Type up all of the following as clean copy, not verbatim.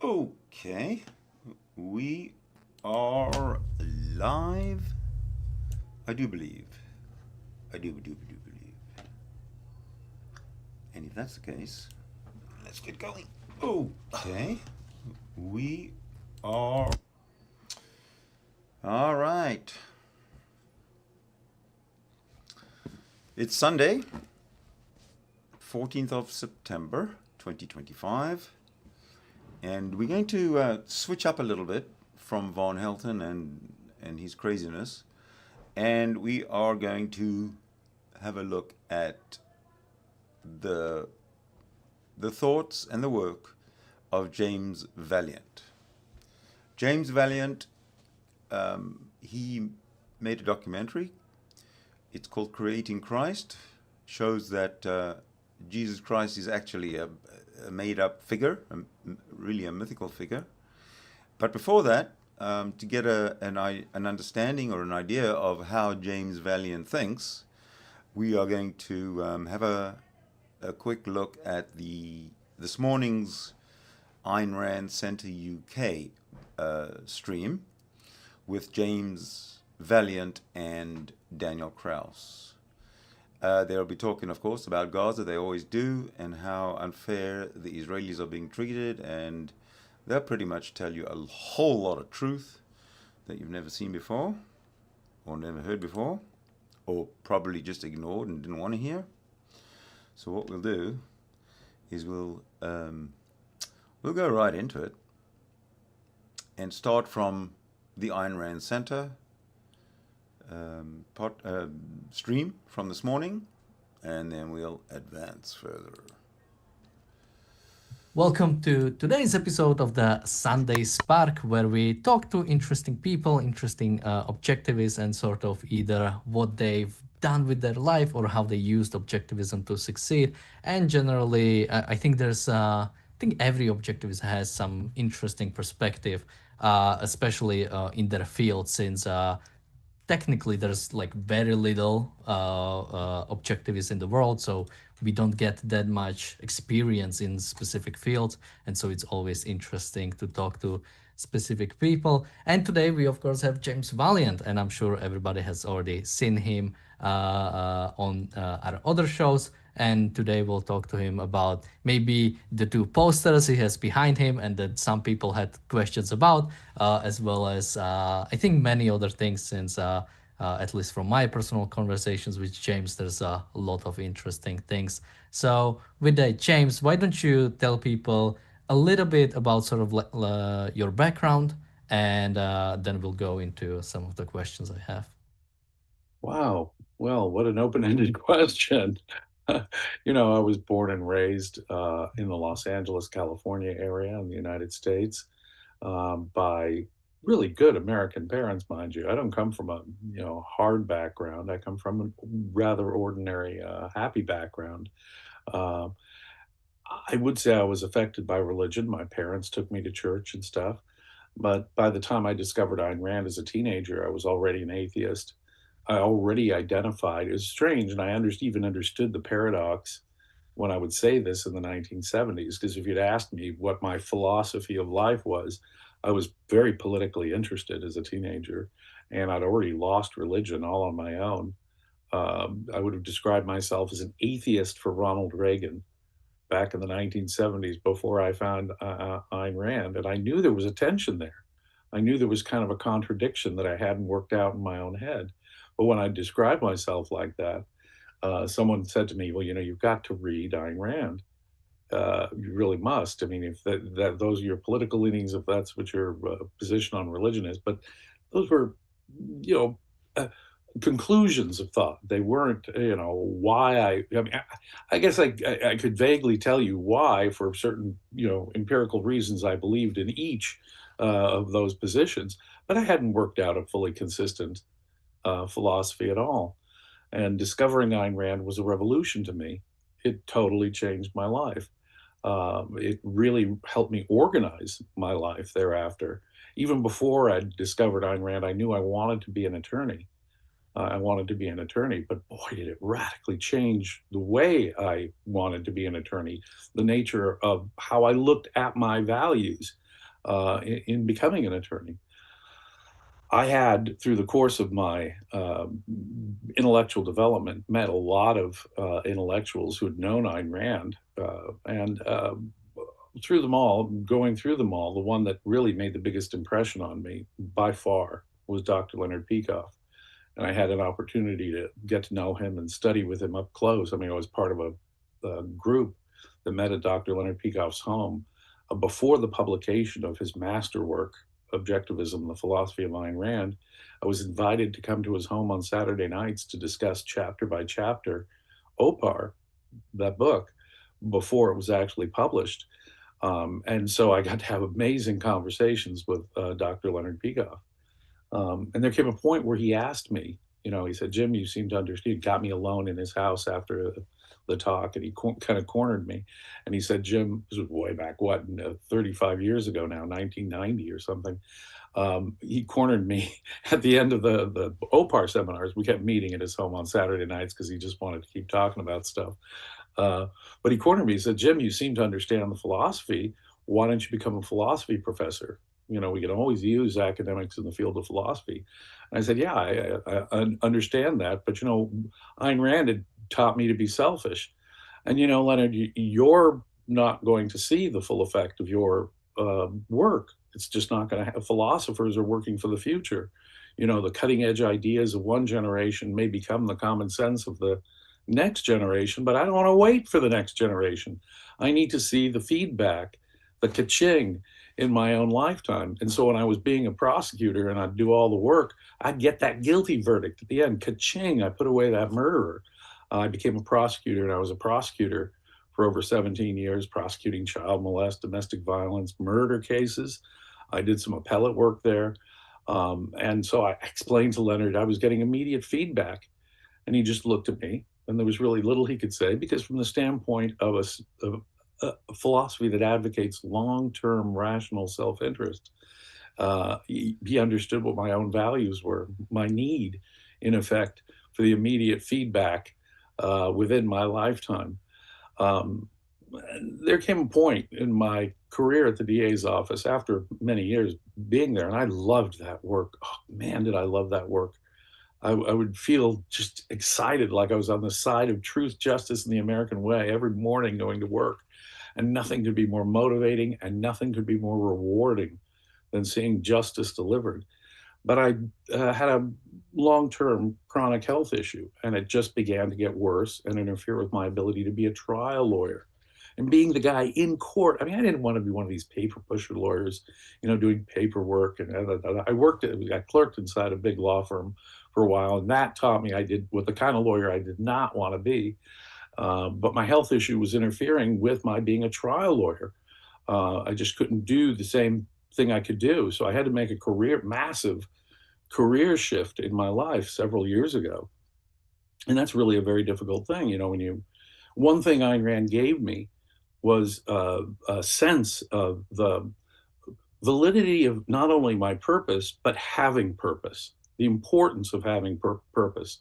Okay, we are live. I do believe. I do believe. And if that's the case, let's get going. Okay, we are. All right. It's Sunday, 14th of September, 2025. And we're going to switch up a little bit from Von Helton and his craziness. And we are going to have a look at the thoughts and the work of James Valliant. James Valliant, he made a documentary. It's called Creating Christ. Shows that Jesus Christ is actually a made-up figure, really a mythical figure. But before that, to get an understanding or an idea of how James Valliant thinks, we are going to have a quick look at this morning's Ayn Rand Centre UK stream with James Valliant and Daniel Krauss. They'll be talking, of course, about Gaza, they always do, and how unfair the Israelis are being treated, and they'll pretty much tell you a whole lot of truth that you've never seen before, or never heard before, or probably just ignored and didn't want to hear. So what we'll do is we'll go right into it and start from the Ayn Rand Centre stream from this morning, and then we'll advance further. Welcome to today's episode of the Sunday Spark, where we talk to interesting people, interesting objectivists, and sort of either what they've done with their life or how they used objectivism to succeed. And generally, I think I think every objectivist has some interesting perspective, especially in their field, since technically there's like very little objectivists in the world, so we don't get that much experience in specific fields, and so it's always interesting to talk to specific people. And today we of course have James Valliant, and I'm sure everybody has already seen him on our other shows. And today we'll talk to him about maybe the two posters he has behind him and that some people had questions about, as well as I think many other things, since at least from my personal conversations with James, there's a lot of interesting things. So with that, James, why don't you tell people a little bit about sort of your background, and then we'll go into some of the questions I have. Wow. Well, what an open-ended question. I was born and raised in the Los Angeles, California area in the United States by really good American parents, mind you. I don't come from a hard background. I come from a rather ordinary, happy background. Uh, I would say I was affected by religion. My parents took me to church and stuff. But by the time I discovered Ayn Rand as a teenager, I was already an atheist. I already identified. It was strange, and I even understood the paradox when I would say this in the 1970s, because if you'd asked me what my philosophy of life was, I was very politically interested as a teenager, and I'd already lost religion all on my own. I would have described myself as an atheist for Ronald Reagan back in the 1970s before I found Ayn Rand, and I knew there was a tension there. I knew there was kind of a contradiction that I hadn't worked out in my own head. But when I described myself like that, someone said to me, "Well, you've got to read Ayn Rand. You really must. I mean, if those are your political leanings, if that's what your position on religion is." But those were, you know, uh, conclusions of thought. They weren't, why I mean, I guess I could vaguely tell you why, for certain, empirical reasons, I believed in each of those positions, but I hadn't worked out a fully consistent philosophy at all. And discovering Ayn Rand was a revolution to me. It totally changed my life. It really helped me organize my life thereafter. Even before I discovered Ayn Rand, I knew I wanted to be an attorney. I wanted to be an attorney, but boy, did it radically change the way I wanted to be an attorney, the nature of how I looked at my values. in becoming an attorney. I had, through the course of my intellectual development, met a lot of intellectuals who had known Ayn Rand, and through them all, going through them all, the one that really made the biggest impression on me by far was Dr. Leonard Peikoff. And I had an opportunity to get to know him and study with him up close. I mean, I was part of a group that met at Dr. Leonard Peikoff's home before the publication of his masterwork, Objectivism, the Philosophy of Ayn Rand. I was invited to come to his home on Saturday nights to discuss chapter by chapter OPAR, that book, before it was actually published. And so I got to have amazing conversations with Dr. Leonard Peikoff. And there came a point where he asked me, he said, Jim, you seem to understand. He got me alone in his house after the talk, and he kind of cornered me. And he said, Jim, this was way back, 35 years ago now, 1990 or something. He cornered me at the end of the OPAR seminars. We kept meeting at his home on Saturday nights because he just wanted to keep talking about stuff. But he cornered me. He said, Jim, you seem to understand the philosophy. Why don't you become a philosophy professor? We can always use academics in the field of philosophy. And I said, yeah, I understand that. But, Ayn Rand had taught me to be selfish. And, Leonard, you're not going to see the full effect of your work. It's just not going to have. Philosophers are working for the future. The cutting edge ideas of one generation may become the common sense of the next generation, but I don't want to wait for the next generation. I need to see the feedback, the ka-ching in my own lifetime. And so when I was being a prosecutor and I'd do all the work, I'd get that guilty verdict at the end. Ka-ching, I put away that murderer. I became a prosecutor, and I was a prosecutor for over 17 years, prosecuting child molest, domestic violence, murder cases. I did some appellate work there. And so I explained to Leonard I was getting immediate feedback. And he just looked at me, and there was really little he could say, because from the standpoint of a philosophy that advocates long-term rational self-interest, he understood what my own values were, my need, in effect, for the immediate feedback within my lifetime. There came a point in my career at the DA's office after many years being there, and I loved that work. Oh, man, did I love that work. I would feel just excited, like I was on the side of truth, justice, and the American way every morning going to work. And nothing could be more motivating and nothing could be more rewarding than seeing justice delivered. But I had a long-term chronic health issue, and it just began to get worse and interfere with my ability to be a trial lawyer. And being the guy in court, I mean, I didn't want to be one of these paper pusher lawyers, doing paperwork. And I clerked inside a big law firm for a while, and that taught me with the kind of lawyer I did not want to be. But my health issue was interfering with my being a trial lawyer. I just couldn't do the same thing I could do. So I had to make a massive career shift in my life several years ago. And that's really a very difficult thing. One thing Ayn Rand gave me was a sense of the validity of not only my purpose, but having purpose, the importance of having purpose.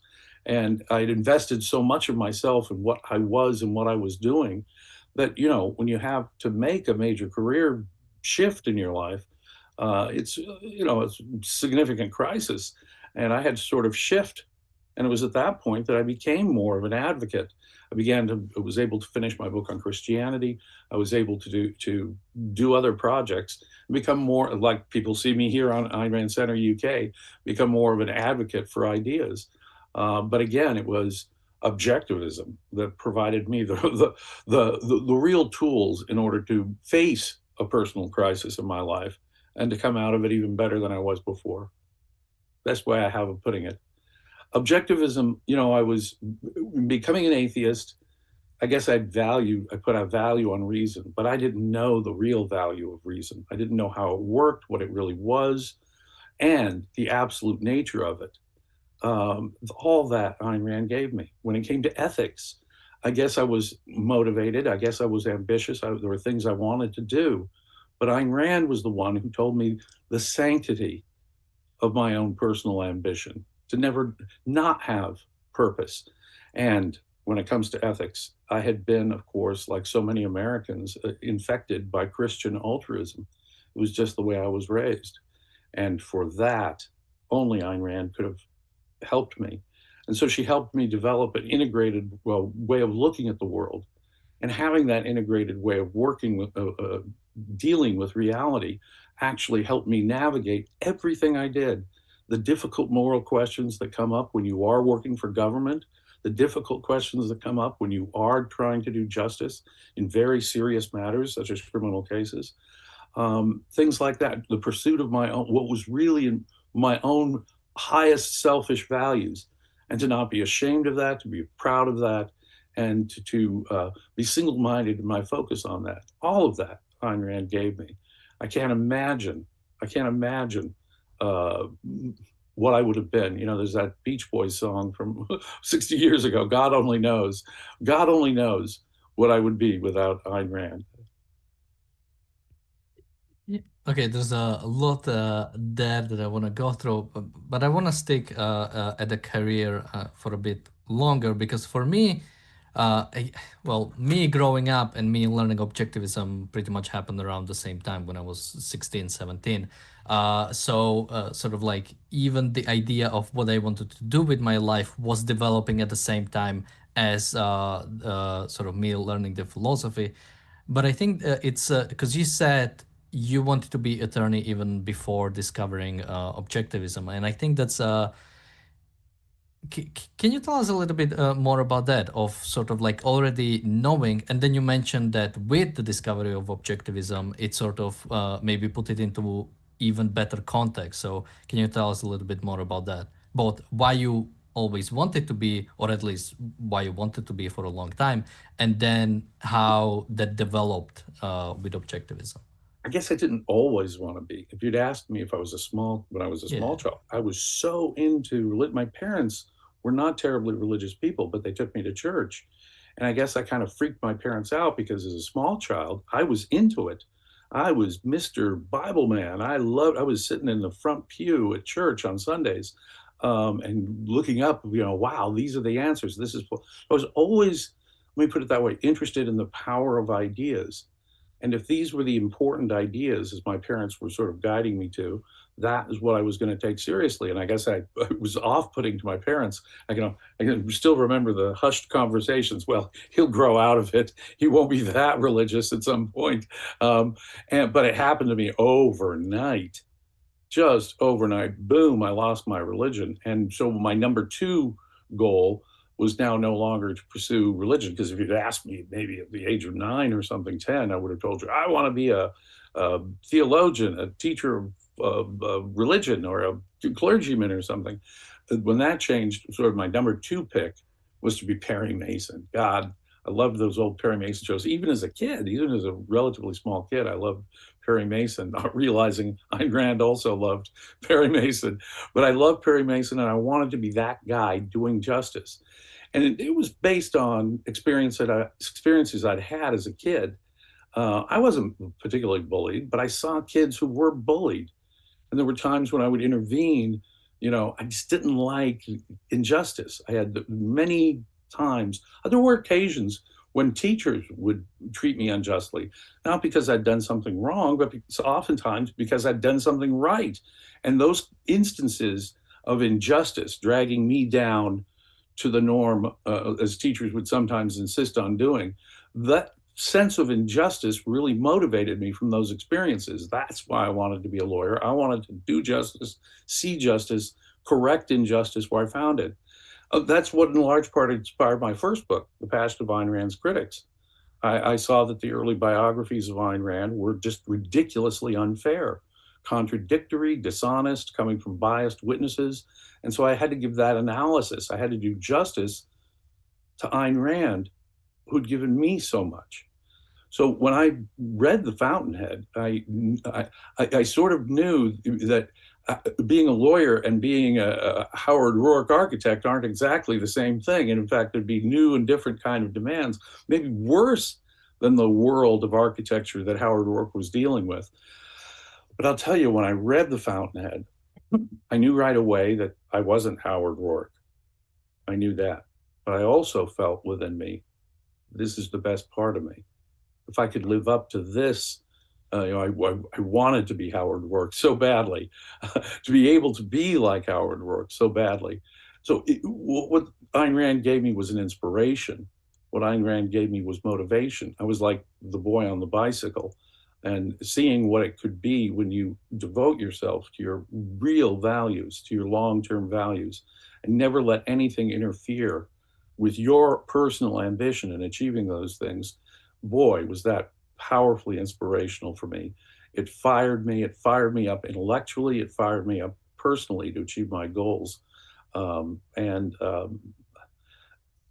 And I'd invested so much of myself in what I was and what I was doing that, when you have to make a major career shift in your life, it's a significant crisis. And I had to sort of shift. And it was at that point that I became more of an advocate. I was able to finish my book on Christianity. I was able to do other projects, become more, like people see me here on Ayn Rand Centre UK, become more of an advocate for ideas. But again, it was Objectivism that provided me the real tools in order to face a personal crisis in my life and to come out of it even better than I was before. That's the way I have of putting it. Objectivism, I was becoming an atheist. I guess I put a value on reason, but I didn't know the real value of reason. I didn't know how it worked, what it really was, and the absolute nature of it. All that Ayn Rand gave me. When it came to ethics, I guess I was motivated. I guess I was ambitious. There were things I wanted to do. But Ayn Rand was the one who told me the sanctity of my own personal ambition, to never not have purpose. And when it comes to ethics, I had been, of course, like so many Americans, infected by Christian altruism. It was just the way I was raised. And for that, only Ayn Rand could have helped me. And so she helped me develop an integrated way of looking at the world. And having that integrated way of working with, dealing with reality actually helped me navigate everything I did. The difficult moral questions that come up when you are working for government, the difficult questions that come up when you are trying to do justice in very serious matters, such as criminal cases, things like that. The pursuit of my own, what was really in my own highest selfish values, and to not be ashamed of that, to be proud of that, and to be single-minded in my focus on that. All of that Ayn Rand gave me. I can't imagine what I would have been. You know, there's that Beach Boys song from 60 years ago, God only knows what I would be without Ayn Rand. Yeah. Okay, there's a lot there that I want to go through, but I want to stick at the career for a bit longer, because for me, me growing up and me learning objectivism pretty much happened around the same time when I was 16, 17. Sort of like even the idea of what I wanted to do with my life was developing at the same time as sort of me learning the philosophy. But I think it's because you said you wanted to be attorney even before discovering objectivism, and I think that's can you tell us a little bit more about that, of sort of like already knowing, and then you mentioned that with the discovery of objectivism, it sort of maybe put it into even better context. So can you tell us a little bit more about that? Both why you always wanted to be, or at least why you wanted to be for a long time, and then how that developed with objectivism. I guess I didn't always want to be. If you'd asked me if I was when I was a small child, I was so into my parents were not terribly religious people, but they took me to church. And I guess I kind of freaked my parents out because as a small child, I was into it. I was Mr. Bible Man. I was sitting in the front pew at church on Sundays and looking up, wow, these are the answers. I was always, let me put it that way, interested in the power of ideas. And if these were the important ideas, as my parents were sort of guiding me to, that is what I was going to take seriously. And I guess I was off-putting to my parents. I can still remember the hushed conversations. Well, he'll grow out of it. He won't be that religious at some point. But it happened to me overnight, just overnight. Boom, I lost my religion. And so my number 2 goal was now no longer to pursue religion, because if you'd asked me maybe at the age of 9 or something, 10, I would have told you, I want to be a theologian, a teacher of religion, or a clergyman or something. When that changed, sort of my number 2 pick was to be Perry Mason. God, I loved those old Perry Mason shows. Even as a kid, even as a relatively small kid, I loved Perry Mason, not realizing Ayn Rand also loved Perry Mason. But I loved Perry Mason, and I wanted to be that guy doing justice. And it was based on experiences I'd had as a kid. I wasn't particularly bullied, but I saw kids who were bullied. And there were times when I would intervene. I just didn't like injustice. I had many times, there were occasions when teachers would treat me unjustly, not because I'd done something wrong, but oftentimes because I'd done something right. And those instances of injustice dragging me down to the norm, as teachers would sometimes insist on doing, that sense of injustice really motivated me from those experiences. That's why I wanted to be a lawyer. I wanted to do justice, see justice, correct injustice where I found it. That's what in large part inspired my first book, The Passion of Ayn Rand's Critics. I saw that the early biographies of Ayn Rand were just ridiculously unfair, contradictory, dishonest, coming from biased witnesses. And so I had to give that analysis. I had to do justice to Ayn Rand, who'd given me so much. So when I read The Fountainhead, I sort of knew that being a lawyer and being a Howard Roark architect aren't exactly the same thing. And in fact, there'd be new and different kind of demands, maybe worse than the world of architecture that Howard Roark was dealing with. But I'll tell you, when I read The Fountainhead, I knew right away that I wasn't Howard Roark. I knew that. But I also felt within me, this is the best part of me. If I could live up to this I wanted to be Howard Rourke so badly, to be able to be like Howard Rourke so badly. So what Ayn Rand gave me was an inspiration. What Ayn Rand gave me was motivation. I was like the boy on the bicycle, and seeing what it could be when you devote yourself to your real values, to your long-term values, and never let anything interfere with your personal ambition in achieving those things. Boy, was that powerfully inspirational for me. It fired me. It fired me up intellectually. It fired me up personally to achieve my goals.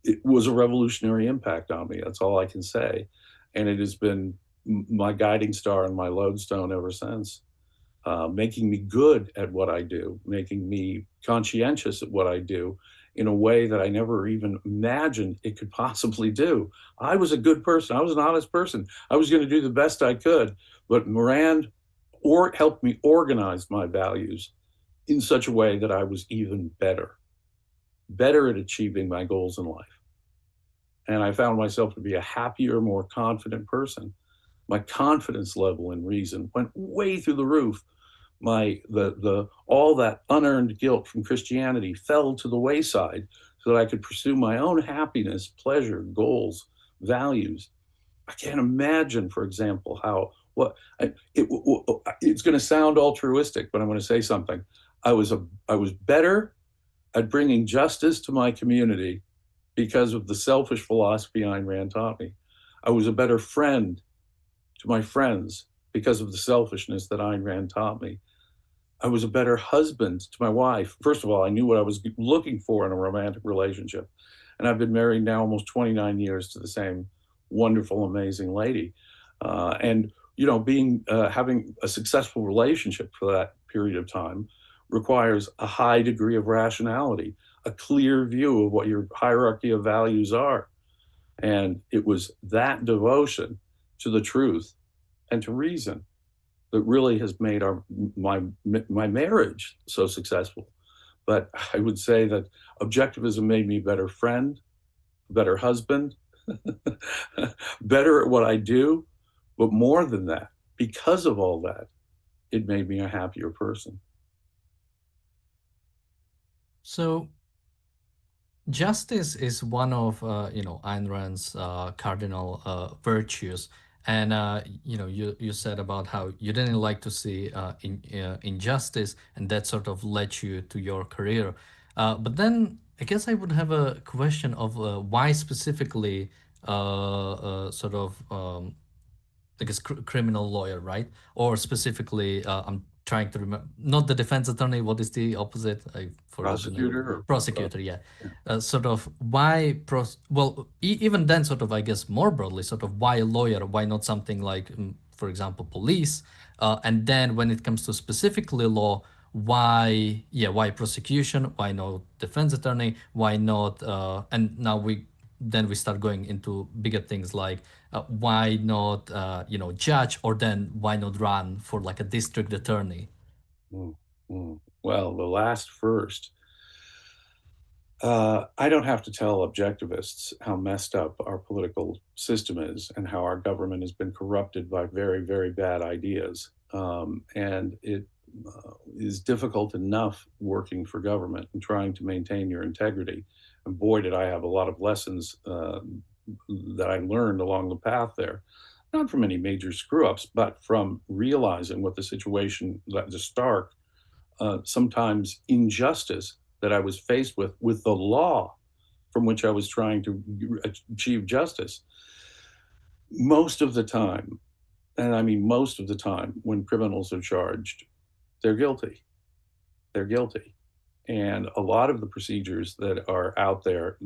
It was a revolutionary impact on me. That's all I can say. And it has been my guiding star and my lodestone ever since, making me good at what I do, making me conscientious at what I do in a way that I never even imagined it could possibly do. I was a good person. I was an honest person. I was going to do the best I could, but Rand helped me organize my values in such a way that I was even better at achieving my goals in life. And I found myself to be a happier, more confident person. My confidence level in reason went way through the roof. All that unearned guilt from Christianity fell to the wayside so that I could pursue my own happiness, pleasure, goals, values. I can't imagine, for example, it's going to sound altruistic, but I'm going to say something. I was better at bringing justice to my community because of the selfish philosophy Ayn Rand taught me. I was a better friend to my friends because of the selfishness that Ayn Rand taught me. I was a better husband to my wife. First of all, I knew what I was looking for in a romantic relationship. And I've been married now almost 29 years to the same wonderful, amazing lady. And, having a successful relationship for that period of time requires a high degree of rationality, a clear view of what your hierarchy of values are. And it was that devotion to the truth and to reason that really has made my marriage so successful. But I would say that Objectivism made me a better friend, a better husband, better at what I do. But more than that, because of all that, it made me a happier person. So justice is one of Ayn Rand's cardinal virtues, and you said about how you didn't like to see injustice, and that sort of led you to your career. But then I guess I would have a question of why specifically sort of I guess criminal lawyer, right? Or specifically, I'm trying to remember, not the defense attorney. What is the opposite? I forgot the name. Prosecutor? Prosecutor, yeah. Yeah. Sort of why even then, sort of, I guess more broadly, sort of why a lawyer? Why not something like, for example, police? And then when it comes to specifically law, why prosecution? Why no defense attorney? Why not? And now we start going into bigger things like why not judge, or then why not run for like a district attorney? Well, the last first. I don't have to tell objectivists how messed up our political system is and how our government has been corrupted by very, very bad ideas. And it is difficult enough working for government and trying to maintain your integrity. And boy, did I have a lot of lessons that I learned along the path there. Not from any major screw ups, but from realizing what the situation, the stark, sometimes injustice that I was faced with the law from which I was trying to achieve justice. Most of the time, and I mean most of the time, when criminals are charged, they're guilty. They're guilty. And a lot of the procedures that are out there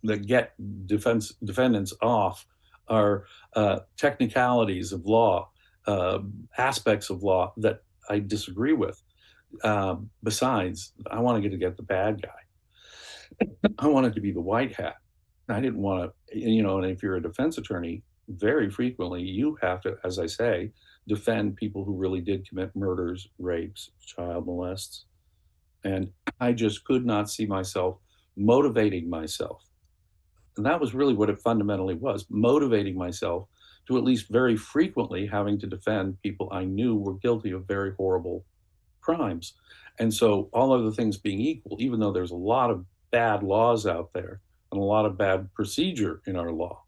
that get defendants off are technicalities of law, aspects of law that I disagree with. Besides, I wanted to get the bad guy. I wanted to be the white hat. I didn't want to, and if you're a defense attorney, very frequently you have to, as I say, defend people who really did commit murders, rapes, child molests. And I just could not see myself motivating myself. And that was really what it fundamentally was, motivating myself to at least very frequently having to defend people I knew were guilty of very horrible crimes. And so, all other things being equal, even though there's a lot of bad laws out there and a lot of bad procedure in our law,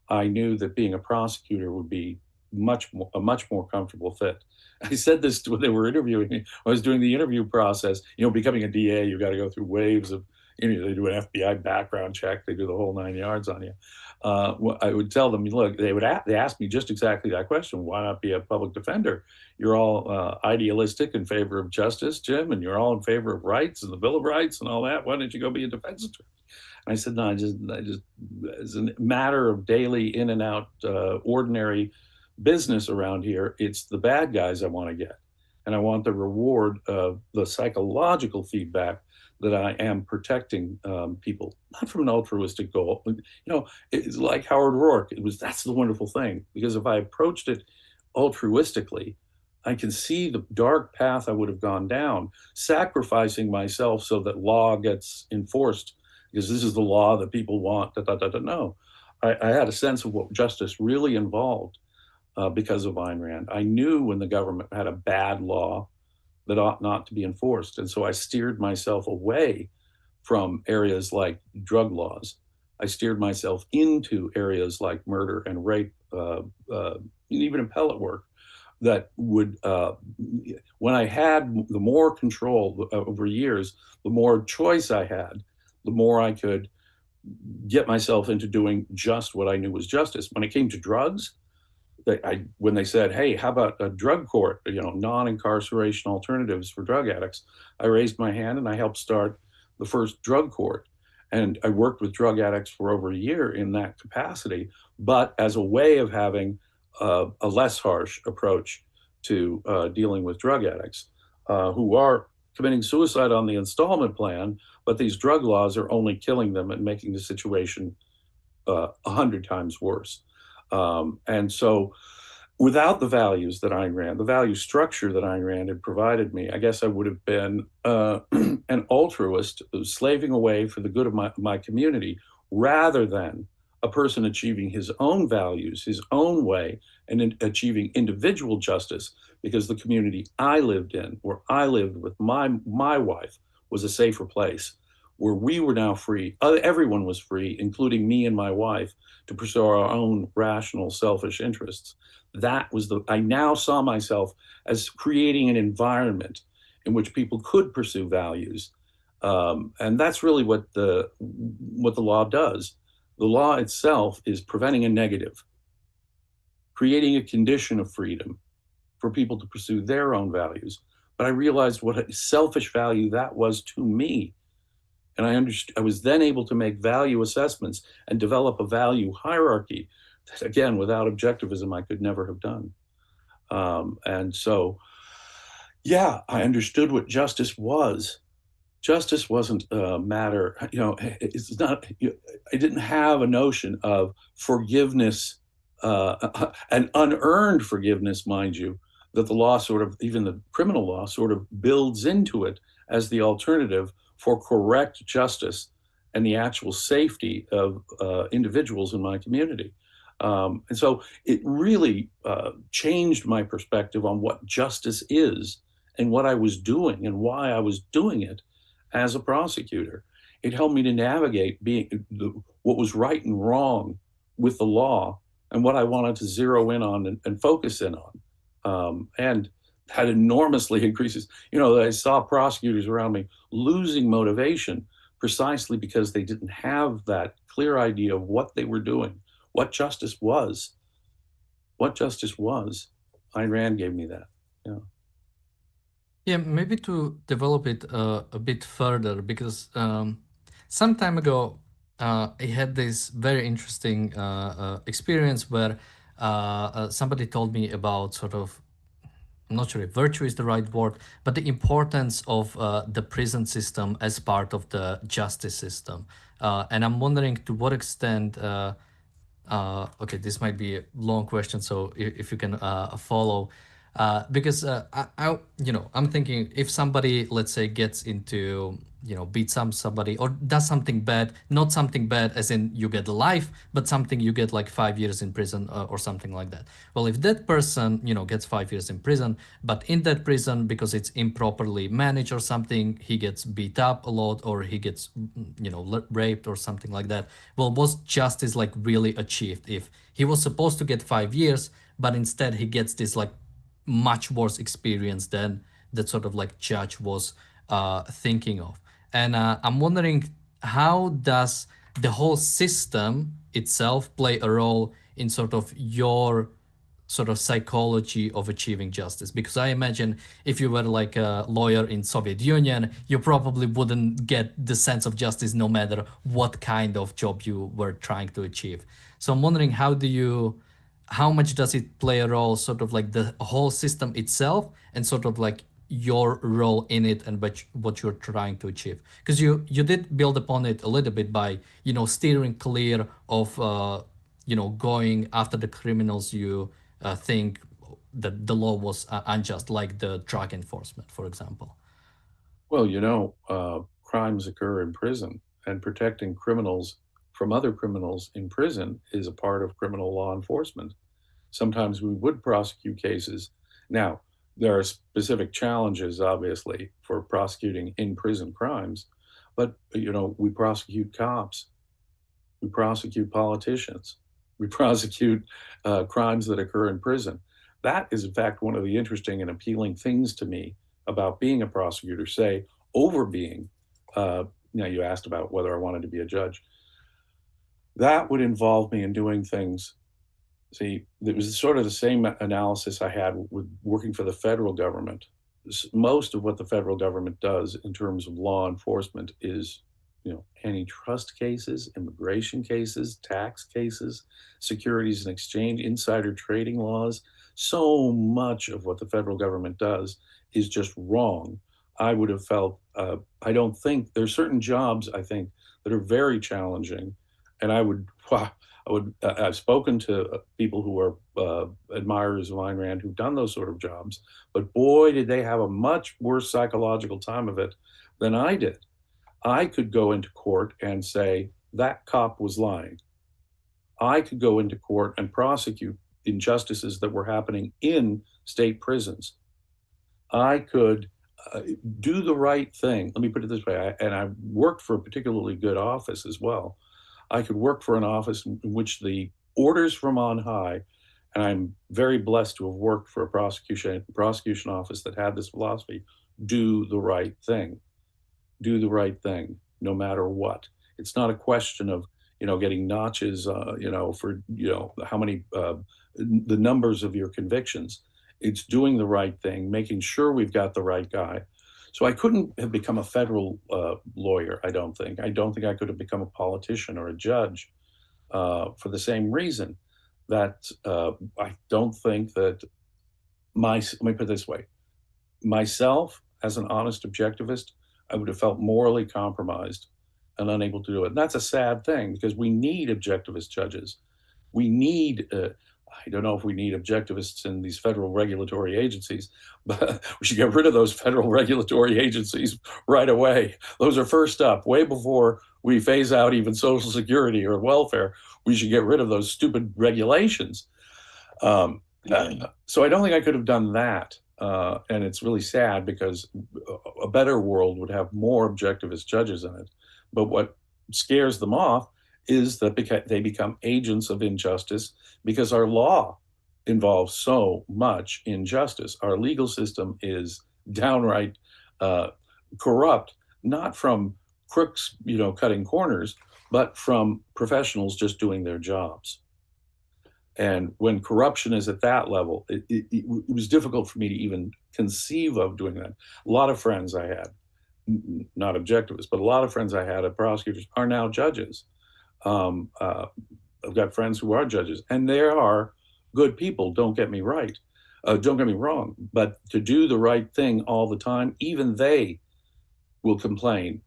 I knew that being a prosecutor would be a much more comfortable fit. I said this when they were interviewing me. I was doing the interview process. Becoming a DA, you've got to go through waves of, they do an FBI background check. They do the whole 9 yards on you. I would tell them, look, they asked me just exactly that question. Why not be a public defender? You're all idealistic in favor of justice, Jim, and you're all in favor of rights and the Bill of Rights and all that. Why don't you go be a defense attorney? And I said, no, I just, as a matter of daily in and out, ordinary business around here, it's the bad guys I want to get. And I want the reward of the psychological feedback that I am protecting people, not from an altruistic goal. It's like Howard Rourke. That's the wonderful thing, because if I approached it altruistically, I can see the dark path I would have gone down, sacrificing myself so that law gets enforced, because this is the law that people want. No, I had a sense of what justice really involved because of Ayn Rand. I knew when the government had a bad law that ought not to be enforced. And so I steered myself away from areas like drug laws. I steered myself into areas like murder and rape, and even appellate work, that would, when I had the more control over years, the more choice I had, the more I could get myself into doing just what I knew was justice. When it came to drugs, when they said, hey, how about a drug court, non-incarceration alternatives for drug addicts, I raised my hand and I helped start the first drug court. And I worked with drug addicts for over a year in that capacity, but as a way of having a less harsh approach to dealing with drug addicts who are committing suicide on the installment plan, but these drug laws are only killing them and making the situation 100 times worse. And so without the values that Ayn Rand, the value structure that Ayn Rand had provided me, I guess I would have been an altruist, slaving away for the good of my community, rather than a person achieving his own values, his own way, and achieving individual justice, because the community I lived in, where I lived with my wife, was a safer place, where we were now free. Everyone was free, including me and my wife, to pursue our own rational, selfish interests. I now saw myself as creating an environment in which people could pursue values. And that's really what the law does. The law itself is preventing a negative, creating a condition of freedom for people to pursue their own values. But I realized what a selfish value that was to me. And I was then able to make value assessments and develop a value hierarchy that, again, without objectivism, I could never have done. And so, yeah, I understood what justice was. Justice wasn't a matter, it's not, I didn't have a notion of forgiveness, an unearned forgiveness, mind you, that the law even the criminal law sort of builds into it as the alternative for correct justice and the actual safety of individuals in my community. And so it really changed my perspective on what justice is and what I was doing and why I was doing it as a prosecutor. It helped me to navigate what was right and wrong with the law and what I wanted to zero in on and focus in on. And that enormously increases. I saw prosecutors around me losing motivation precisely because they didn't have that clear idea of what they were doing, what justice was. What justice was. Ayn Rand gave me that. Yeah. Yeah, maybe to develop it a bit further, because some time ago, I had this very interesting experience where somebody told me about I'm not sure if virtue is the right word, but the importance of the prison system as part of the justice system. And I'm wondering to what extent, okay, this might be a long question, so if you can follow, Because I'm thinking if somebody, let's say, gets into, beats up somebody or does something bad, not something bad as in you get life, but something you get like 5 years in prison or something like that. Well, if that person, gets 5 years in prison, but in that prison, because it's improperly managed or something, he gets beat up a lot or he gets, raped or something like that. Well, was justice like really achieved if he was supposed to get 5 years, but instead he gets this like much worse experience than that sort of like judge was thinking of. And I'm wondering, how does the whole system itself play a role in sort of your sort of psychology of achieving justice? Because I imagine if you were like a lawyer in Soviet Union, you probably wouldn't get the sense of justice no matter what kind of job you were trying to achieve. So I'm wondering, how much does it play a role, sort of like the whole system itself and sort of like your role in it and what you're trying to achieve? Because you did build upon it a little bit by, steering clear of, going after the criminals you think that the law was unjust, like the drug enforcement, for example. Well, crimes occur in prison, and protecting criminals from other criminals in prison is a part of criminal law enforcement. Sometimes we would prosecute cases. Now, there are specific challenges, obviously, for prosecuting in prison crimes, but we prosecute cops, we prosecute politicians, we prosecute crimes that occur in prison. That is, in fact, one of the interesting and appealing things to me about being a prosecutor, say, over being, you asked about whether I wanted to be a judge. That would involve me in doing things. See, it was sort of the same analysis I had with working for the federal government. Most of what the federal government does in terms of law enforcement is, antitrust cases, immigration cases, tax cases, securities and exchange, insider trading laws. So much of what the federal government does is just wrong. I would have felt, I don't think, there's certain jobs, I think, that are very challenging. And I've spoken to people who are admirers of Ayn Rand who've done those sort of jobs, but boy, did they have a much worse psychological time of it than I did. I could go into court and say, that cop was lying. I could go into court and prosecute injustices that were happening in state prisons. I could do the right thing. Let me put it this way. I worked for a particularly good office as well. I could work for an office in which the orders from on high, and I'm very blessed to have worked for a prosecution office that had this philosophy: do the right thing. Do the right thing, no matter what. It's not a question of, getting notches, for, how many, the numbers of your convictions. It's doing the right thing, making sure we've got the right guy. So I couldn't have become a federal lawyer, I don't think. I don't think I could have become a politician or a judge for the same reason that I don't think that let me put it this way. Myself, as an honest objectivist, I would have felt morally compromised and unable to do it. And that's a sad thing, because we need objectivist judges. We need, I don't know if we need objectivists in these federal regulatory agencies, but we should get rid of those federal regulatory agencies right away. Those are first up, way before we phase out even Social Security or welfare. We should get rid of those stupid regulations. So I don't think I could have done that. And it's really sad, because a better world would have more objectivist judges in it. But what scares them off is that they become agents of injustice, because our law involves so much injustice. Our legal system is downright corrupt, not from crooks, cutting corners, but from professionals just doing their jobs. And when corruption is at that level, it was difficult for me to even conceive of doing that. A lot of friends I had, not objectivists, but a lot of friends I had at prosecutors are now judges. I've got friends who are judges, and they are good people. Don't get me wrong. But to do the right thing all the time, even they will complain,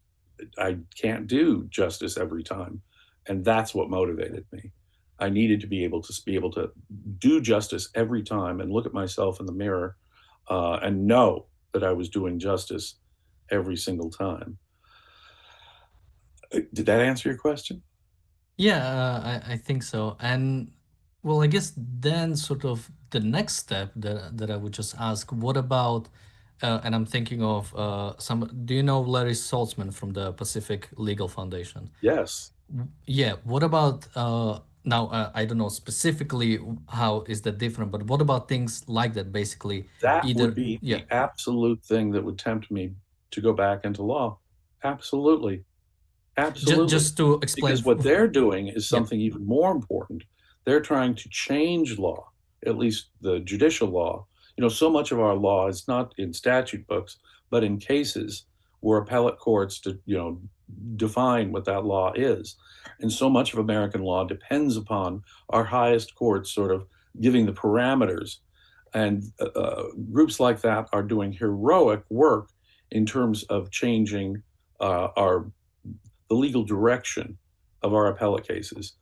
I can't do justice every time. And that's what motivated me. I needed to be able to do justice every time and look at myself in the mirror and know that I was doing justice every single time. Did that answer your question? Yeah, I think so. And well, I guess then sort of the next step that I would just ask, what about, and I'm thinking of do you know Larry Saltzman from the Pacific Legal Foundation? Yes. Yeah, what about now, I don't know specifically how is that different, but what about things like that, basically That would either, be yeah, the absolute thing that would tempt me to go back into law. Absolutely. Absolutely. just to explain, Because what they're doing is yeah. something even more important. They're trying to change law, at least the judicial law. You know, so much of our law is not in statute books, but in cases where appellate courts define what that law is. And so much of American law depends upon our highest courts sort of giving the parameters. And groups like that are doing heroic work in terms of changing the legal direction of our appellate cases.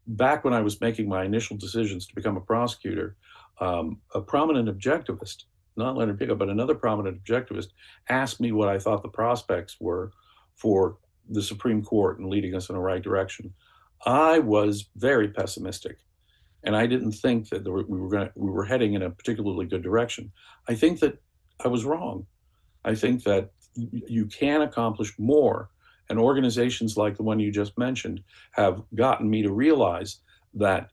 Back when I was making my initial decisions to become a prosecutor, a prominent objectivist, not Leonard Pickup, but another prominent objectivist, asked me what I thought the prospects were for the Supreme Court and leading us in the right direction. I was very pessimistic, and I didn't think that we were heading in a particularly good direction. I think that I was wrong. I think that you can accomplish more. And organizations like the one you just mentioned have gotten me to realize that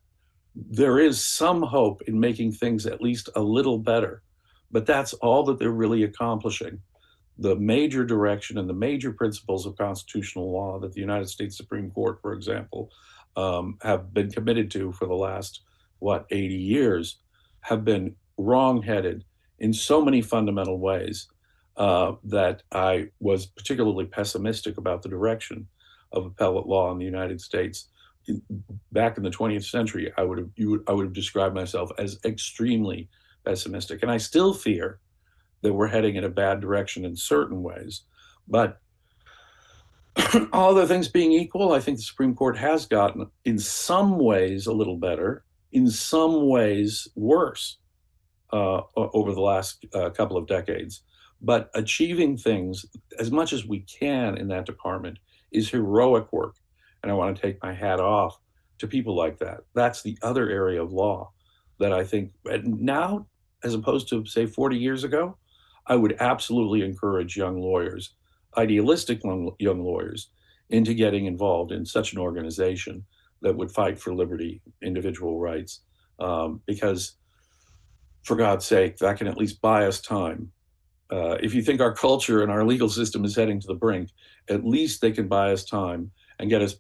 there is some hope in making things at least a little better. But that's all that they're really accomplishing. The major direction and the major principles of constitutional law that the United States Supreme Court, for example, have been committed to for the last, 80 years, have been wrongheaded in so many fundamental ways. That I was particularly pessimistic about the direction of appellate law in the United States. Back in the 20th century, I would have described myself as extremely pessimistic. And I still fear that we're heading in a bad direction in certain ways. But all other things being equal, I think the Supreme Court has gotten, in some ways, a little better, in some ways worse over the last couple of decades. But achieving things as much as we can in that department is heroic work. And I want to take my hat off to people like that. That's the other area of law that I think now, as opposed to, say, 40 years ago, I would absolutely encourage young lawyers, idealistic young lawyers, into getting involved in such an organization that would fight for liberty, individual rights, because, for God's sake, that can at least buy us time. If you think our culture and our legal system is heading to the brink, at least they can buy us time and get us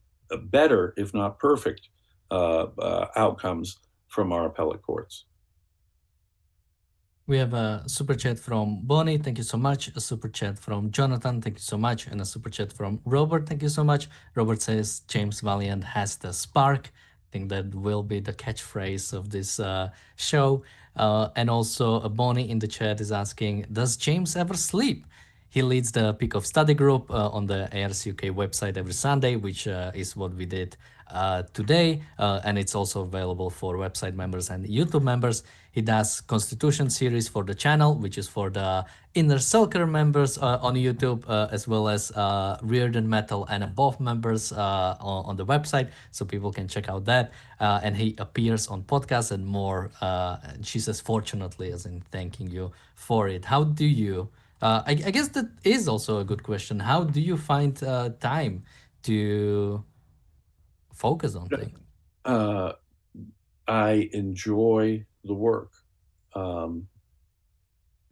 better, if not perfect, outcomes from our appellate courts. We have a super chat from Bonnie, thank you so much. A super chat from Jonathan, thank you so much. And a super chat from Robert, thank you so much. Robert says James Valliant has the spark. I think that will be the catchphrase of this show. And also Bonnie in the chat is asking, does James ever sleep? He leads the Peak of Study group on the ARCUK website every Sunday, which is what we did today. And it's also available for website members and YouTube members. He does Constitution series for the channel, which is for the Inner Circle members on YouTube, as well as Reardon Metal and Above members on the website. So people can check out that. And he appears on podcasts and more. She says, fortunately, as in thanking you for it. How do you... I guess that is also a good question. How do you find time to focus on things? I enjoy the work.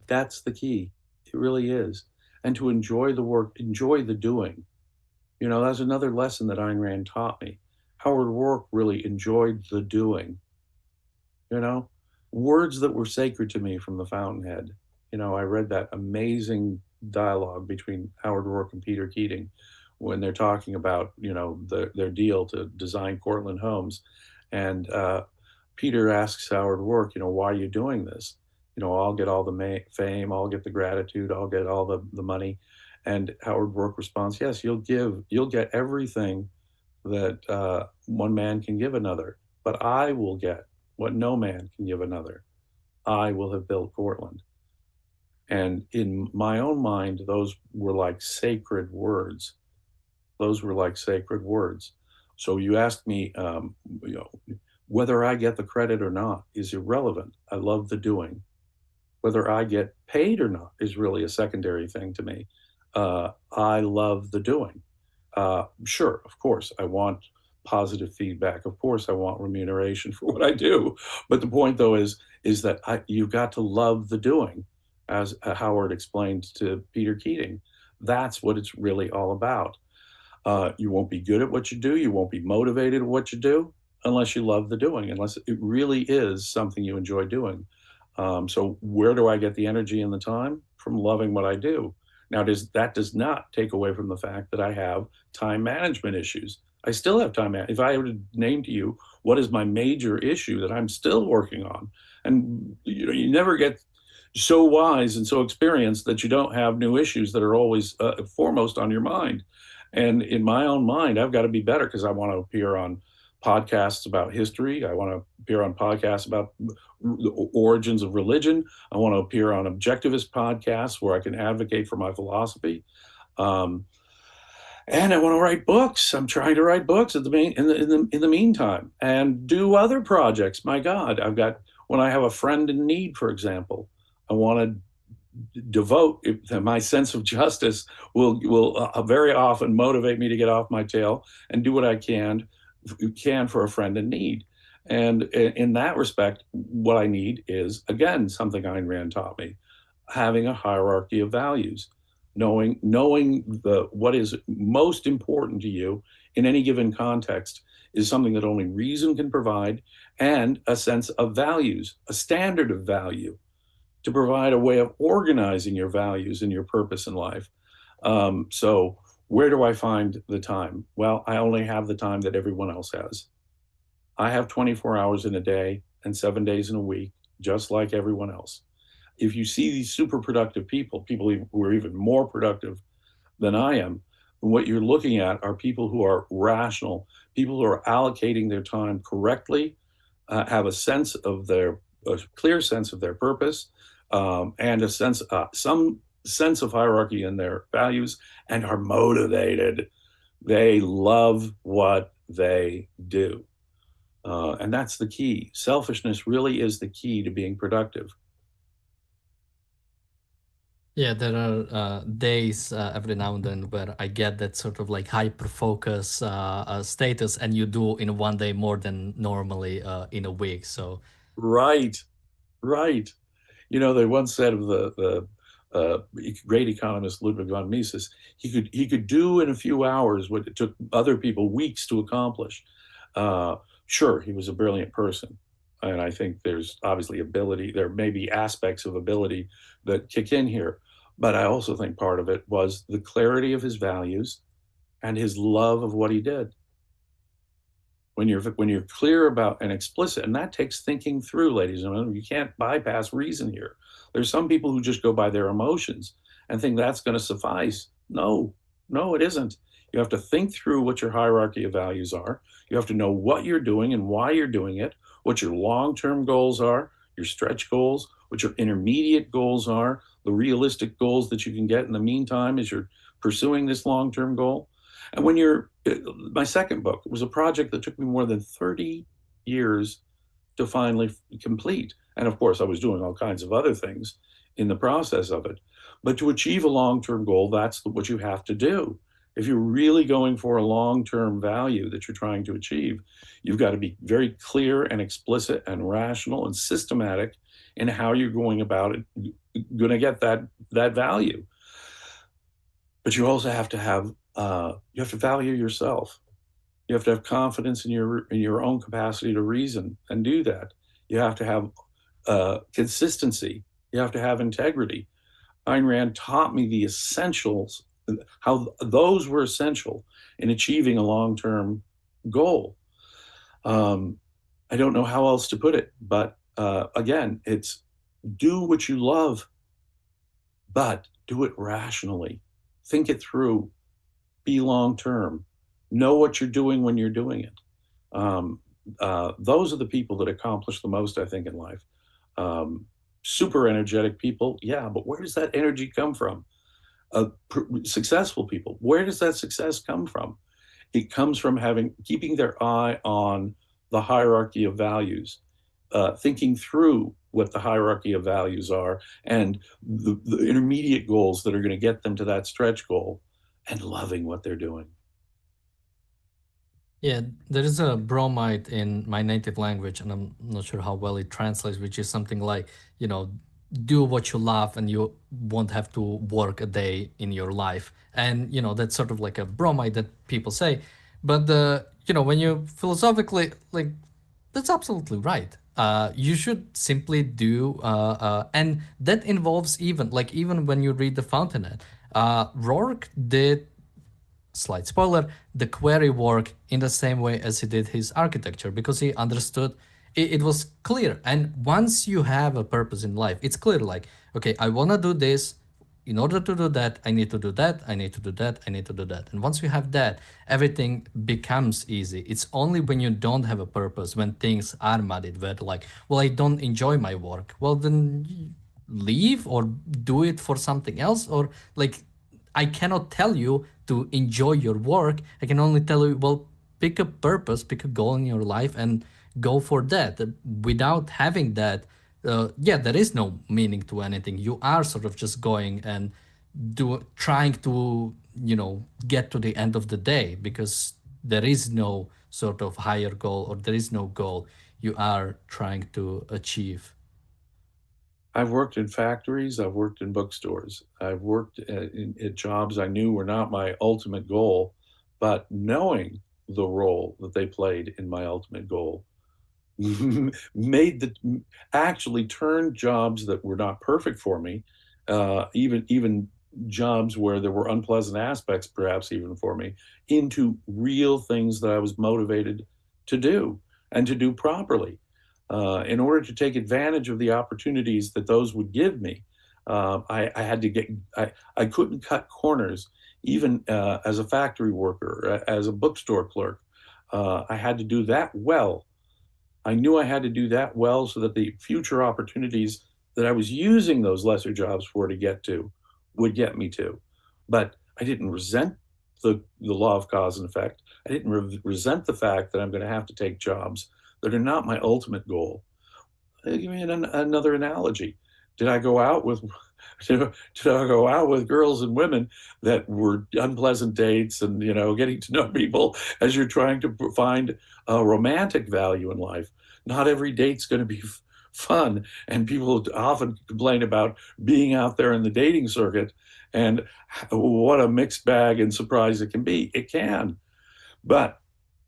That's the key. It really is. And to enjoy the work, enjoy the doing. You know, that's another lesson that Ayn Rand taught me. Howard Roark really enjoyed the doing. You know, words that were sacred to me from the Fountainhead. You know, I read that amazing dialogue between Howard Roark and Peter Keating when they're talking about, you know, their deal to design Cortlandt homes. And Peter asks Howard Roark, you know, why are you doing this? You know, I'll get all the fame, I'll get the gratitude, I'll get all the money. And Howard Roark responds, yes, you'll get everything that one man can give another, but I will get what no man can give another. I will have built Portland. And in my own mind, those were like sacred words. Those were like sacred words. So you asked me, whether I get the credit or not is irrelevant. I love the doing. Whether I get paid or not is really a secondary thing to me. I love the doing. Sure, of course, I want positive feedback. Of course, I want remuneration for what I do. But the point, though, is that you've got to love the doing, as Howard explained to Peter Keating. That's what it's really all about. You won't be good at what you do. You won't be motivated at what you do unless you love the doing, unless it really is something you enjoy doing. So where do I get the energy and the time? From loving what I do. Now, that does not take away from the fact that I have time management issues. I still have time. If I were to name to you what is my major issue that I'm still working on, and you never get so wise and so experienced that you don't have new issues that are always foremost on your mind. And in my own mind, I've got to be better because I want to appear on podcasts about history. I want to appear on podcasts about the origins of religion. I want to appear on objectivist podcasts where I can advocate for my philosophy. And I want to write books. I'm trying to write books in the meantime, and do other projects. My God, when I have a friend in need, for example, I want to devote my sense of justice will very often motivate me to get off my tail and do what I can for a friend in need. And in that respect, what I need is, again, something Ayn Rand taught me: having a hierarchy of values, knowing what is most important to you in any given context is something that only reason can provide, and a sense of values, a standard of value, to provide a way of organizing your values and your purpose in life. So where do I find the time? Well, I only have the time that everyone else has. I have 24 hours in a day and 7 days in a week, just like everyone else. If you see these super productive people who are even more productive than I am, what you're looking at are people who are rational, people who are allocating their time correctly, have a clear sense of their purpose, and some sense of hierarchy in their values, and are motivated. They love what they do. And that's the key. Selfishness really is the key to being productive. Yeah, there are days every now and then where I get that sort of like hyper focus status, and you do in one day more than normally in a week. So Right. They once said of the great economist Ludwig von Mises, he could do in a few hours what it took other people weeks to accomplish. Sure, he was a brilliant person, and I think there's obviously ability. There may be aspects of ability that kick in here, but I also think part of it was the clarity of his values and his love of what he did. When you're clear about and explicit, and that takes thinking through, ladies and gentlemen. You can't bypass reason here. There's some people who just go by their emotions and think that's going to suffice. No, it isn't. You have to think through what your hierarchy of values are. You have to know what you're doing and why you're doing it, what your long-term goals are, your stretch goals, what your intermediate goals are, the realistic goals that you can get in the meantime as you're pursuing this long-term goal. And my second book was a project that took me more than 30 years to finally complete. And of course, I was doing all kinds of other things in the process of it. But to achieve a long-term goal, that's what you have to do. If you're really going for a long-term value that you're trying to achieve, you've got to be very clear and explicit and rational and systematic in how you're going about it, going to get that value. But you also have to have you have to value yourself. You have to have confidence in your own capacity to reason and do that. You have to have consistency. You have to have integrity. Ayn Rand taught me the essentials, how those were essential in achieving a long-term goal. I don't know how else to put it, but again, it's do what you love, but do it rationally. Think it through. Be long-term. Know what you're doing when you're doing it. Those are the people that accomplish the most, I think, in life. Super energetic people, yeah, but where does that energy come from? Successful people, where does that success come from? It comes from keeping their eye on the hierarchy of values, thinking through what the hierarchy of values are and the intermediate goals that are going to get them to that stretch goal, and loving what they're doing. Yeah, there is a bromide in my native language, and I'm not sure how well it translates, which is something like, do what you love and you won't have to work a day in your life. And, that's sort of like a bromide that people say. But when you philosophically, like, that's absolutely right. You should simply do, and that involves even when you read The Fountainhead, Rourke did, slight spoiler, the query work in the same way as he did his architecture, because he understood it was clear. And once you have a purpose in life, it's clear, like, okay, I want to do this. In order to do that, I need to do that, I need to do that, I need to do that. And once you have that, everything becomes easy. It's only when you don't have a purpose, when things are muddied, where like, well, I don't enjoy my work. Well, then leave or do it for something else, or like, I cannot tell you to enjoy your work. I can only tell you, well, pick a purpose, pick a goal in your life, and go for that. Without having that, there is no meaning to anything. You are sort of just going and trying to, get to the end of the day, because there is no sort of higher goal, or there is no goal you are trying to achieve. I've worked in factories, I've worked in bookstores, I've worked at jobs I knew were not my ultimate goal, but knowing the role that they played in my ultimate goal actually turned jobs that were not perfect for me, even jobs where there were unpleasant aspects, perhaps even for me, into real things that I was motivated to do and to do properly. In order to take advantage of the opportunities that those would give me, I had to I couldn't cut corners, even as a factory worker, as a bookstore clerk. I had to do that well. I knew I had to do that well so that the future opportunities that I was using those lesser jobs for to get to would get me to. But I didn't resent the law of cause and effect. I didn't resent the fact that I'm going to have to take jobs that are not my ultimate goal. Give me another analogy. Did I go out with girls and women that were unpleasant dates and getting to know people as you're trying to find a romantic value in life? Not every date's going to be fun, and people often complain about being out there in the dating circuit and what a mixed bag and surprise it can be. It can, but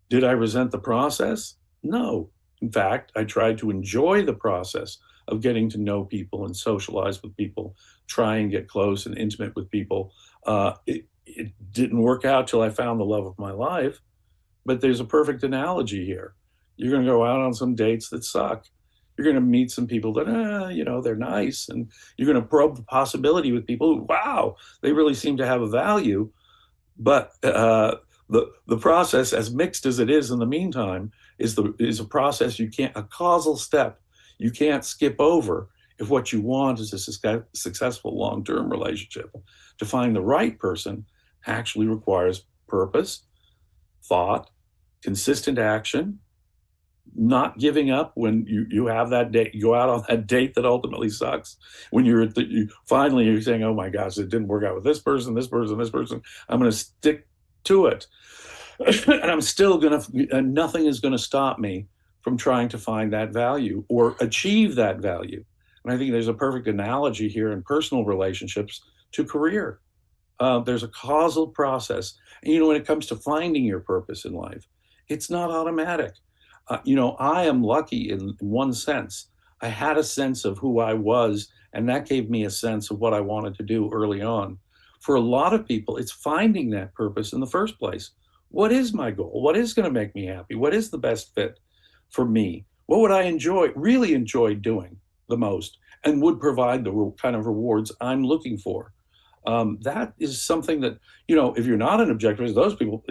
did I resent the process? No. In fact, I tried to enjoy the process of getting to know people and socialize with people, try and get close and intimate with people. It didn't work out till I found the love of my life, but there's a perfect analogy here. You're going to go out on some dates that suck. You're going to meet some people that, they're nice, and you're going to probe the possibility with people who, wow, they really seem to have a value. But the process, as mixed as it is in the meantime, is a process a causal step you can't skip over if what you want is a successful long-term relationship. To find the right person actually requires purpose, thought, consistent action, not giving up when you have that date, you go out on that date that ultimately sucks. When you're finally you're saying, oh my gosh, it didn't work out with this person, I'm going to stick to it. And I'm still nothing is going to stop me from trying to find that value or achieve that value. And I think there's a perfect analogy here in personal relationships to career. There's a causal process. And, when it comes to finding your purpose in life, it's not automatic. I am lucky in one sense. I had a sense of who I was, and that gave me a sense of what I wanted to do early on. For a lot of people, it's finding that purpose in the first place. What is my goal? What is going to make me happy? What is the best fit for me? What would I really enjoy doing the most and would provide the kind of rewards I'm looking for? That is something that, if you're not an objectivist, those people,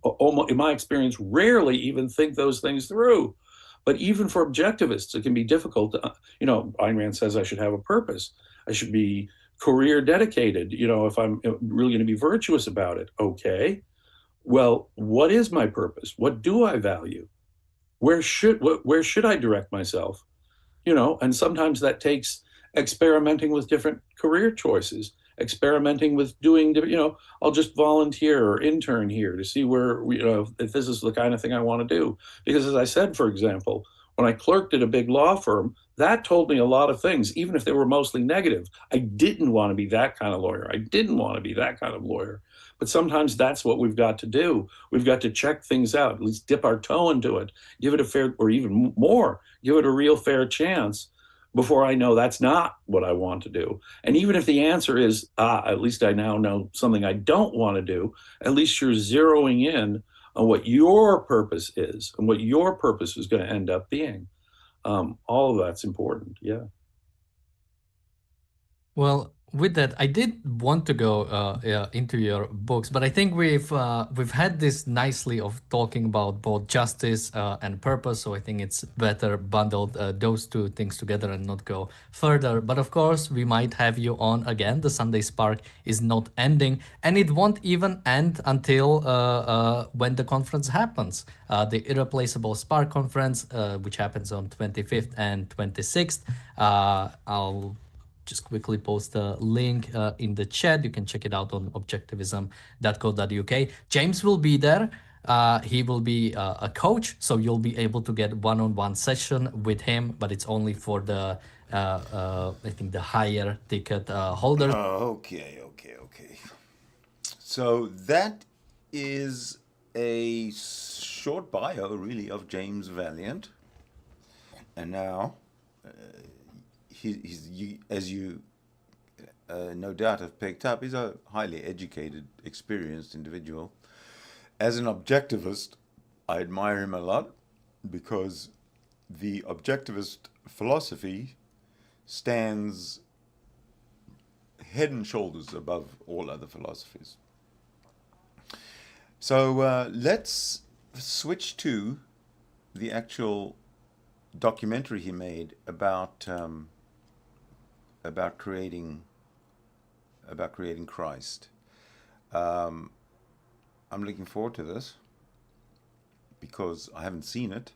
almost, in my experience, rarely even think those things through. But even for objectivists, it can be difficult. Ayn Rand says I should have a purpose. I should be career dedicated, if I'm really going to be virtuous about it. Okay, well, what is my purpose? What do I value? Where should I direct myself? And sometimes that takes experimenting with different career choices, experimenting with doing, I'll just volunteer or intern here to see where, if this is the kind of thing I want to do. Because as I said, for example, when I clerked at a big law firm, that told me a lot of things, even if they were mostly negative. I didn't want to be that kind of lawyer. I didn't want to be that kind of lawyer. But sometimes that's what we've got to do. We've got to check things out, at least dip our toe into it, give it a fair, or even more, give it a real fair chance before I know that's not what I want to do. And even if the answer is, at least I now know something I don't want to do, at least you're zeroing in on what your purpose is and what your purpose is going to end up being. All of that's important, yeah. Well, with that, I did want to go into your books, but I think we've had this nicely of talking about both justice and purpose. So I think it's better bundled those two things together and not go further. But of course, we might have you on again. The Sunday Spark is not ending, and it won't even end until when the conference happens, the Irreplaceable Spark Conference, which happens on 25th and 26th. I'll just quickly post the link in the chat. You can check it out on objectivism.co.uk. James will be there. He will be a coach, so you'll be able to get one-on-one session with him, but it's only for the, I think, the higher ticket holders. Okay. So that is a short bio, really, of James Valliant. And now, as you no doubt have picked up, he's a highly educated, experienced individual. As an objectivist, I admire him a lot because the objectivist philosophy stands head and shoulders above all other philosophies. So let's switch to the actual documentary he made about creating Christ. I'm looking forward to this because I haven't seen it.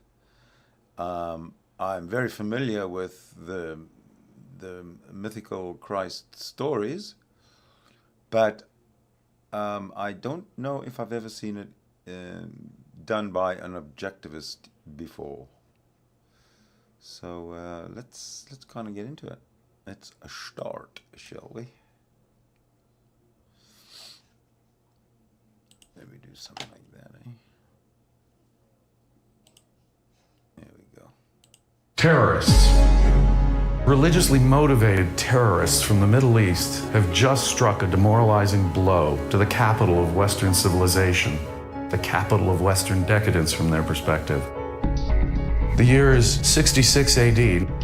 I'm very familiar with the mythical Christ stories, but I don't know if I've ever seen it done by an objectivist before. So let's kind of get into it. Let's start, shall we? Let me do something like that, eh? There we go. Terrorists. Religiously motivated terrorists from the Middle East have just struck a demoralizing blow to the capital of Western civilization, the capital of Western decadence from their perspective. The year is 66 AD,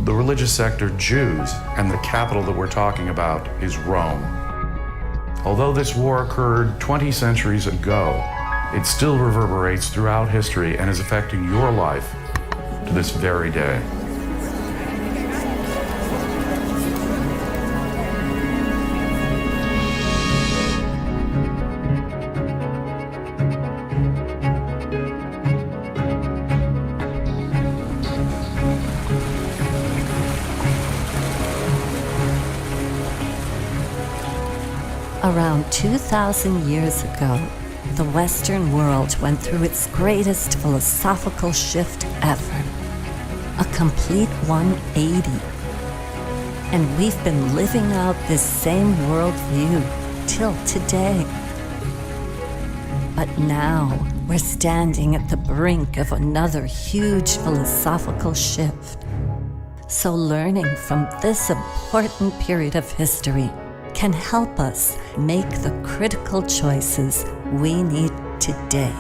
the religious sector Jews, and the capital that we're talking about is Rome. Although this war occurred 20 centuries ago, it still reverberates throughout history and is affecting your life to this very day. Around 2,000 years ago, the Western world went through its greatest philosophical shift ever, a complete 180. And we've been living out this same worldview till today. But now, we're standing at the brink of another huge philosophical shift. So learning from this important period of history can help us make the critical choices we need today.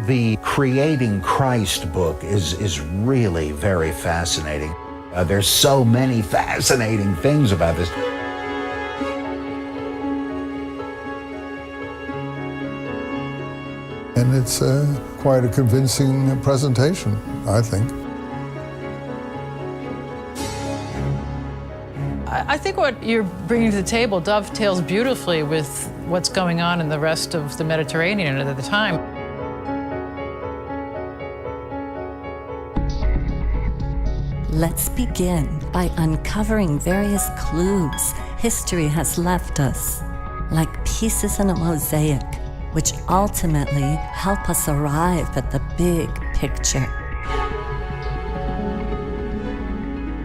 The Creating Christ book is really very fascinating. There's so many fascinating things about this. And it's quite a convincing presentation, I think. I think what you're bringing to the table dovetails beautifully with what's going on in the rest of the Mediterranean at the time. Let's begin by uncovering various clues history has left us, like pieces in a mosaic, which ultimately help us arrive at the big picture.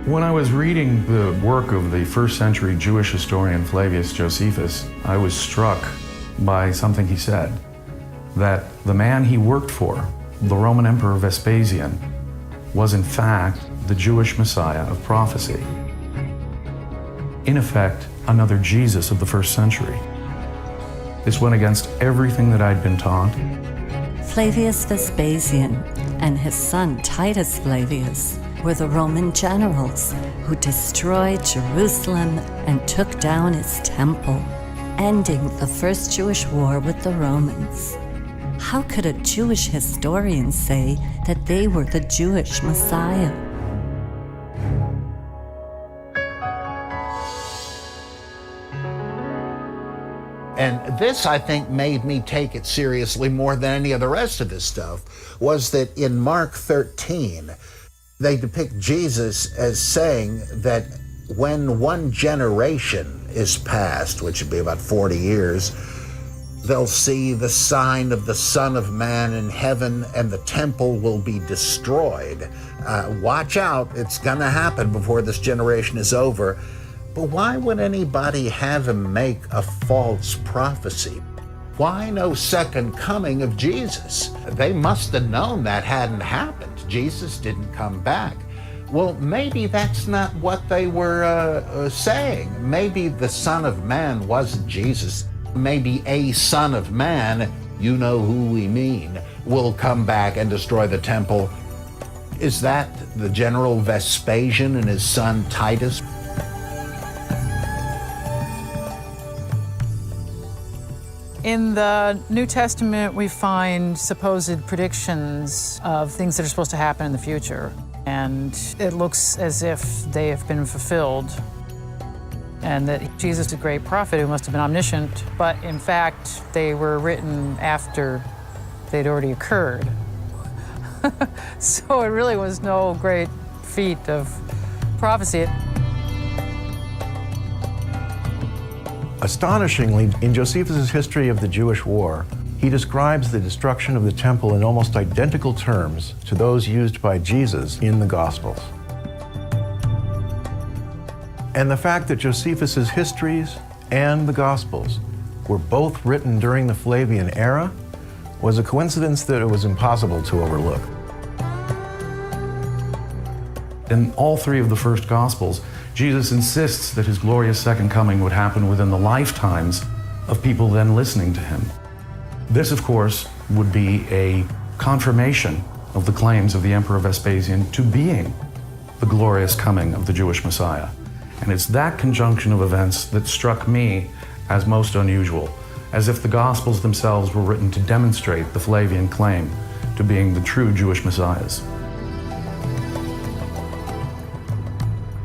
When I was reading the work of the first century Jewish historian Flavius Josephus, I was struck by something he said, that the man he worked for, the Roman Emperor Vespasian, was in fact the Jewish Messiah of prophecy. In effect, another Jesus of the first century. This went against everything that I'd been taught. Flavius Vespasian and his son Titus Flavius were the Roman generals who destroyed Jerusalem and took down its temple, ending the First Jewish War with the Romans. How could a Jewish historian say that they were the Jewish Messiah? And this, I think, made me take it seriously more than any of the rest of this stuff, was that in Mark 13, they depict Jesus as saying that when one generation is past, which would be about 40 years, they'll see the sign of the Son of Man in heaven and the temple will be destroyed. Watch out, it's gonna happen before this generation is over. But why would anybody have him make a false prophecy? Why no second coming of Jesus? They must have known that hadn't happened. Jesus didn't come back. Well, maybe that's not what they were saying. Maybe the Son of Man wasn't Jesus. Maybe a Son of Man, you know who we mean, will come back and destroy the temple. Is that the General Vespasian and his son Titus? In the New Testament, we find supposed predictions of things that are supposed to happen in the future. And it looks as if they have been fulfilled. And that Jesus is a great prophet who must have been omniscient, but in fact, they were written after they'd already occurred. So it really was no great feat of prophecy. Astonishingly, in Josephus' History of the Jewish War, he describes the destruction of the temple in almost identical terms to those used by Jesus in the Gospels. And the fact that Josephus' histories and the Gospels were both written during the Flavian era was a coincidence that it was impossible to overlook. In all three of the first Gospels, Jesus insists that his glorious second coming would happen within the lifetimes of people then listening to him. This, of course, would be a confirmation of the claims of the Emperor Vespasian to being the glorious coming of the Jewish Messiah. And it's that conjunction of events that struck me as most unusual, as if the Gospels themselves were written to demonstrate the Flavian claim to being the true Jewish Messiahs.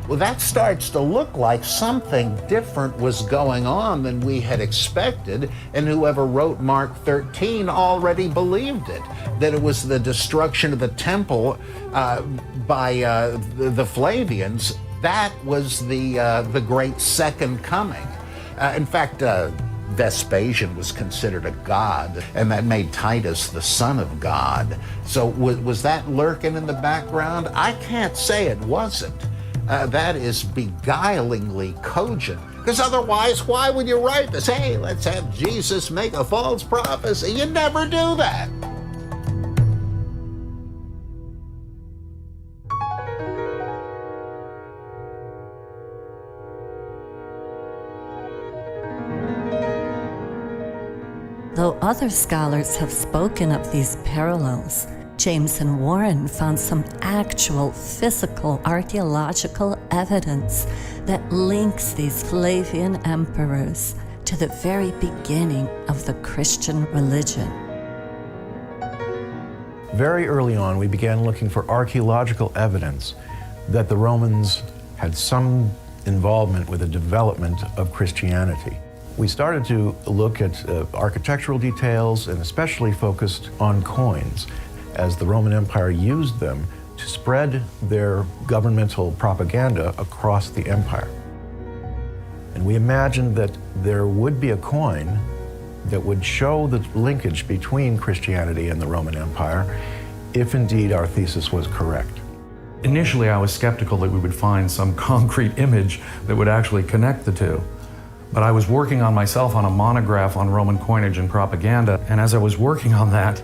Well, that starts to look like something different was going on than we had expected, and whoever wrote Mark 13 already believed it, that it was the destruction of the temple by the Flavians. That was the great second coming. In fact, Vespasian was considered a god, and that made Titus the son of God. So was that lurking in the background? I can't say it wasn't. That is beguilingly cogent. Because otherwise, why would you write this? Hey, let's have Jesus make a false prophecy. You never do that. Though other scholars have spoken of these parallels, James and Warren found some actual physical archaeological evidence that links these Flavian emperors to the very beginning of the Christian religion. Very early on, we began looking for archaeological evidence that the Romans had some involvement with the development of Christianity. We started to look at architectural details and especially focused on coins, as the Roman Empire used them to spread their governmental propaganda across the empire. And we imagined that there would be a coin that would show the linkage between Christianity and the Roman Empire, if indeed our thesis was correct. Initially, I was skeptical that we would find some concrete image that would actually connect the two. But I was working on myself on a monograph on Roman coinage and propaganda, and as I was working on that,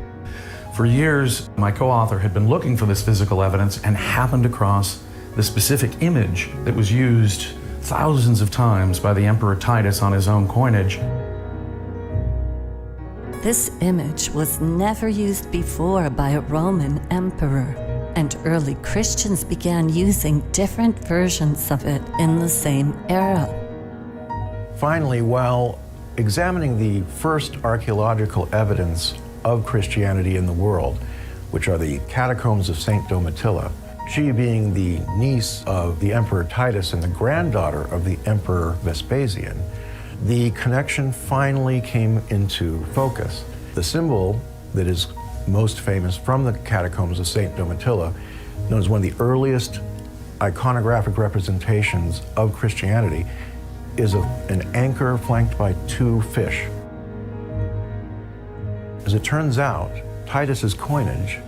for years, my co-author had been looking for this physical evidence and happened across the specific image that was used thousands of times by the Emperor Titus on his own coinage. This image was never used before by a Roman emperor, and early Christians began using different versions of it in the same era. Finally, while examining the first archaeological evidence of Christianity in the world, which are the catacombs of St. Domitilla, she being the niece of the Emperor Titus and the granddaughter of the Emperor Vespasian, the connection finally came into focus. The symbol that is most famous from the catacombs of St. Domitilla, known as one of the earliest iconographic representations of Christianity, is an anchor flanked by two fish. As it turns out, Titus's coinage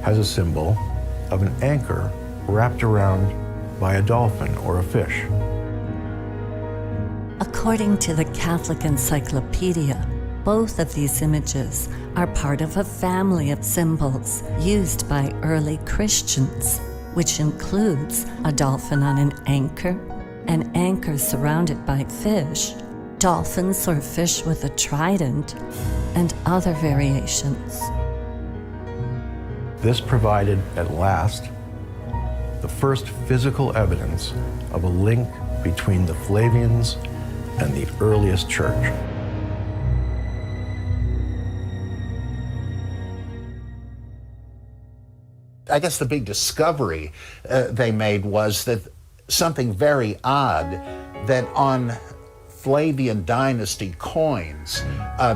has a symbol of an anchor wrapped around by a dolphin or a fish. According to the Catholic Encyclopedia, both of these images are part of a family of symbols used by early Christians, which includes a dolphin on an anchor surrounded by fish, dolphins or fish with a trident, and other variations. This provided, at last, the first physical evidence of a link between the Flavians and the earliest church. I guess the big discovery they made was that something very odd, that on Flavian dynasty coins,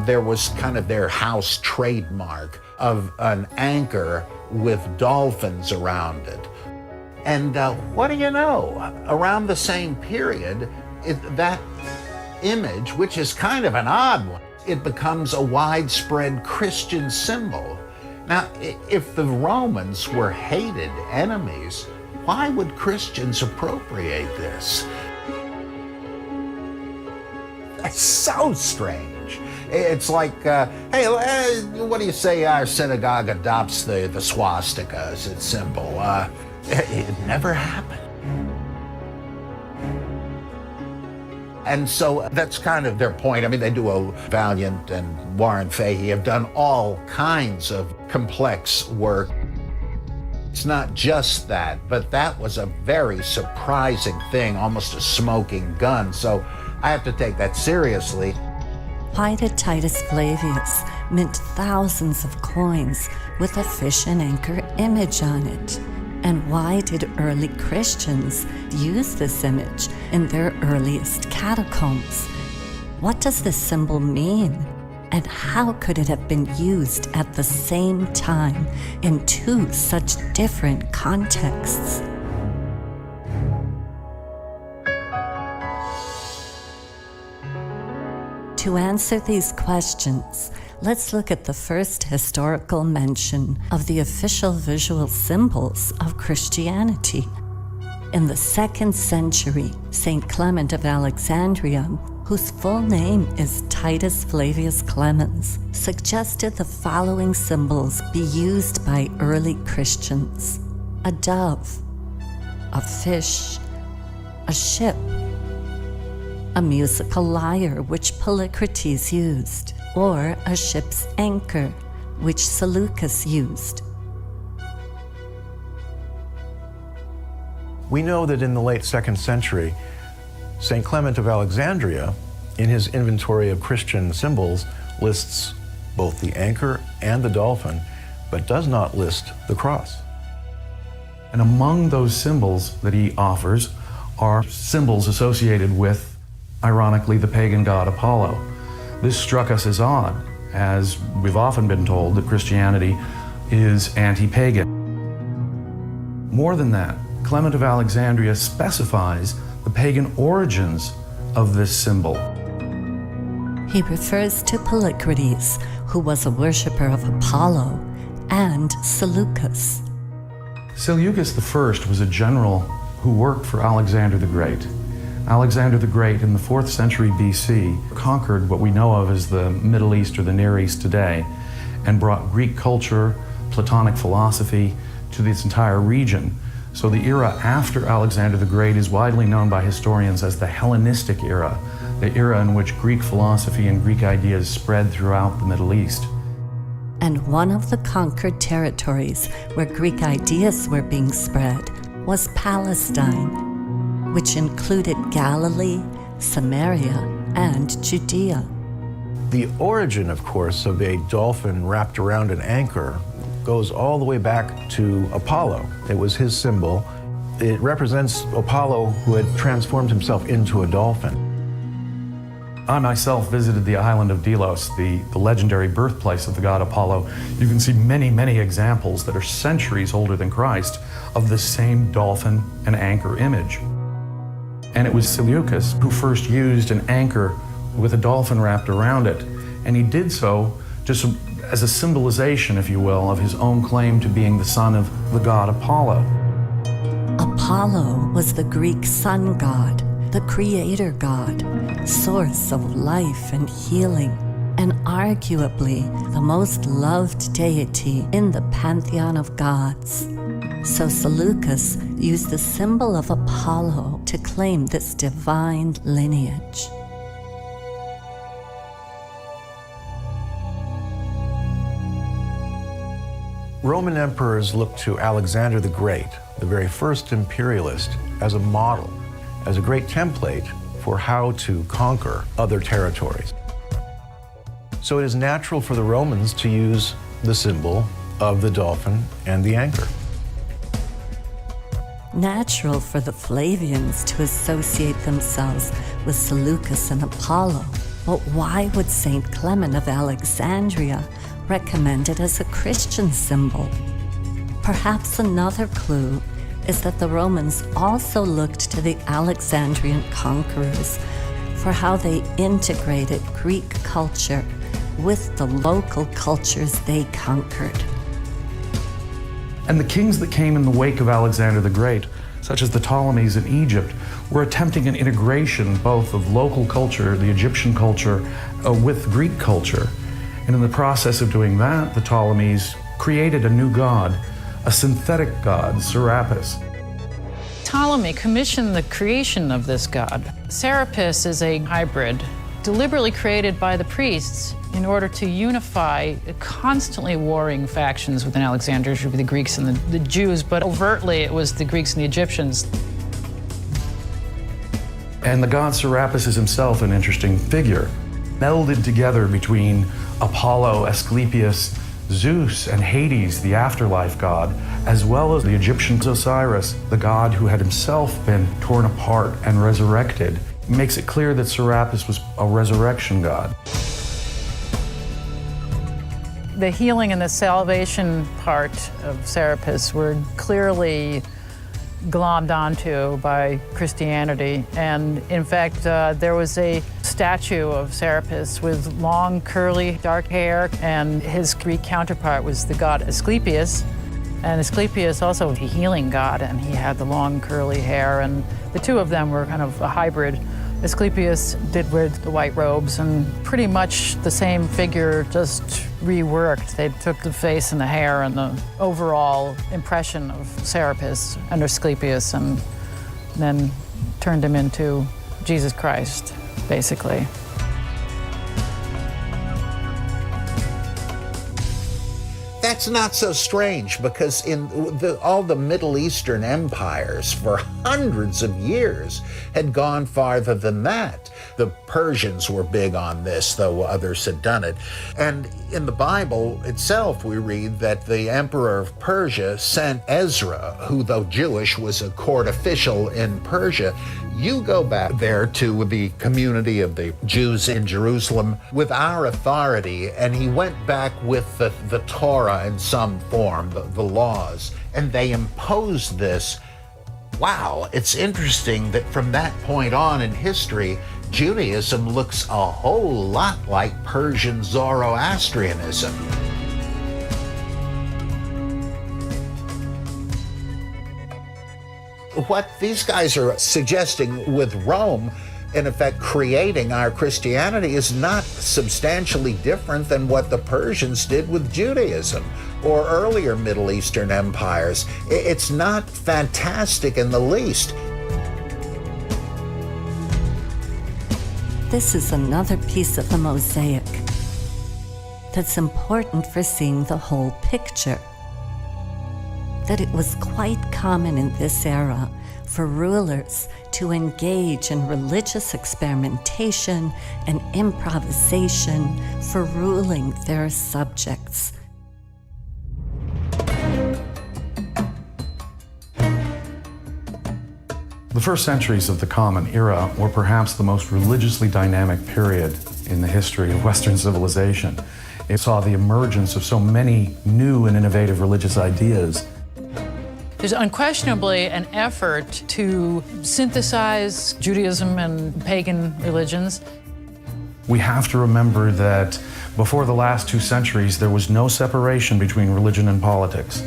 there was kind of their house trademark of an anchor with dolphins around it. And what do you know? Around the same period, that image, which is kind of an odd one, it becomes a widespread Christian symbol. Now, if the Romans were hated enemies, why would Christians appropriate this? It's so strange. It's like, hey, what do you say our synagogue adopts the swastika as its symbol? It never happened. And so that's kind of their point. I mean, they do Valliant and Warren Fahy have done all kinds of complex work. It's not just that, but that was a very surprising thing, almost a smoking gun. So I have to take that seriously. Why did Titus Flavius mint thousands of coins with a fish and anchor image on it? And why did early Christians use this image in their earliest catacombs? What does this symbol mean? And how could it have been used at the same time in two such different contexts? To answer these questions, let's look at the first historical mention of the official visual symbols of Christianity. In the 2nd century, St. Clement of Alexandria, whose full name is Titus Flavius Clemens, suggested the following symbols be used by early Christians: a dove, a fish, a ship, a musical lyre which Polycrates used, or a ship's anchor, which Seleucus used. We know that in the late 2nd century, St. Clement of Alexandria, in his inventory of Christian symbols, lists both the anchor and the dolphin, but does not list the cross. And among those symbols that he offers are symbols associated with, ironically, the pagan god Apollo. This struck us as odd, as we've often been told that Christianity is anti-pagan. More than that, Clement of Alexandria specifies the pagan origins of this symbol. He refers to Polycrates, who was a worshipper of Apollo, and Seleucus. Seleucus I was a general who worked for Alexander the Great. Alexander the Great in the 4th century BC conquered what we know of as the Middle East or the Near East today and brought Greek culture, Platonic philosophy to this entire region. So the era after Alexander the Great is widely known by historians as the Hellenistic era, the era in which Greek philosophy and Greek ideas spread throughout the Middle East. And one of the conquered territories where Greek ideas were being spread was Palestine, which included Galilee, Samaria, and Judea. The origin, of course, of a dolphin wrapped around an anchor goes all the way back to Apollo. It was his symbol. It represents Apollo who had transformed himself into a dolphin. I myself visited the island of Delos, the legendary birthplace of the god Apollo. You can see many, many examples that are centuries older than Christ of the same dolphin and anchor image. And it was Seleucus who first used an anchor with a dolphin wrapped around it. And he did so just as a symbolization, if you will, of his own claim to being the son of the god Apollo. Apollo was the Greek sun god, the creator god, source of life and healing, and arguably the most loved deity in the pantheon of gods. So Seleucus used the symbol of Apollo to claim this divine lineage. Roman emperors looked to Alexander the Great, the very first imperialist, as a model, as a great template for how to conquer other territories. So it is natural for the Romans to use the symbol of the dolphin and the anchor. Natural for the Flavians to associate themselves with Seleucus and Apollo, but why would St. Clement of Alexandria recommend it as a Christian symbol? Perhaps another clue is that the Romans also looked to the Alexandrian conquerors for how they integrated Greek culture with the local cultures they conquered. And the kings that came in the wake of Alexander the Great, such as the Ptolemies in Egypt, were attempting an integration both of local culture, the Egyptian culture, with Greek culture. And in the process of doing that, the Ptolemies created a new god, a synthetic god, Serapis. Ptolemy commissioned the creation of this god. Serapis is a hybrid, deliberately created by the priests in order to unify constantly warring factions within Alexandria, which would be the Greeks and the Jews, but overtly it was the Greeks and the Egyptians. And the god Serapis is himself an interesting figure, melded together between Apollo, Asclepius, Zeus, and Hades, the afterlife god, as well as the Egyptian Osiris, the god who had himself been torn apart and resurrected. It makes it clear that Serapis was a resurrection god. The healing and the salvation part of Serapis were clearly glommed onto by Christianity. And in fact, there was a statue of Serapis with long, curly, dark hair, and his Greek counterpart was the god Asclepius. And Asclepius also was a healing god, and he had the long, curly hair, and the two of them were kind of a hybrid. Asclepius did wear the white robes, and pretty much the same figure, just reworked. They took the face and the hair and the overall impression of Serapis and Asclepius and then turned him into Jesus Christ, basically. That's not so strange, because in all the Middle Eastern empires for hundreds of years had gone farther than that. The Persians were big on this, though others had done it. And in the Bible itself, we read that the emperor of Persia sent Ezra, who, though Jewish, was a court official in Persia. You go back there to the community of the Jews in Jerusalem with our authority, and he went back with the Torah in some form, the laws, and they imposed this. Wow, it's interesting that from that point on in history, Judaism looks a whole lot like Persian Zoroastrianism. What these guys are suggesting with Rome, in effect creating our Christianity, is not substantially different than what the Persians did with Judaism or earlier Middle Eastern empires. It's not fantastic in the least. This is another piece of the mosaic that's important for seeing the whole picture. That it was quite common in this era for rulers to engage in religious experimentation and improvisation for ruling their subjects. The first centuries of the Common Era were perhaps the most religiously dynamic period in the history of Western civilization. It saw the emergence of so many new and innovative religious ideas. There's unquestionably an effort to synthesize Judaism and pagan religions. We have to remember that before the last 2 centuries, there was no separation between religion and politics.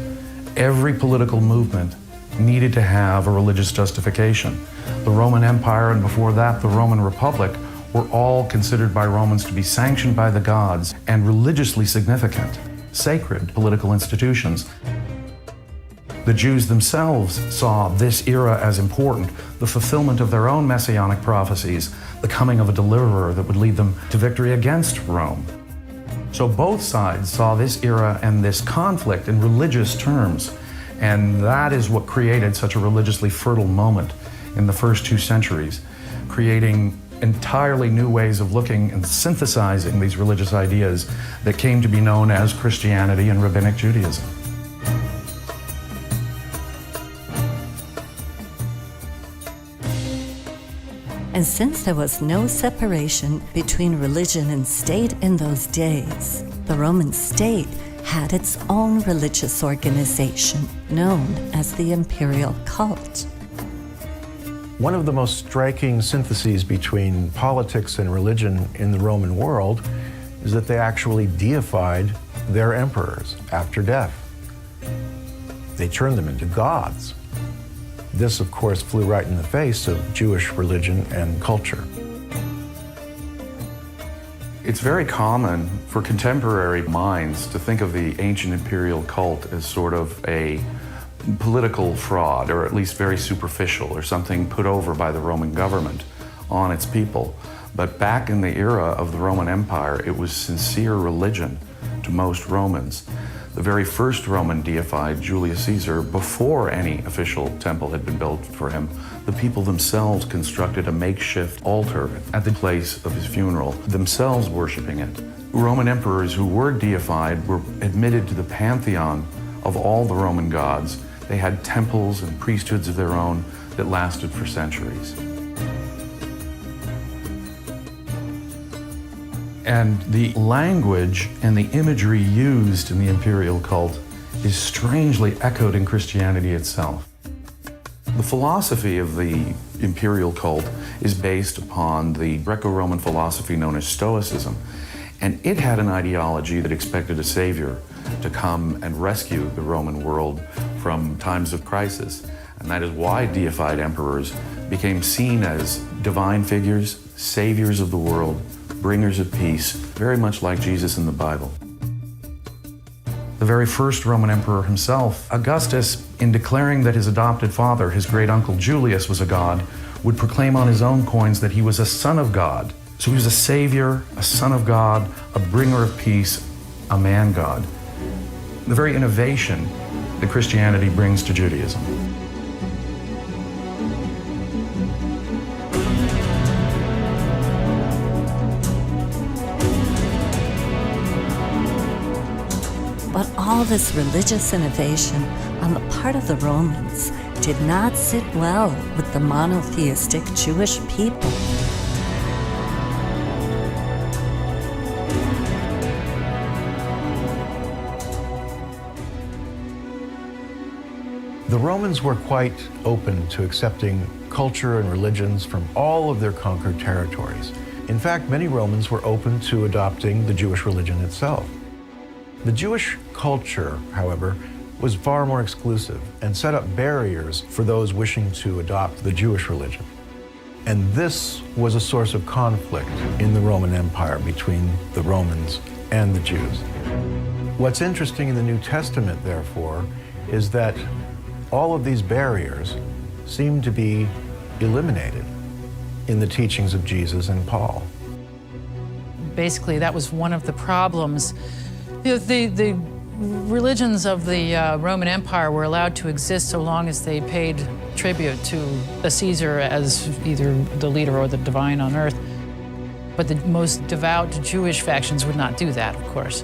Every political movement needed to have a religious justification. The Roman Empire, and before that, the Roman Republic, were all considered by Romans to be sanctioned by the gods and religiously significant, sacred political institutions. The Jews themselves saw this era as important, the fulfillment of their own messianic prophecies, the coming of a deliverer that would lead them to victory against Rome. So both sides saw this era and this conflict in religious terms, and that is what created such a religiously fertile moment in the first 2 centuries, creating entirely new ways of looking and synthesizing these religious ideas that came to be known as Christianity and Rabbinic Judaism. And since there was no separation between religion and state in those days, the Roman state had its own religious organization known as the imperial cult. One of the most striking syntheses between politics and religion in the Roman world is that they actually deified their emperors after death. They turned them into gods. This, of course, flew right in the face of Jewish religion and culture. It's very common for contemporary minds to think of the ancient imperial cult as sort of a political fraud, or at least very superficial, or something put over by the Roman government on its people. But back in the era of the Roman Empire, it was sincere religion to most Romans. The very first Roman deified Julius Caesar before any official temple had been built for him. The people themselves constructed a makeshift altar at the place of his funeral, themselves worshiping it. Roman emperors who were deified were admitted to the pantheon of all the Roman gods. They had temples and priesthoods of their own that lasted for centuries. And the language and the imagery used in the imperial cult is strangely echoed in Christianity itself. The philosophy of the imperial cult is based upon the Greco-Roman philosophy known as Stoicism, and it had an ideology that expected a savior to come and rescue the Roman world from times of crisis. And that is why deified emperors became seen as divine figures, saviors of the world, bringers of peace, very much like Jesus in the Bible. The very first Roman emperor himself, Augustus, in declaring that his adopted father, his great-uncle Julius, was a god, would proclaim on his own coins that he was a son of God. So he was a savior, a son of God, a bringer of peace, a man-god. the very innovation that Christianity brings to Judaism. But all this religious innovation on the part of the Romans did not sit well with the monotheistic Jewish people. The Romans were quite open to accepting culture and religions from all of their conquered territories. In fact, many Romans were open to adopting the Jewish religion itself. The Jewish culture, however, was far more exclusive and set up barriers for those wishing to adopt the Jewish religion. And this was a source of conflict in the Roman Empire between the Romans and the Jews. What's interesting in the New Testament, therefore, is that all of these barriers seem to be eliminated in the teachings of Jesus and Paul. Basically, that was one of the problems. The religions of the Roman Empire were allowed to exist so long as they paid tribute to a Caesar as either the leader or the divine on earth. But the most devout Jewish factions would not do that, of course.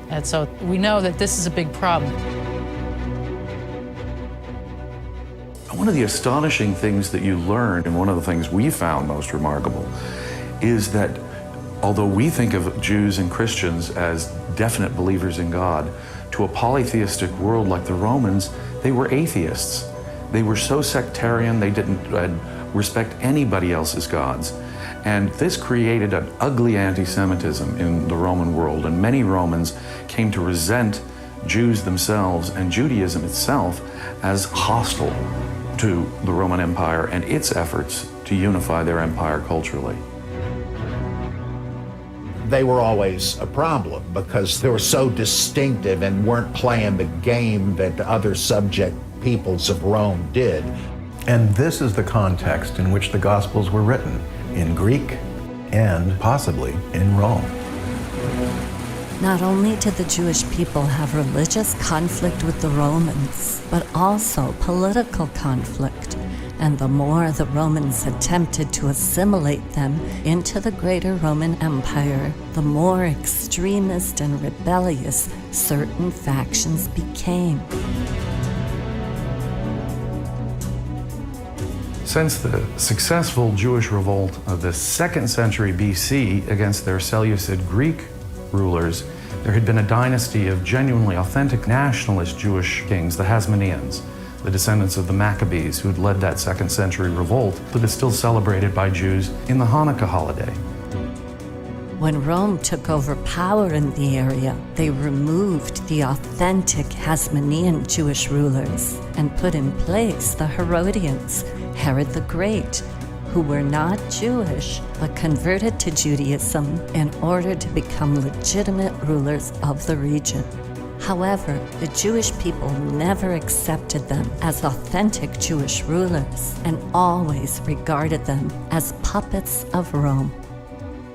And so we know that this is a big problem. One of the astonishing things that you learn, and one of the things we found most remarkable, is that although we think of Jews and Christians as definite believers in God, to a polytheistic world like the Romans, they were atheists. They were so sectarian, they didn't respect anybody else's gods. And this created an ugly anti-Semitism in the Roman world, and many Romans came to resent Jews themselves and Judaism itself as hostile to the Roman Empire and its efforts to unify their empire culturally. They were always a problem because they were so distinctive and weren't playing the game that other subject peoples of Rome did. And this is the context in which the Gospels were written, in Greek and possibly in Rome. Not only did the Jewish people have religious conflict with the Romans, but also political conflict. And the more the Romans attempted to assimilate them into the greater Roman Empire, the more extremist and rebellious certain factions became. Since the successful Jewish revolt of the 2nd century BC against their Seleucid Greek rulers, there had been a dynasty of genuinely authentic nationalist Jewish kings, the Hasmoneans, the descendants of the Maccabees who had led that 2nd century revolt that is still celebrated by Jews in the Hanukkah holiday. When Rome took over power in the area, they removed the authentic Hasmonean Jewish rulers and put in place the Herodians, Herod the Great, who were not Jewish but converted to Judaism in order to become legitimate rulers of the region. However, the Jewish people never accepted them as authentic Jewish rulers and always regarded them as puppets of Rome.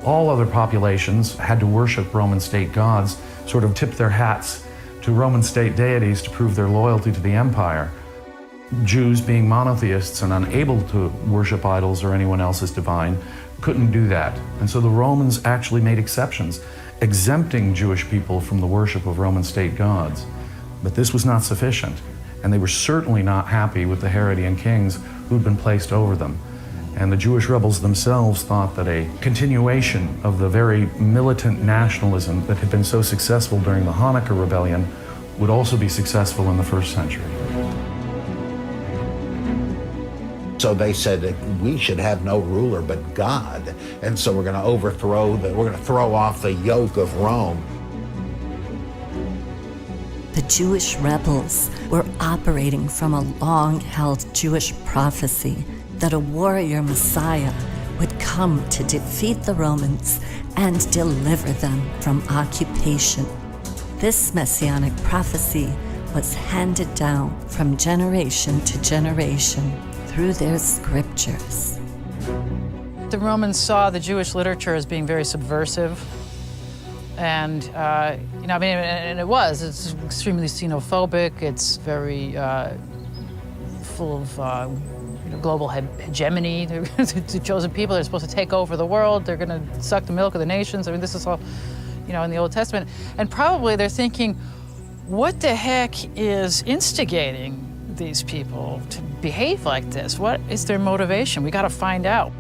All other populations had to worship Roman state gods, sort of tip their hats to Roman state deities to prove their loyalty to the empire. Jews, being monotheists and unable to worship idols or anyone else as divine, couldn't do that. And so the Romans actually made exceptions, exempting Jewish people from the worship of Roman state gods. But this was not sufficient, and they were certainly not happy with the Herodian kings who'd been placed over them. And the Jewish rebels themselves thought that a continuation of the very militant nationalism that had been so successful during the Hanukkah rebellion would also be successful in the 1st century. So they said that we should have no ruler but God, and so we're going to throw off the yoke of Rome. The Jewish rebels were operating from a long-held Jewish prophecy that a warrior Messiah would come to defeat the Romans and deliver them from occupation. This messianic prophecy was handed down from generation to generation through their scriptures. The Romans saw the Jewish literature as being very subversive, And, you know, I mean, and it's extremely xenophobic, it's very full of global hegemony. They're the chosen people, they're supposed to take over the world, they're gonna suck the milk of the nations. I mean, this is all, you know, in the Old Testament. And probably they're thinking, what the heck is instigating these people to behave like this? What is their motivation? We gotta find out.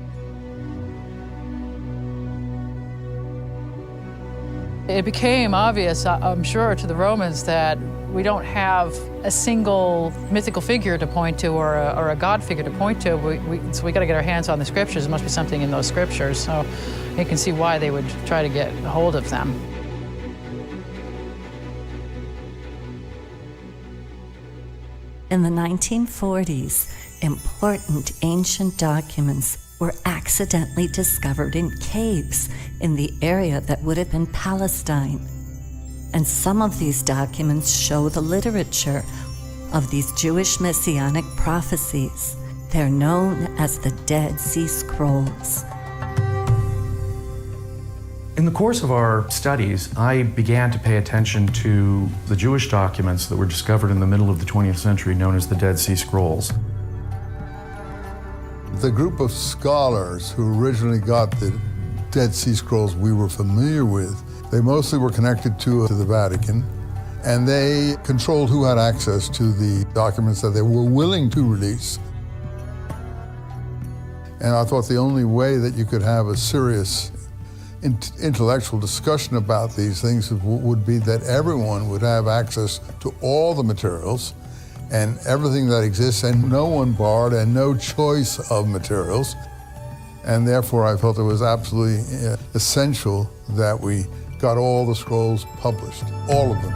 It became obvious, I'm sure, to the Romans that we don't have a single mythical figure to point to or a god figure to point to. So we got to get our hands on the scriptures. There must be something in those scriptures. So you can see why they would try to get a hold of them. In the 1940s, important ancient documents were accidentally discovered in caves in the area that would have been Palestine. And some of these documents show the literature of these Jewish messianic prophecies. They're known as the Dead Sea Scrolls. In the course of our studies, I began to pay attention to the Jewish documents that were discovered in the middle of the 20th century known as the Dead Sea Scrolls. The group of scholars who originally got the Dead Sea Scrolls we were familiar with, they mostly were connected to the Vatican, and they controlled who had access to the documents that they were willing to release. And I thought the only way that you could have a serious intellectual discussion about these things would be that everyone would have access to all the materials and everything that exists, and no one barred and no choice of materials. And therefore I felt it was absolutely essential that we got all the scrolls published, all of them.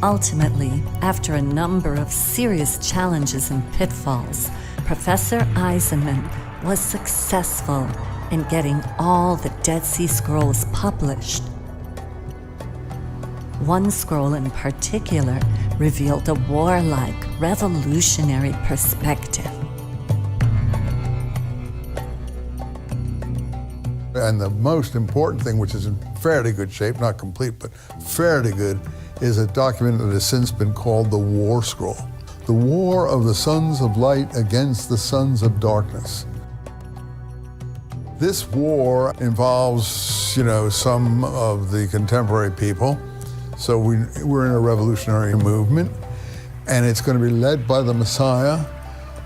Ultimately, after a number of serious challenges and pitfalls, Professor Eisenman was successful in getting all the Dead Sea Scrolls published. One scroll in particular revealed a warlike, revolutionary perspective. And the most important thing, which is in fairly good shape, not complete, but fairly good, is a document that has since been called the War Scroll. The war of the sons of light against the sons of darkness. This war involves, some of the contemporary people. So we're in a revolutionary movement, and it's going to be led by the Messiah,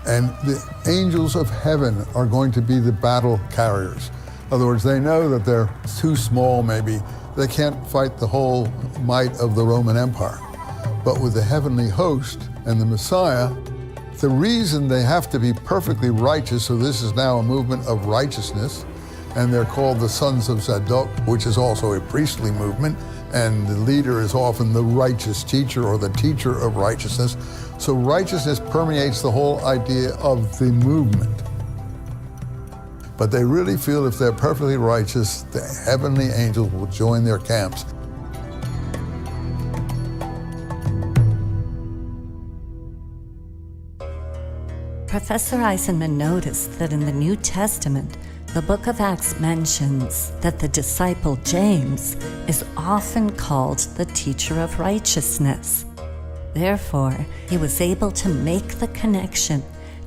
and the angels of heaven are going to be the battle carriers. In other words, they know that they're too small, maybe. They can't fight the whole might of the Roman Empire. But with the heavenly host and the Messiah, the reason they have to be perfectly righteous, so this is now a movement of righteousness, and they're called the Sons of Zadok, which is also a priestly movement, and the leader is often the righteous teacher or the teacher of righteousness. So righteousness permeates the whole idea of the movement. But they really feel if they're perfectly righteous, the heavenly angels will join their camps. Professor Eisenman noticed that in the New Testament, the book of Acts mentions that the disciple James is often called the teacher of righteousness. Therefore, he was able to make the connection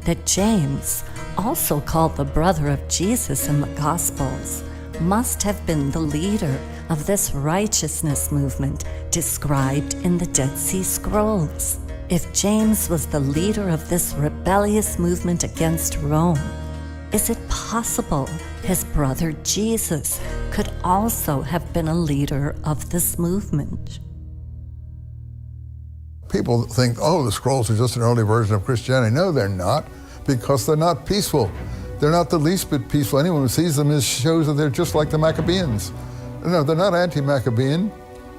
that James, also called the brother of Jesus in the Gospels, must have been the leader of this righteousness movement described in the Dead Sea Scrolls. If James was the leader of this rebellious movement against Rome, is it possible his brother Jesus could also have been a leader of this movement? People think, the scrolls are just an early version of Christianity. No, they're not, because they're not peaceful. They're not the least bit peaceful. Anyone who sees them shows that they're just like the Maccabeans. No, they're not anti-Maccabean.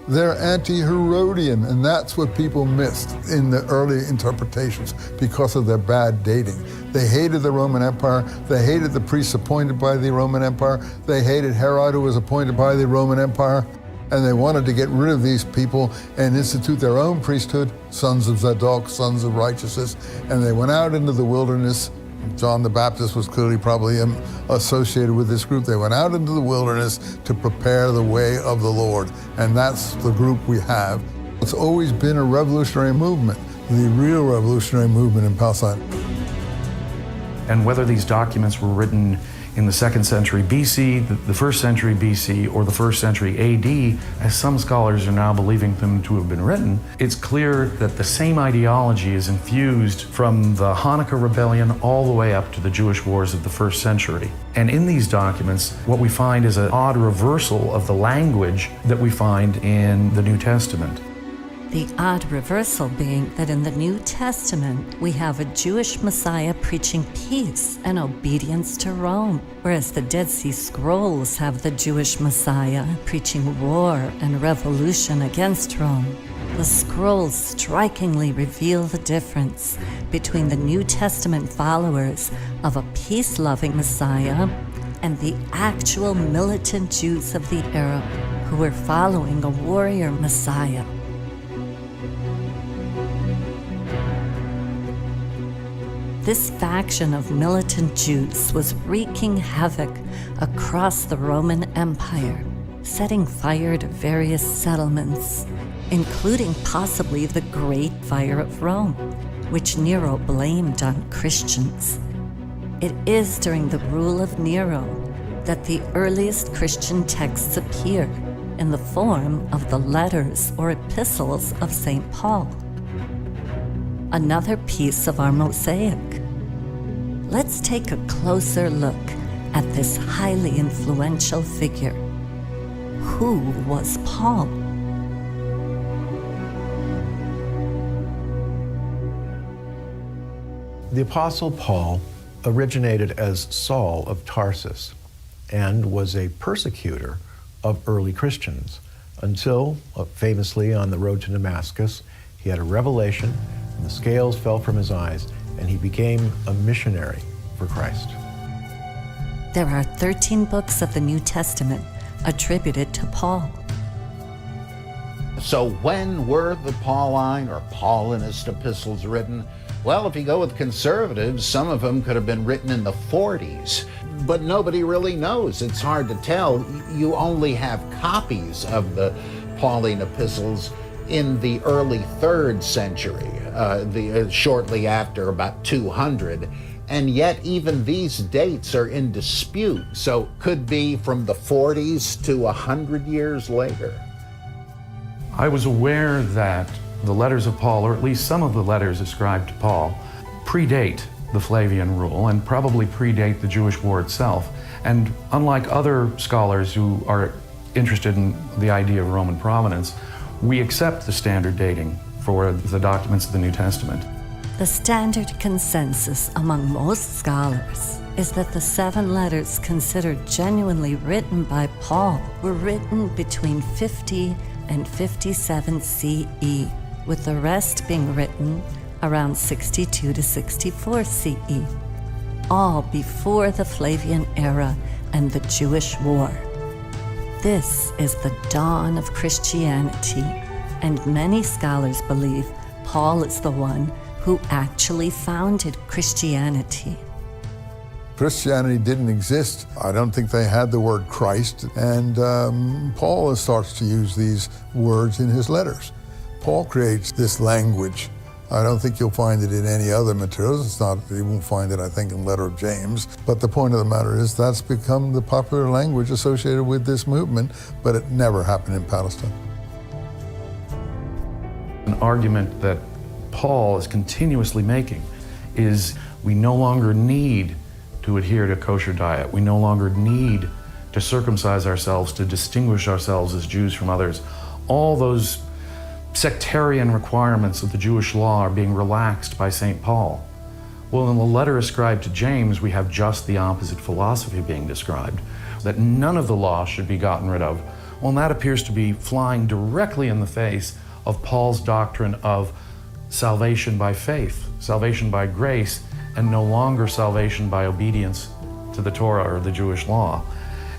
They're anti-Herodian, and that's what people missed in the early interpretations because of their bad dating. They hated the Roman Empire. They hated the priests appointed by the Roman Empire. They hated Herod, who was appointed by the Roman Empire. And they wanted to get rid of these people and institute their own priesthood, sons of Zadok, sons of righteousness. And they went out into the wilderness John the Baptist was clearly probably associated with this group. They went out into the wilderness to prepare the way of the Lord, and that's the group we have. It's always been a revolutionary movement, the real revolutionary movement in Palestine. And whether these documents were written in the 2nd century BC, the 1st century BC, or the 1st century AD, as some scholars are now believing them to have been written, it's clear that the same ideology is infused from the Hanukkah rebellion all the way up to the Jewish wars of the 1st century. And in these documents, what we find is an odd reversal of the language that we find in the New Testament. The odd reversal being that in the New Testament, we have a Jewish Messiah preaching peace and obedience to Rome, whereas the Dead Sea Scrolls have the Jewish Messiah preaching war and revolution against Rome. The scrolls strikingly reveal the difference between the New Testament followers of a peace-loving Messiah and the actual militant Jews of the era who were following a warrior Messiah. This faction of militant Jews was wreaking havoc across the Roman Empire, setting fire to various settlements, including possibly the Great Fire of Rome, which Nero blamed on Christians. It is during the rule of Nero that the earliest Christian texts appear in the form of the letters or epistles of St. Paul. Another piece of our mosaic. Let's take a closer look at this highly influential figure. Who was Paul? The Apostle Paul originated as Saul of Tarsus and was a persecutor of early Christians until, famously on the road to Damascus, he had a revelation and the scales fell from his eyes and he became a missionary for Christ. There are 13 books of the New Testament attributed to Paul. So when were the Pauline or Paulinist epistles written? Well, if you go with conservatives, some of them could have been written in the 40s, but nobody really knows. It's hard to tell. You only have copies of the Pauline epistles in the early 3rd century, shortly after about 200. And yet even these dates are in dispute. So could be from the 40s to 100 years later. I was aware that the letters of Paul, or at least some of the letters ascribed to Paul, predate the Flavian rule and probably predate the Jewish war itself. And unlike other scholars who are interested in the idea of Roman provenance, we accept the standard dating for the documents of the New Testament. The standard consensus among most scholars is that the 7 letters considered genuinely written by Paul were written between 50 and 57 CE, with the rest being written around 62 to 64 CE, all before the Flavian era and the Jewish war. This is the dawn of Christianity, and many scholars believe Paul is the one who actually founded Christianity. Christianity didn't exist. I don't think they had the word Christ, and Paul starts to use these words in his letters. Paul creates this language. I don't think you'll find it in any other materials. You won't find it, I think, in Letter of James. But the point of the matter is that's become the popular language associated with this movement, but it never happened in Palestine. An argument that Paul is continuously making is we no longer need to adhere to kosher diet. We no longer need to circumcise ourselves to distinguish ourselves as Jews from others. All those sectarian requirements of the Jewish law are being relaxed by St. Paul. Well, in the letter ascribed to James, we have just the opposite philosophy being described, that none of the law should be gotten rid of. Well, and that appears to be flying directly in the face of Paul's doctrine of salvation by faith, salvation by grace, and no longer salvation by obedience to the Torah or the Jewish law.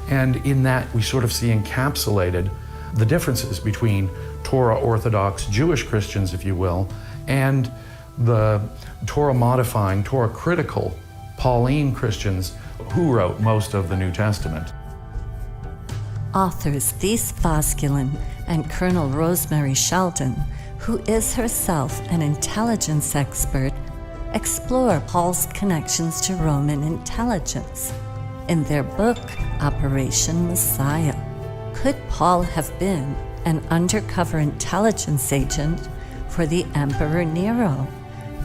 And in that, we sort of see encapsulated the differences between Torah orthodox Jewish Christians, if you will, and the Torah modifying, Torah critical Pauline Christians who wrote most of the New Testament. Authors Thies Voskuilen and Colonel Rosemary Sheldon, who is herself an intelligence expert, explore Paul's connections to Roman intelligence. In their book, Operation Messiah, could Paul have been an undercover intelligence agent for the Emperor Nero,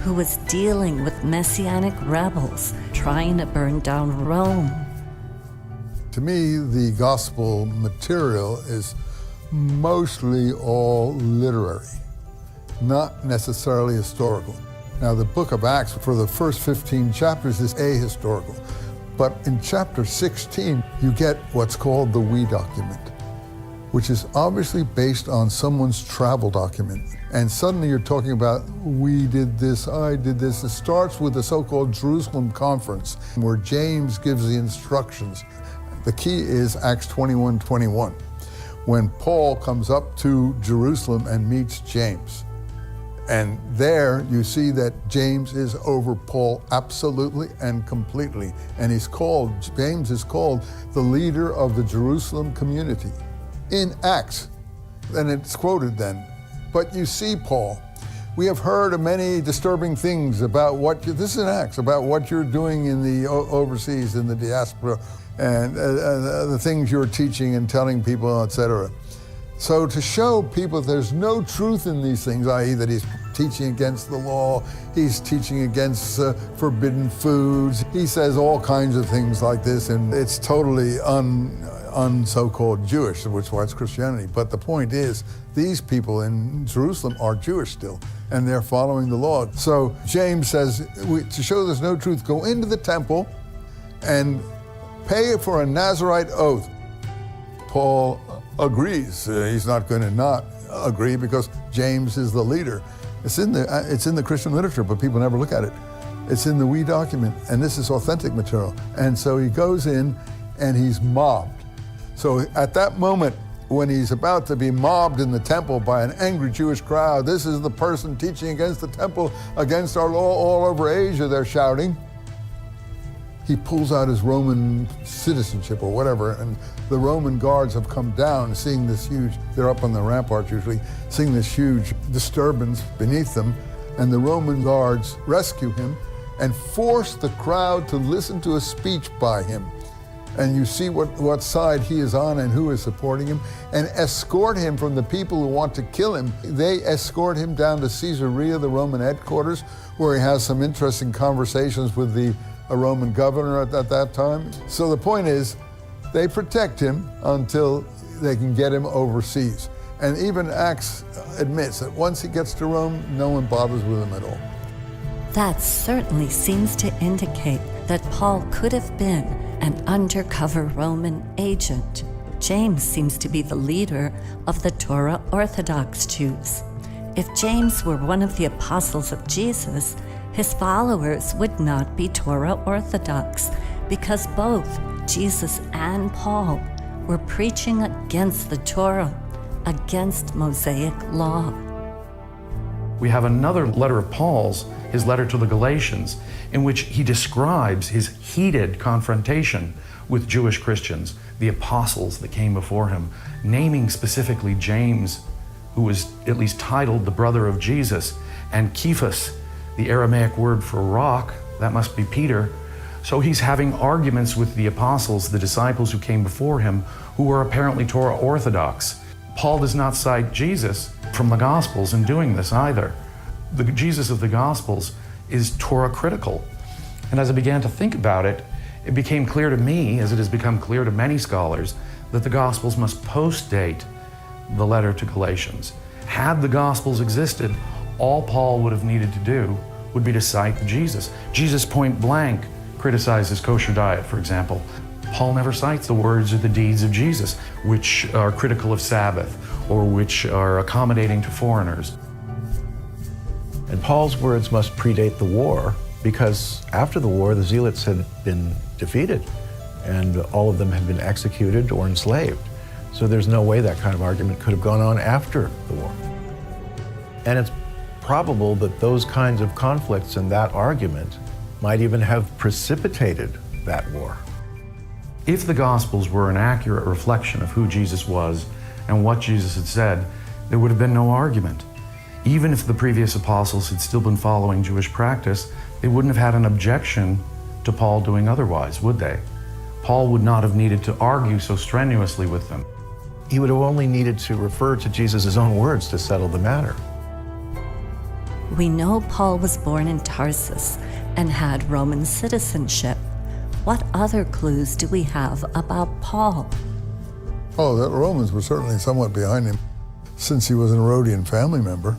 who was dealing with messianic rebels trying to burn down Rome? To me, the gospel material is mostly all literary, not necessarily historical. Now, the book of Acts, for the first 15 chapters, is ahistorical. But in chapter 16, you get what's called the we document, which is obviously based on someone's travel document. And suddenly you're talking about, we did this, I did this. It starts with the so-called Jerusalem conference, where James gives the instructions. The key is Acts 21:21, when Paul comes up to Jerusalem and meets James. And there you see that James is over Paul absolutely and completely. And James is called the leader of the Jerusalem community in Acts. And it's quoted then. But you see, Paul, we have heard of many disturbing things about this is in Acts, about what you're doing in the overseas, in the diaspora, and the things you're teaching and telling people, etc. So to show people there's no truth in these things, i.e. that he's teaching against the law, he's teaching against forbidden foods, he says all kinds of things like this, and it's totally so-called Jewish, which is why it's Christianity. But the point is, these people in Jerusalem are Jewish still, and they're following the law. So James says, to show there's no truth, go into the temple and pay for a Nazirite oath. Paul agrees. He's not going to not agree because James is the leader. It's in the Christian literature, but people never look at it. It's in the we document, and this is authentic material. And so he goes in and he's mobbed. So at that moment, when he's about to be mobbed in the temple by an angry Jewish crowd, this is the person teaching against the temple, against our law all over Asia, they're shouting. He pulls out his Roman citizenship or whatever, and the Roman guards have come down, seeing this they're up on the ramparts usually, seeing this huge disturbance beneath them, and the Roman guards rescue him and force the crowd to listen to a speech by him. And you see what side he is on and who is supporting him, and escort him from the people who want to kill him. They escort him down to Caesarea, the Roman headquarters, where he has some interesting conversations with a Roman governor at that time. So the point is, they protect him until they can get him overseas. And even Acts admits that once he gets to Rome, no one bothers with him at all. That certainly seems to indicate that Paul could have been an undercover Roman agent. James seems to be the leader of the Torah Orthodox Jews. If James were one of the apostles of Jesus, his followers would not be Torah Orthodox, because both Jesus and Paul were preaching against the Torah, against Mosaic law. We have another letter of Paul's, his letter to the Galatians, in which he describes his heated confrontation with Jewish Christians, the apostles that came before him, naming specifically James, who was at least titled the brother of Jesus, and Cephas, the Aramaic word for rock, that must be Peter. So he's having arguments with the apostles, the disciples who came before him, who were apparently Torah Orthodox. Paul does not cite Jesus from the Gospels in doing this either. The Jesus of the Gospels is Torah critical. And as I began to think about it, it became clear to me, as it has become clear to many scholars, that the Gospels must post-date the letter to Galatians. Had the Gospels existed, all Paul would have needed to do would be to cite Jesus. Jesus point blank criticizes kosher diet, for example. Paul never cites the words or the deeds of Jesus, which are critical of Sabbath or which are accommodating to foreigners. And Paul's words must predate the war, because after the war, the Zealots had been defeated and all of them had been executed or enslaved. So there's no way that kind of argument could have gone on after the war. And it's probable that those kinds of conflicts and that argument might even have precipitated that war. If the Gospels were an accurate reflection of who Jesus was and what Jesus had said, there would have been no argument. Even if the previous apostles had still been following Jewish practice, they wouldn't have had an objection to Paul doing otherwise, would they? Paul would not have needed to argue so strenuously with them. He would have only needed to refer to Jesus' own words to settle the matter. We know Paul was born in Tarsus and had Roman citizenship. What other clues do we have about Paul? Oh, the Romans were certainly somewhat behind him, since he was an Herodian family member.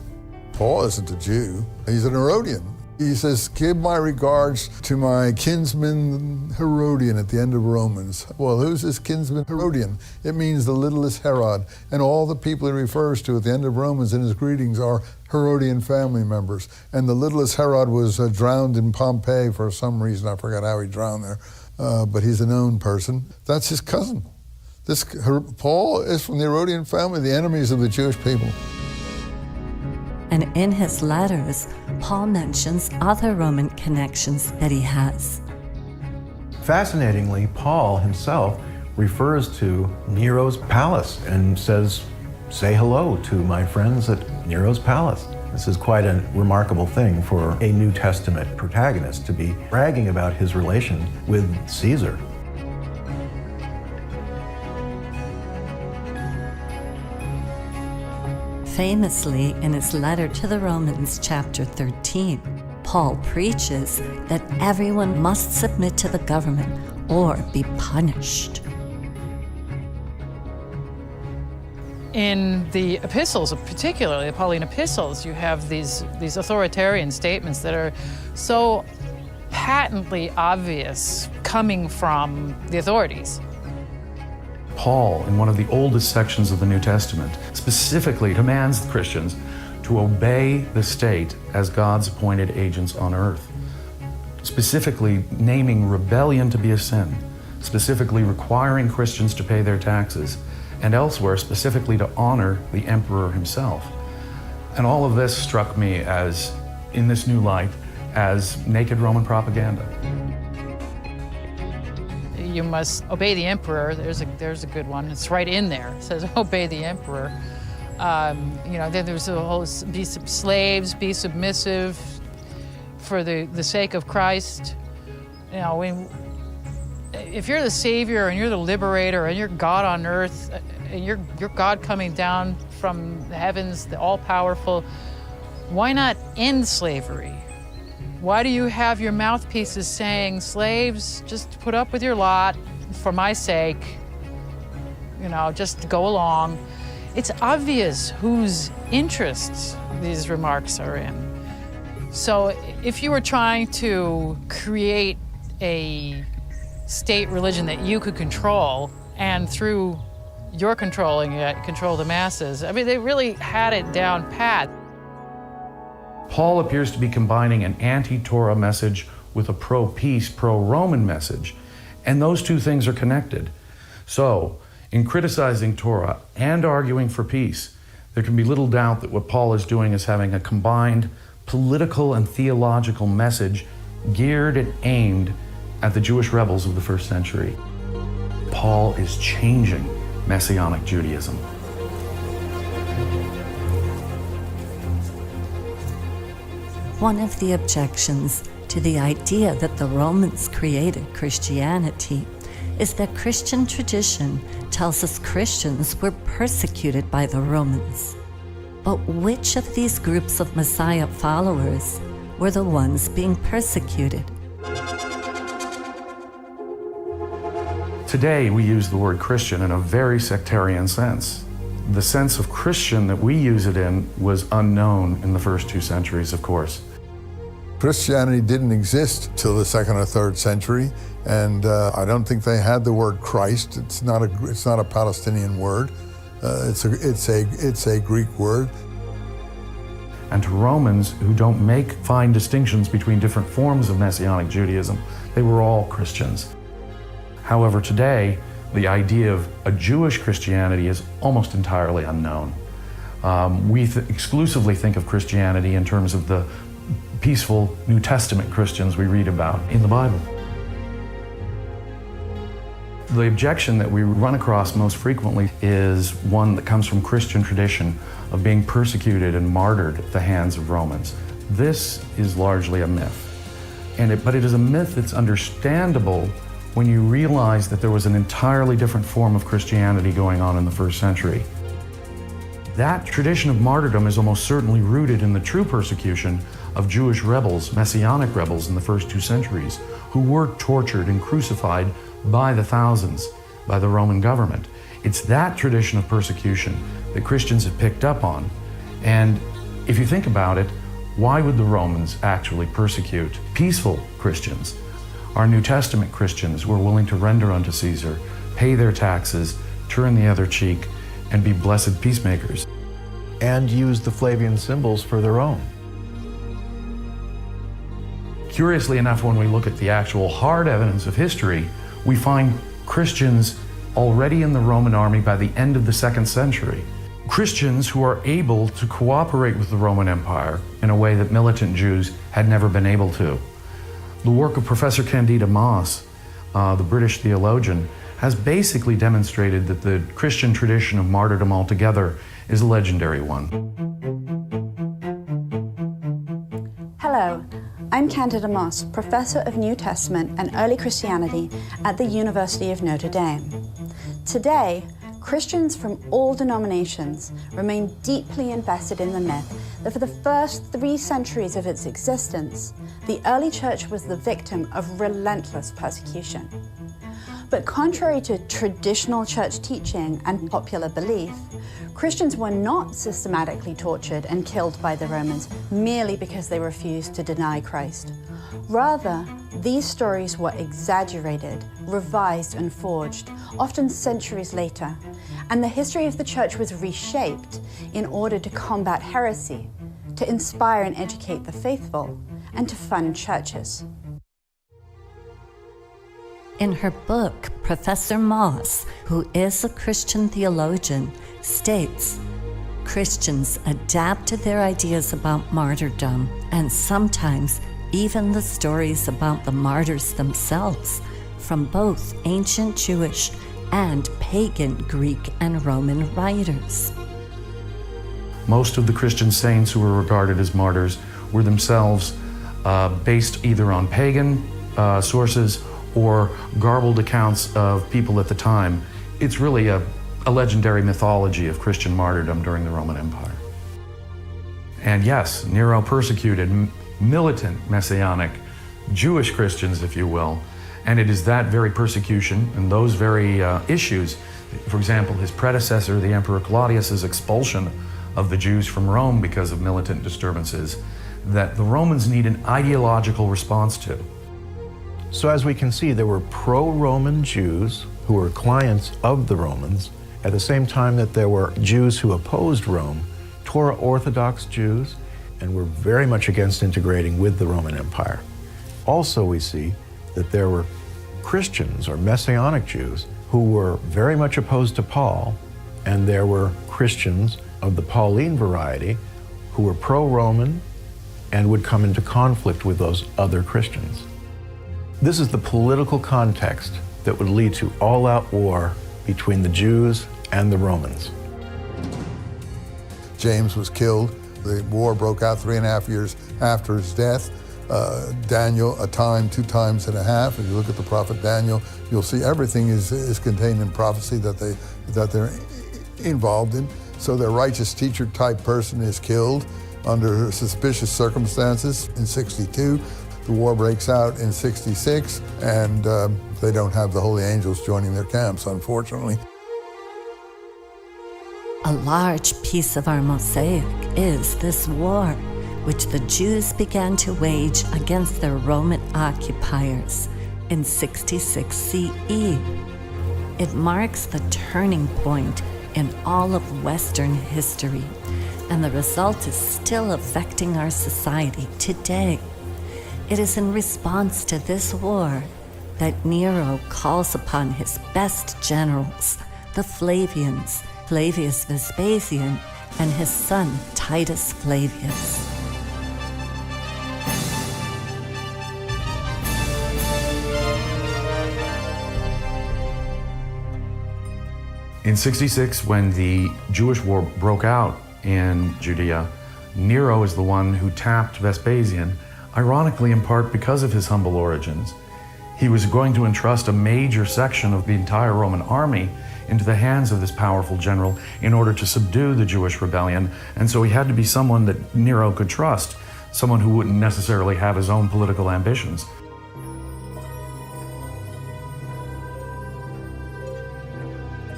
Paul isn't a Jew, he's an Herodian. He says, give my regards to my kinsman Herodian at the end of Romans. Well, who's this kinsman Herodian? It means the littlest Herod. And all the people he refers to at the end of Romans in his greetings are Herodian family members. And the littlest Herod was drowned in Pompeii for some reason. I forgot how he drowned there. But he's a known person. That's his cousin. Paul is from the Herodian family, the enemies of the Jewish people. And in his letters, Paul mentions other Roman connections that he has. Fascinatingly, Paul himself refers to Nero's palace and says, say hello to my friends at Nero's palace. This is quite a remarkable thing for a New Testament protagonist to be bragging about his relation with Caesar. Famously, in his letter to the Romans, chapter 13, Paul preaches that everyone must submit to the government or be punished. In the epistles, particularly the Pauline epistles, you have these authoritarian statements that are so patently obvious coming from the authorities. Paul, in one of the oldest sections of the New Testament, specifically commands Christians to obey the state as God's appointed agents on earth, specifically naming rebellion to be a sin, specifically requiring Christians to pay their taxes, and elsewhere specifically to honor the emperor himself. And all of this struck me as, in this new light, as naked Roman propaganda. You must obey the emperor. There's a good one. It's right in there. It says, obey the emperor. Then there's a whole, be slaves, be submissive for the sake of Christ. If you're the Savior and you're the liberator and you're God on earth and you're God coming down from the heavens, the all-powerful, why not end slavery? Why do you have your mouthpieces saying, slaves, just put up with your lot for my sake, just go along? It's obvious whose interests these remarks are in. So if you were trying to create a state religion that you could control, and through your controlling it, control the masses, they really had it down pat. Paul appears to be combining an anti-Torah message with a pro-peace, pro-Roman message, and those two things are connected. So, in criticizing Torah and arguing for peace, there can be little doubt that what Paul is doing is having a combined political and theological message geared and aimed at the Jewish rebels of the first century. Paul is changing Messianic Judaism. One of the objections to the idea that the Romans created Christianity is that Christian tradition tells us Christians were persecuted by the Romans. But which of these groups of Messiah followers were the ones being persecuted? Today, we use the word Christian in a very sectarian sense. The sense of Christian that we use it in was unknown in the first 2 centuries, of course. Christianity didn't exist till the 2nd or 3rd century, and I don't think they had the word Christ. It's not a Palestinian word. It's a Greek word. And to Romans, who don't make fine distinctions between different forms of Messianic Judaism, they were all Christians. However, today, the idea of a Jewish Christianity is almost entirely unknown. We exclusively think of Christianity in terms of the peaceful New Testament Christians we read about in the Bible. The objection that we run across most frequently is one that comes from Christian tradition of being persecuted and martyred at the hands of Romans. This is largely a myth. But it is a myth that's understandable when you realize that there was an entirely different form of Christianity going on in the first century. That tradition of martyrdom is almost certainly rooted in the true persecution of Jewish rebels, Messianic rebels in the first 2 centuries, who were tortured and crucified by the thousands by the Roman government. It's that tradition of persecution that Christians have picked up on. And if you think about it, why would the Romans actually persecute peaceful Christians? Our New Testament Christians were willing to render unto Caesar, pay their taxes, turn the other cheek, and be blessed peacemakers. And use the Flavian symbols for their own. Curiously enough, when we look at the actual hard evidence of history, we find Christians already in the Roman army by the end of the 2nd century. Christians who are able to cooperate with the Roman Empire in a way that militant Jews had never been able to. The work of Professor Candida Moss, the British theologian, has basically demonstrated that the Christian tradition of martyrdom altogether is a legendary one. Hello, I'm Candida Moss, Professor of New Testament and Early Christianity at the University of Notre Dame. Today, Christians from all denominations remain deeply invested in the myth that for the first 3 centuries of its existence, the early church was the victim of relentless persecution. But contrary to traditional church teaching and popular belief, Christians were not systematically tortured and killed by the Romans merely because they refused to deny Christ. Rather, these stories were exaggerated, revised, and forged, often centuries later, and the history of the church was reshaped in order to combat heresy, to inspire and educate the faithful, and to fund churches. In her book, Professor Moss, who is a Christian theologian, states, Christians adapted their ideas about martyrdom and sometimes even the stories about the martyrs themselves from both ancient Jewish and pagan Greek and Roman writers. Most of the Christian saints who were regarded as martyrs were themselves based either on pagan sources or garbled accounts of people at the time. It's really a legendary mythology of Christian martyrdom during the Roman Empire. And yes, Nero persecuted militant Messianic Jewish Christians, if you will, and it is that very persecution and those very issues, for example, his predecessor, the Emperor Claudius's expulsion of the Jews from Rome because of militant disturbances, that the Romans need an ideological response to. So as we can see, there were pro-Roman Jews who were clients of the Romans, at the same time that there were Jews who opposed Rome, Torah Orthodox Jews, and were very much against integrating with the Roman Empire. Also, we see that there were Christians or Messianic Jews who were very much opposed to Paul, and there were Christians of the Pauline variety who were pro-Roman and would come into conflict with those other Christians. This is the political context that would lead to all-out war between the Jews and the Romans. James was killed. The war broke out 3.5 years after his death. Daniel, 2 times and a half. If you look at the prophet Daniel, you'll see everything is contained in prophecy that they're involved in. So their righteous teacher type person is killed under suspicious circumstances in 62. The war breaks out in 66, and they don't have the holy angels joining their camps, unfortunately. A large piece of our mosaic is this war, which the Jews began to wage against their Roman occupiers in 66 CE. It marks the turning point in all of Western history, and the result is still affecting our society today. It is in response to this war that Nero calls upon his best generals, the Flavians, Flavius Vespasian, and his son Titus Flavius. In 66, when the Jewish war broke out in Judea, Nero is the one who tapped Vespasian, ironically in part because of his humble origins. He was going to entrust a major section of the entire Roman army into the hands of this powerful general in order to subdue the Jewish rebellion, and so he had to be someone that Nero could trust, someone who wouldn't necessarily have his own political ambitions.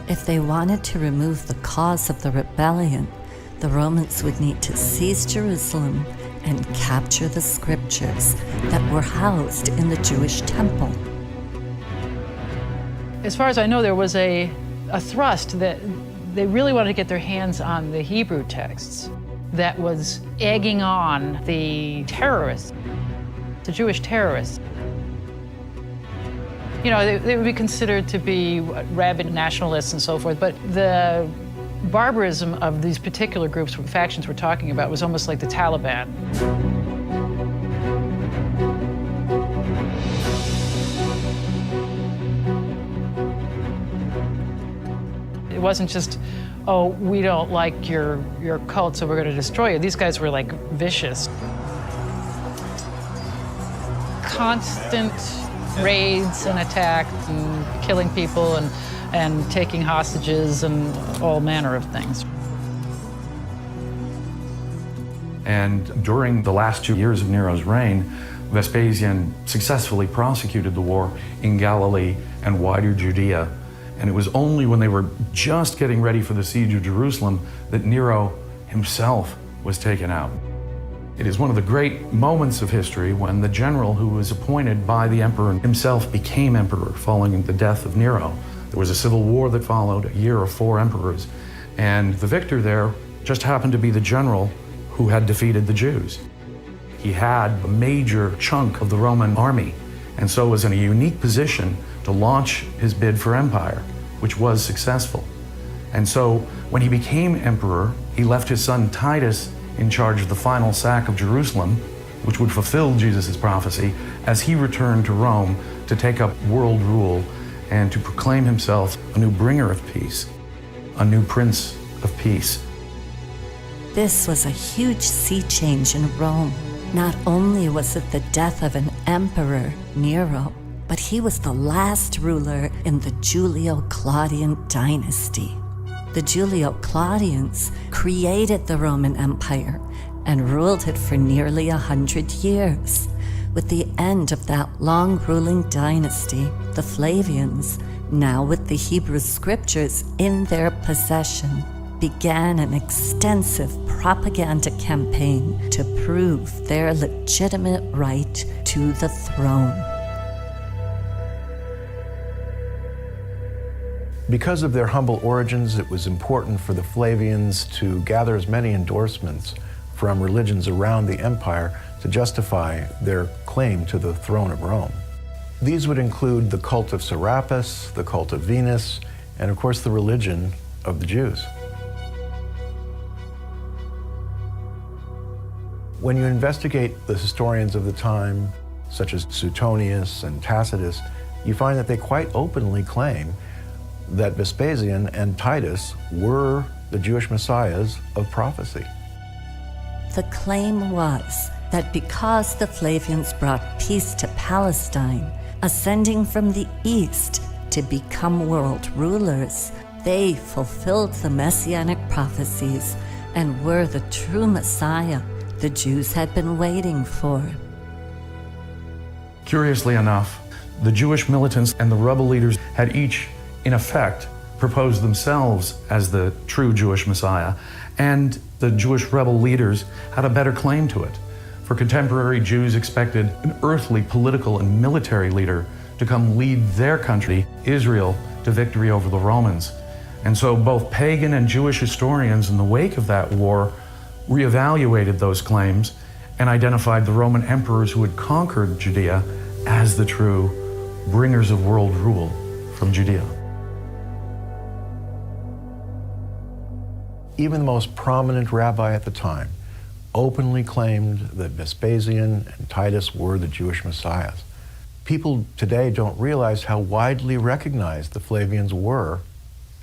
If they wanted to remove the cause of the rebellion, the Romans would need to seize Jerusalem and capture the scriptures that were housed in the Jewish temple. As far as I know, there was a thrust that they really wanted to get their hands on the Hebrew texts that was egging on the terrorists, the Jewish terrorists. You know, they would be considered to be rabid nationalists and so forth, but the barbarism of these particular groups, factions we're talking about, was almost like the Taliban. It wasn't just, oh, we don't like your cult, so we're going to destroy you. These guys were like vicious. Constant raids and attacks and killing people and taking hostages and all manner of things. And during the last 2 years of Nero's reign, Vespasian successfully prosecuted the war in Galilee and wider Judea. And it was only when they were just getting ready for the siege of Jerusalem that Nero himself was taken out. It is one of the great moments of history when the general who was appointed by the emperor himself became emperor following the death of Nero. There was a civil war that followed, a year of 4 emperors, and the victor there just happened to be the general who had defeated the Jews. He had a major chunk of the Roman army, and so was in a unique position to launch his bid for empire, which was successful. And so when he became emperor, he left his son Titus in charge of the final sack of Jerusalem, which would fulfill Jesus' prophecy, as he returned to Rome to take up world rule and to proclaim himself a new bringer of peace, a new prince of peace. This was a huge sea change in Rome. Not only was it the death of an emperor, Nero, but he was the last ruler in the Julio-Claudian dynasty. The Julio-Claudians created the Roman Empire and ruled it for nearly 100 years. With the end of that long ruling dynasty, the Flavians, now with the Hebrew scriptures in their possession, began an extensive propaganda campaign to prove their legitimate right to the throne. Because of their humble origins, it was important for the Flavians to gather as many endorsements from religions around the empire to justify their claim to the throne of Rome. These would include the cult of Serapis, the cult of Venus, and of course the religion of the Jews. When you investigate the historians of the time, such as Suetonius and Tacitus, you find that they quite openly claim that Vespasian and Titus were the Jewish messiahs of prophecy. The claim was that because the Flavians brought peace to Palestine, ascending from the east to become world rulers, they fulfilled the messianic prophecies and were the true Messiah the Jews had been waiting for. Curiously enough, the Jewish militants and the rebel leaders had each, in effect, proposed themselves as the true Jewish Messiah, and the Jewish rebel leaders had a better claim to it. For contemporary Jews expected an earthly political and military leader to come lead their country, Israel, to victory over the Romans. And so both pagan and Jewish historians in the wake of that war reevaluated those claims and identified the Roman emperors who had conquered Judea as the true bringers of world rule from Judea. Even the most prominent rabbi at the time openly claimed that Vespasian and Titus were the Jewish messiahs. People today don't realize how widely recognized the Flavians were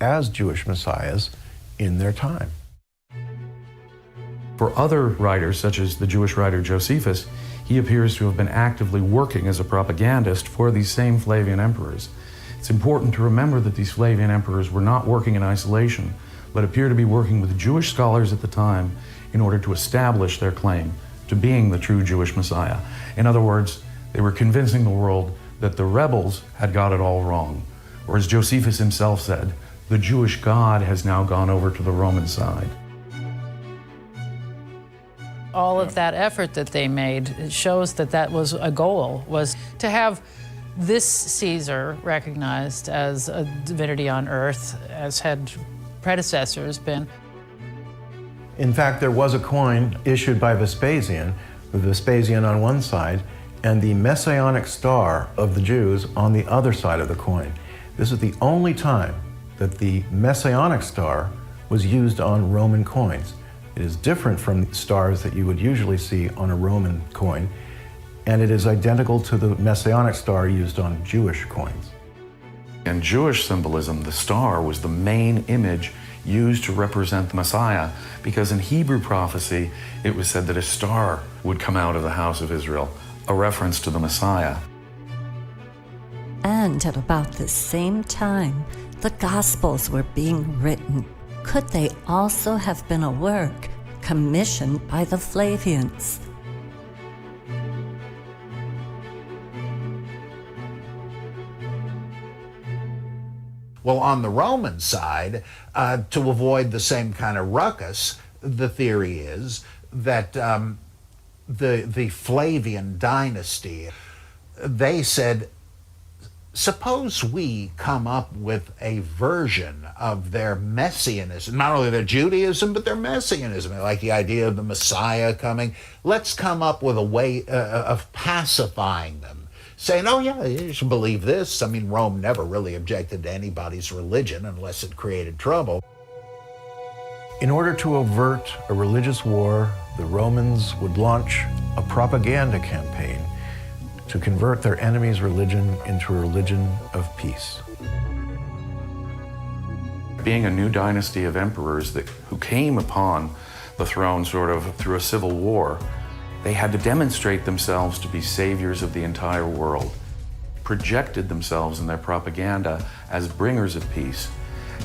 as Jewish messiahs in their time. For other writers, such as the Jewish writer Josephus, he appears to have been actively working as a propagandist for these same Flavian emperors. It's important to remember that these Flavian emperors were not working in isolation, but appear to be working with Jewish scholars at the time in order to establish their claim to being the true Jewish Messiah. In other words, they were convincing the world that the rebels had got it all wrong. Or as Josephus himself said, the Jewish God has now gone over to the Roman side. All of that effort that they made, it shows that that was a goal, was to have this Caesar recognized as a divinity on earth, as had predecessors been. In fact, there was a coin issued by Vespasian, with Vespasian on one side and the messianic star of the Jews on the other side of the coin. This is the only time that the messianic star was used on Roman coins. It is different from stars that you would usually see on a Roman coin, and it is identical to the messianic star used on Jewish coins. In Jewish symbolism, the star was the main image used to represent the Messiah, because in Hebrew prophecy, it was said that a star would come out of the house of Israel, a reference to the Messiah. And at about the same time, the Gospels were being written. Could they also have been a work commissioned by the Flavians? Well, on the Roman side, to avoid the same kind of ruckus, the theory is that the Flavian dynasty, they said, suppose we come up with a version of their messianism, not only their Judaism, but their messianism, like the idea of the Messiah coming. Let's come up with a way of pacifying them, saying, oh yeah, you should believe this. I mean, Rome never really objected to anybody's religion unless it created trouble. In order to avert a religious war, the Romans would launch a propaganda campaign to convert their enemy's religion into a religion of peace. Being a new dynasty of emperors who came upon the throne sort of through a civil war, they had to demonstrate themselves to be saviors of the entire world, projected themselves in their propaganda as bringers of peace,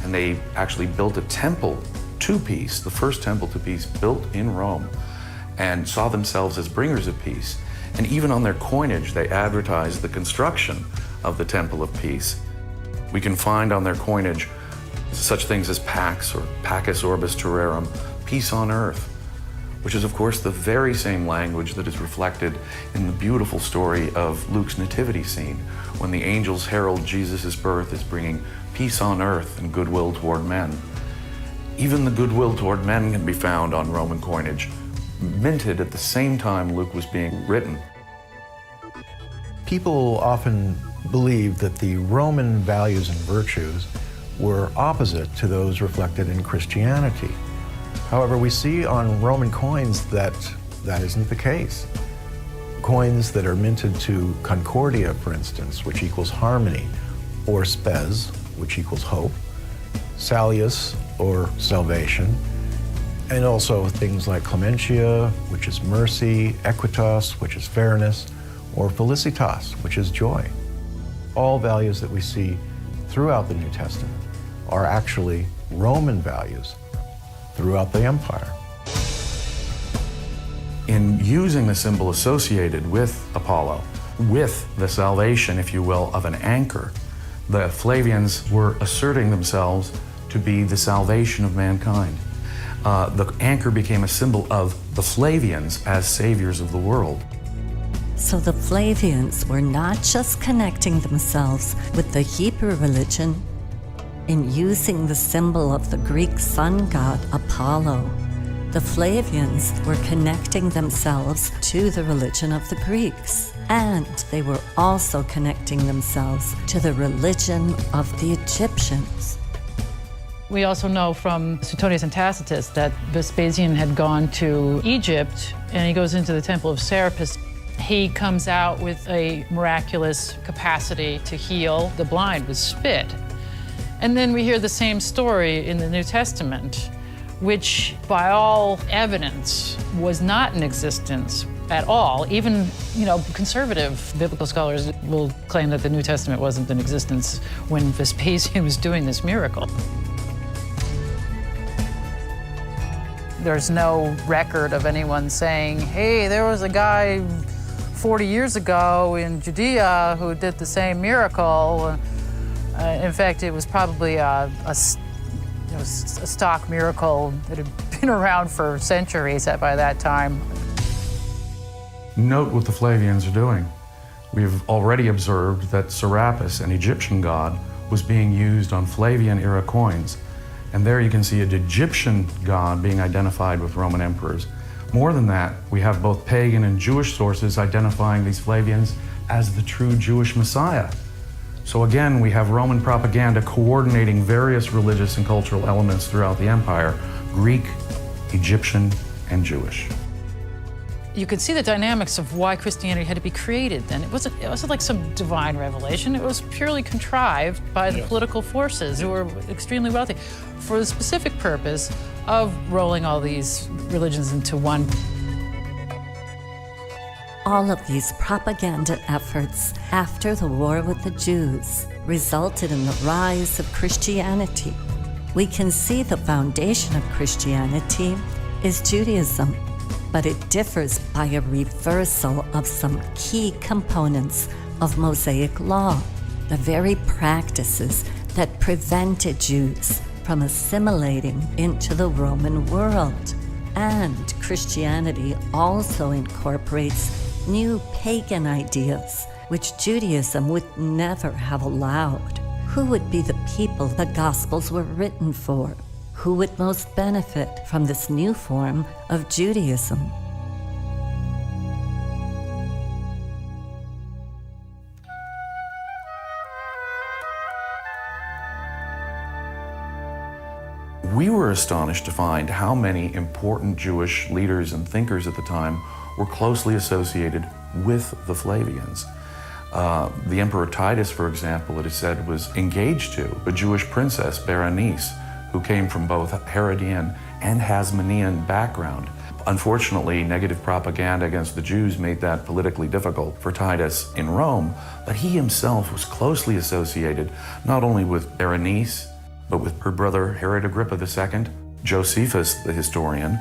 and they actually built a temple to peace, the first temple to peace built in Rome, and saw themselves as bringers of peace. And even on their coinage, they advertised the construction of the Temple of Peace. We can find on their coinage such things as Pax or Pacus Orbis Terrarum, peace on earth, which is of course the very same language that is reflected in the beautiful story of Luke's nativity scene, when the angels herald Jesus' birth as bringing peace on earth and goodwill toward men. Even the goodwill toward men can be found on Roman coinage, minted at the same time Luke was being written. People often believe that the Roman values and virtues were opposite to those reflected in Christianity. However, we see on Roman coins that that isn't the case. Coins that are minted to Concordia, for instance, which equals harmony, or Spes, which equals hope, Salus, or salvation, and also things like Clementia, which is mercy, Equitas, which is fairness, or Felicitas, which is joy. All values that we see throughout the New Testament are actually Roman values throughout the empire. In using the symbol associated with Apollo, with the salvation, if you will, of an anchor, the Flavians were asserting themselves to be the salvation of mankind. The anchor became a symbol of the Flavians as saviors of the world. So the Flavians were not just connecting themselves with the Hebrew religion. In using the symbol of the Greek sun god Apollo, the Flavians were connecting themselves to the religion of the Greeks. And they were also connecting themselves to the religion of the Egyptians. We also know from Suetonius and Tacitus that Vespasian had gone to Egypt, and he goes into the temple of Serapis. He comes out with a miraculous capacity to heal the blind with spit. And then we hear the same story in the New Testament, which by all evidence was not in existence at all. Even, conservative biblical scholars will claim that the New Testament wasn't in existence when Vespasian was doing this miracle. There's no record of anyone saying, hey, there was a guy 40 years ago in Judea who did the same miracle. In fact, it was probably a stock miracle that had been around for centuries by that time. Note what the Flavians are doing. We've already observed that Serapis, an Egyptian god, was being used on Flavian-era coins. And there you can see an Egyptian god being identified with Roman emperors. More than that, we have both pagan and Jewish sources identifying these Flavians as the true Jewish Messiah. So again, we have Roman propaganda coordinating various religious and cultural elements throughout the empire: Greek, Egyptian, and Jewish. You could see the dynamics of why Christianity had to be created then. It wasn't like some divine revelation. It was purely contrived by the political forces who were extremely wealthy for the specific purpose of rolling all these religions into one. All of these propaganda efforts after the war with the Jews resulted in the rise of Christianity. We can see the foundation of Christianity is Judaism, but it differs by a reversal of some key components of Mosaic law, the very practices that prevented Jews from assimilating into the Roman world. And Christianity also incorporates new pagan ideas, which Judaism would never have allowed. Who would be the people the Gospels were written for? Who would most benefit from this new form of Judaism? We were astonished to find how many important Jewish leaders and thinkers at the time were closely associated with the Flavians. The Emperor Titus, for example, it is said, was engaged to a Jewish princess, Berenice, who came from both Herodian and Hasmonean background. Unfortunately, negative propaganda against the Jews made that politically difficult for Titus in Rome, but he himself was closely associated not only with Berenice, but with her brother Herod Agrippa II, Josephus the historian,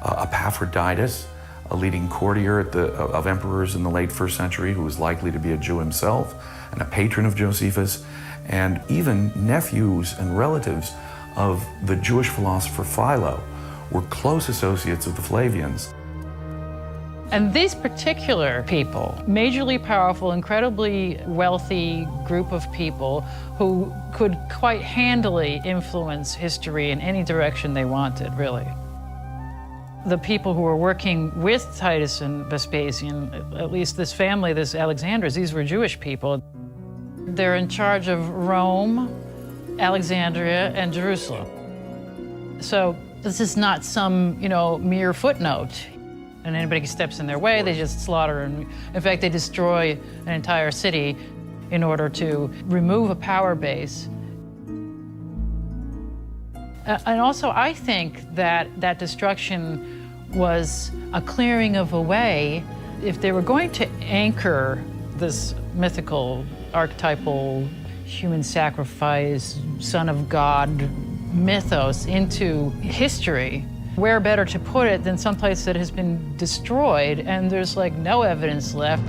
Epaphroditus, a leading courtier of emperors in the late 1st century who was likely to be a Jew himself, and a patron of Josephus, and even nephews and relatives of the Jewish philosopher Philo were close associates of the Flavians. And these particular people, majorly powerful, incredibly wealthy group of people who could quite handily influence history in any direction they wanted, really. The people who were working with Titus and Vespasian, at least this family, this Alexanders, these were Jewish people. They're in charge of Rome, Alexandria, and Jerusalem. So this is not some, mere footnote. And anybody who steps in their way, they just slaughter. And in fact, they destroy an entire city in order to remove a power base. And also, I think that destruction was a clearing of a way. If they were going to anchor this mythical, archetypal, human sacrifice, Son of God mythos into history, where better to put it than someplace that has been destroyed and there's no evidence left.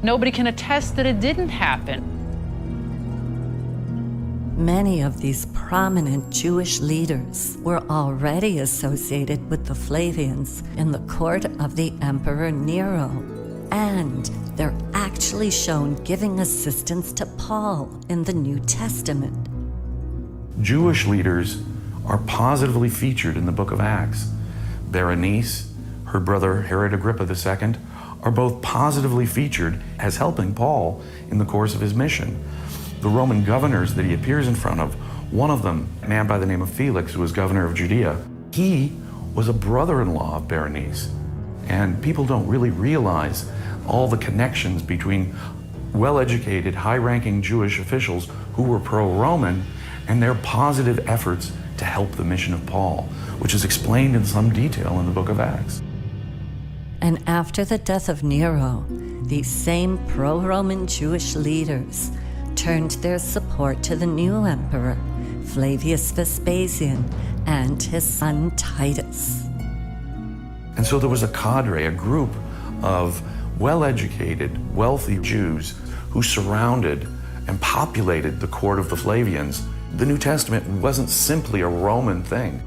Nobody can attest that it didn't happen. Many of these prominent Jewish leaders were already associated with the Flavians in the court of the Emperor Nero, and they're actually shown giving assistance to Paul in the New Testament. Jewish leaders are positively featured in the book of Acts. Berenice, her brother Herod Agrippa II, are both positively featured as helping Paul in the course of his mission. The Roman governors that he appears in front of, one of them, a man by the name of Felix, who was governor of Judea, he was a brother-in-law of Berenice. And people don't really realize all the connections between well-educated, high-ranking Jewish officials who were pro-Roman and their positive efforts to help the mission of Paul, which is explained in some detail in the book of Acts. And after the death of Nero, these same pro-Roman Jewish leaders turned their support to the new emperor, Flavius Vespasian, and his son Titus. And so there was a cadre, a group of well-educated, wealthy Jews who surrounded and populated the court of the Flavians. The New Testament wasn't simply a Roman thing.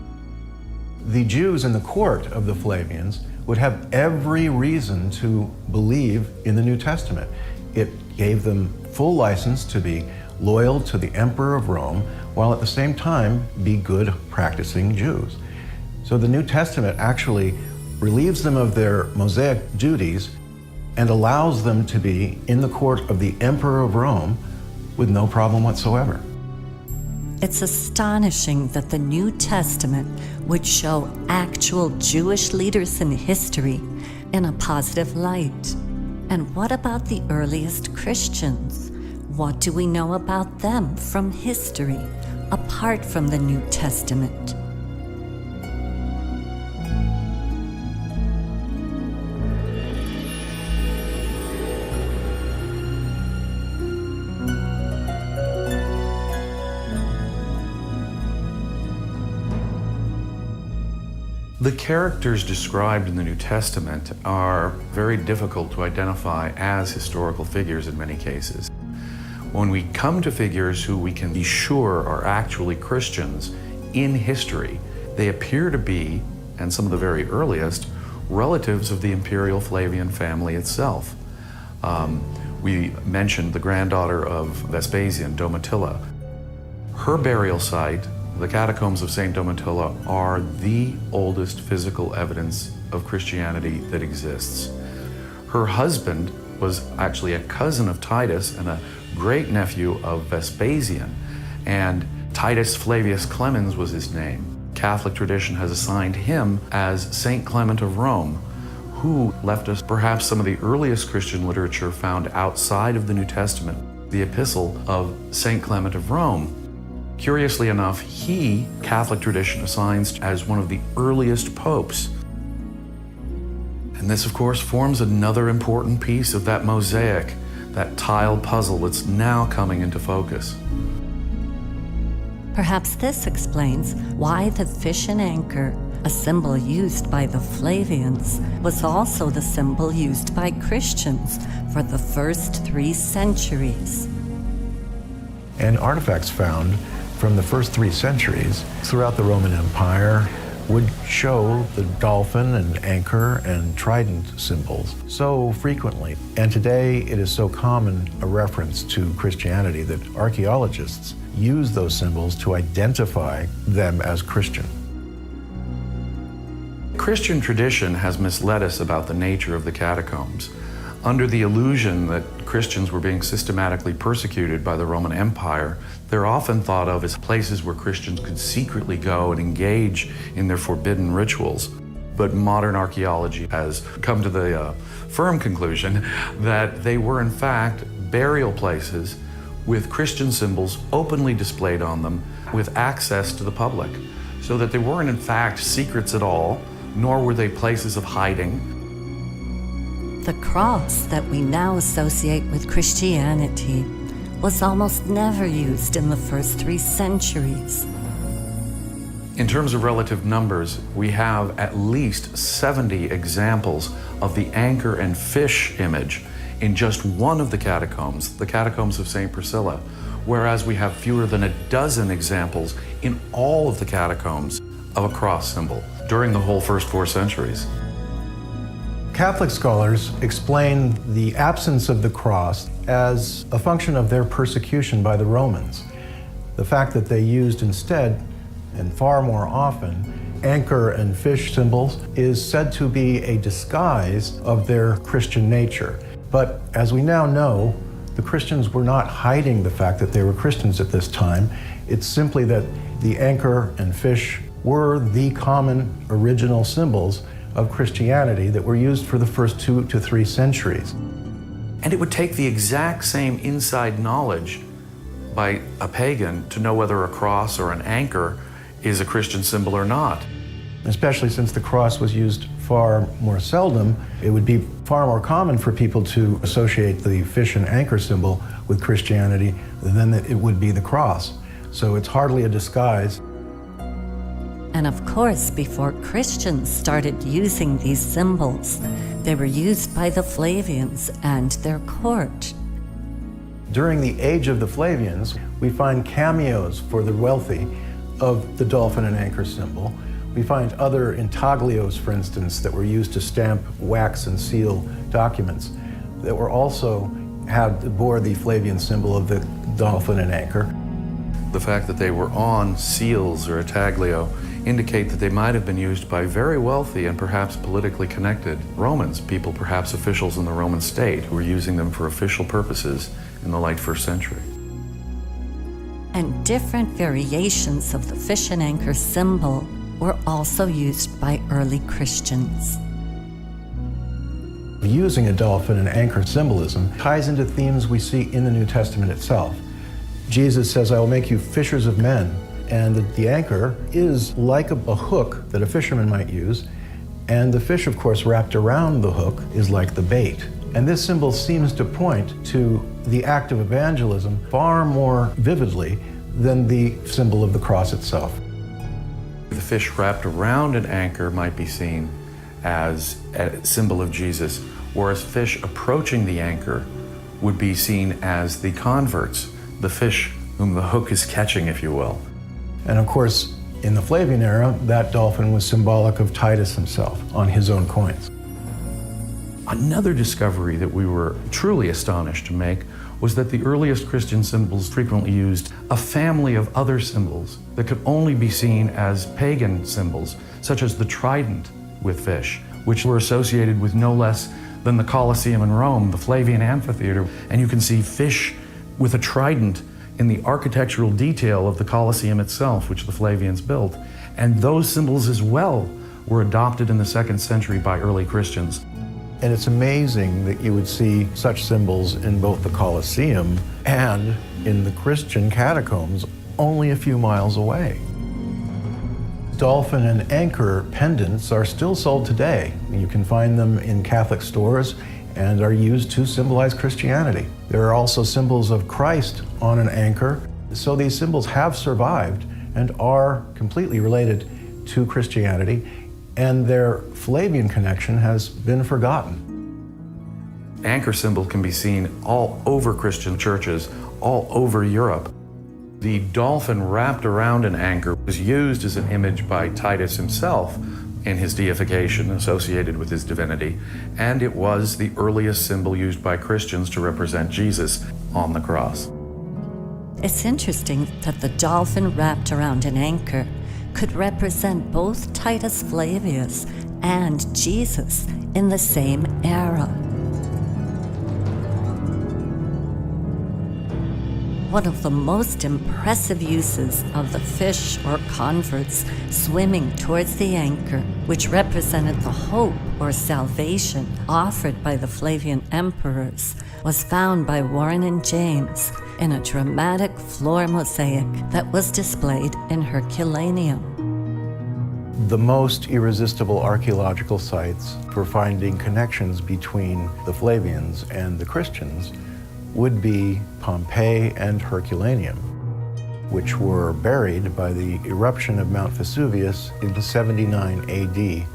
The Jews in the court of the Flavians would have every reason to believe in the New Testament. It gave them full license to be loyal to the emperor of Rome, while at the same time be good practicing Jews. So the New Testament actually relieves them of their Mosaic duties and allows them to be in the court of the emperor of Rome with no problem whatsoever. It's astonishing that the New Testament would show actual Jewish leaders in history in a positive light. And what about the earliest Christians? What do we know about them from history, apart from the New Testament? The characters described in the New Testament are very difficult to identify as historical figures in many cases. When we come to figures who we can be sure are actually Christians in history, they appear to be, and some of the very earliest, relatives of the imperial Flavian family itself. We mentioned the granddaughter of Vespasian, Domitilla. Her burial site, the catacombs of St. Domitilla, are the oldest physical evidence of Christianity that exists. Her husband was actually a cousin of Titus and a great-nephew of Vespasian, and Titus Flavius Clemens was his name. Catholic tradition has assigned him as Saint Clement of Rome, who left us perhaps some of the earliest Christian literature found outside of the New Testament, the Epistle of Saint Clement of Rome. Curiously enough, he, Catholic tradition, assigns as one of the earliest popes. And this, of course, forms another important piece of that mosaic, that tile puzzle that's now coming into focus. Perhaps this explains why the fish and anchor, a symbol used by the Flavians, was also the symbol used by Christians for the first 3 centuries. And artifacts found from the first 3 centuries throughout the Roman Empire would show the dolphin and anchor and trident symbols so frequently. And today it is so common a reference to Christianity that archaeologists use those symbols to identify them as Christian. Christian tradition has misled us about the nature of the catacombs. Under the illusion that Christians were being systematically persecuted by the Roman Empire, they're often thought of as places where Christians could secretly go and engage in their forbidden rituals. But modern archaeology has come to the firm conclusion that they were in fact burial places with Christian symbols openly displayed on them with access to the public, so that they weren't in fact secrets at all, nor were they places of hiding. The cross that we now associate with Christianity was almost never used in the first 3 centuries. In terms of relative numbers, we have at least 70 examples of the anchor and fish image in just one of the catacombs of St. Priscilla, whereas we have fewer than a dozen examples in all of the catacombs of a cross symbol during the whole first 4 centuries. Catholic scholars explain the absence of the cross as a function of their persecution by the Romans. The fact that they used instead, and far more often, anchor and fish symbols is said to be a disguise of their Christian nature. But as we now know, the Christians were not hiding the fact that they were Christians at this time. It's simply that the anchor and fish were the common original symbols of Christianity that were used for the first 2 to 3 centuries. And it would take the exact same inside knowledge by a pagan to know whether a cross or an anchor is a Christian symbol or not. Especially since the cross was used far more seldom, it would be far more common for people to associate the fish and anchor symbol with Christianity than that it would be the cross. So it's hardly a disguise. And of course, before Christians started using these symbols, they were used by the Flavians and their court. During the age of the Flavians, we find cameos for the wealthy of the dolphin and anchor symbol. We find other intaglios, for instance, that were used to stamp, wax, and seal documents that were also bore the Flavian symbol of the dolphin and anchor. The fact that they were on seals or intaglio indicate that they might have been used by very wealthy and perhaps politically connected Romans, people perhaps officials in the Roman state who were using them for official purposes in the late 1st century. And different variations of the fish and anchor symbol were also used by early Christians. Using a dolphin and anchor symbolism ties into themes we see in the New Testament itself. Jesus says, "I will make you fishers of men." And the anchor is like a hook that a fisherman might use. And the fish, of course, wrapped around the hook is like the bait. And this symbol seems to point to the act of evangelism far more vividly than the symbol of the cross itself. The fish wrapped around an anchor might be seen as a symbol of Jesus, whereas fish approaching the anchor would be seen as the converts, the fish whom the hook is catching, if you will. And of course, in the Flavian era, that dolphin was symbolic of Titus himself on his own coins. Another discovery that we were truly astonished to make was that the earliest Christian symbols frequently used a family of other symbols that could only be seen as pagan symbols, such as the trident with fish, which were associated with no less than the Colosseum in Rome, the Flavian amphitheater. And you can see fish with a trident in the architectural detail of the Colosseum itself, which the Flavians built. And those symbols as well were adopted in the 2nd century by early Christians. And it's amazing that you would see such symbols in both the Colosseum and in the Christian catacombs only a few miles away. Dolphin and anchor pendants are still sold today. You can find them in Catholic stores and are used to symbolize Christianity. There are also symbols of Christ on an anchor. So these symbols have survived and are completely related to Christianity, and their Flavian connection has been forgotten. Anchor symbol can be seen all over Christian churches, all over Europe. The dolphin wrapped around an anchor was used as an image by Titus himself in his deification associated with his divinity, and it was the earliest symbol used by Christians to represent Jesus on the cross. It's interesting that the dolphin wrapped around an anchor could represent both Titus Flavius and Jesus in the same era. One of the most impressive uses of the fish or converts swimming towards the anchor, which represented the hope or salvation offered by the Flavian emperors, was found by Warren and James in a dramatic floor mosaic that was displayed in Herculaneum. The most irresistible archaeological sites for finding connections between the Flavians and the Christians would be Pompeii and Herculaneum, which were buried by the eruption of Mount Vesuvius in 79 AD,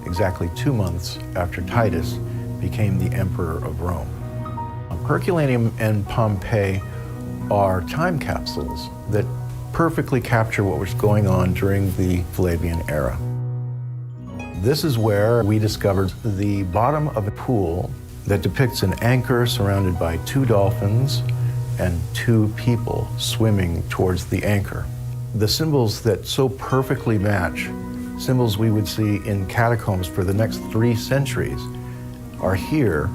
exactly 2 months after Titus became the emperor of Rome. Herculaneum and Pompeii are time capsules that perfectly capture what was going on during the Flavian era. This is where we discovered the bottom of a pool that depicts an anchor surrounded by 2 dolphins and 2 people swimming towards the anchor. The symbols that so perfectly match symbols we would see in catacombs for the next 3 centuries are here.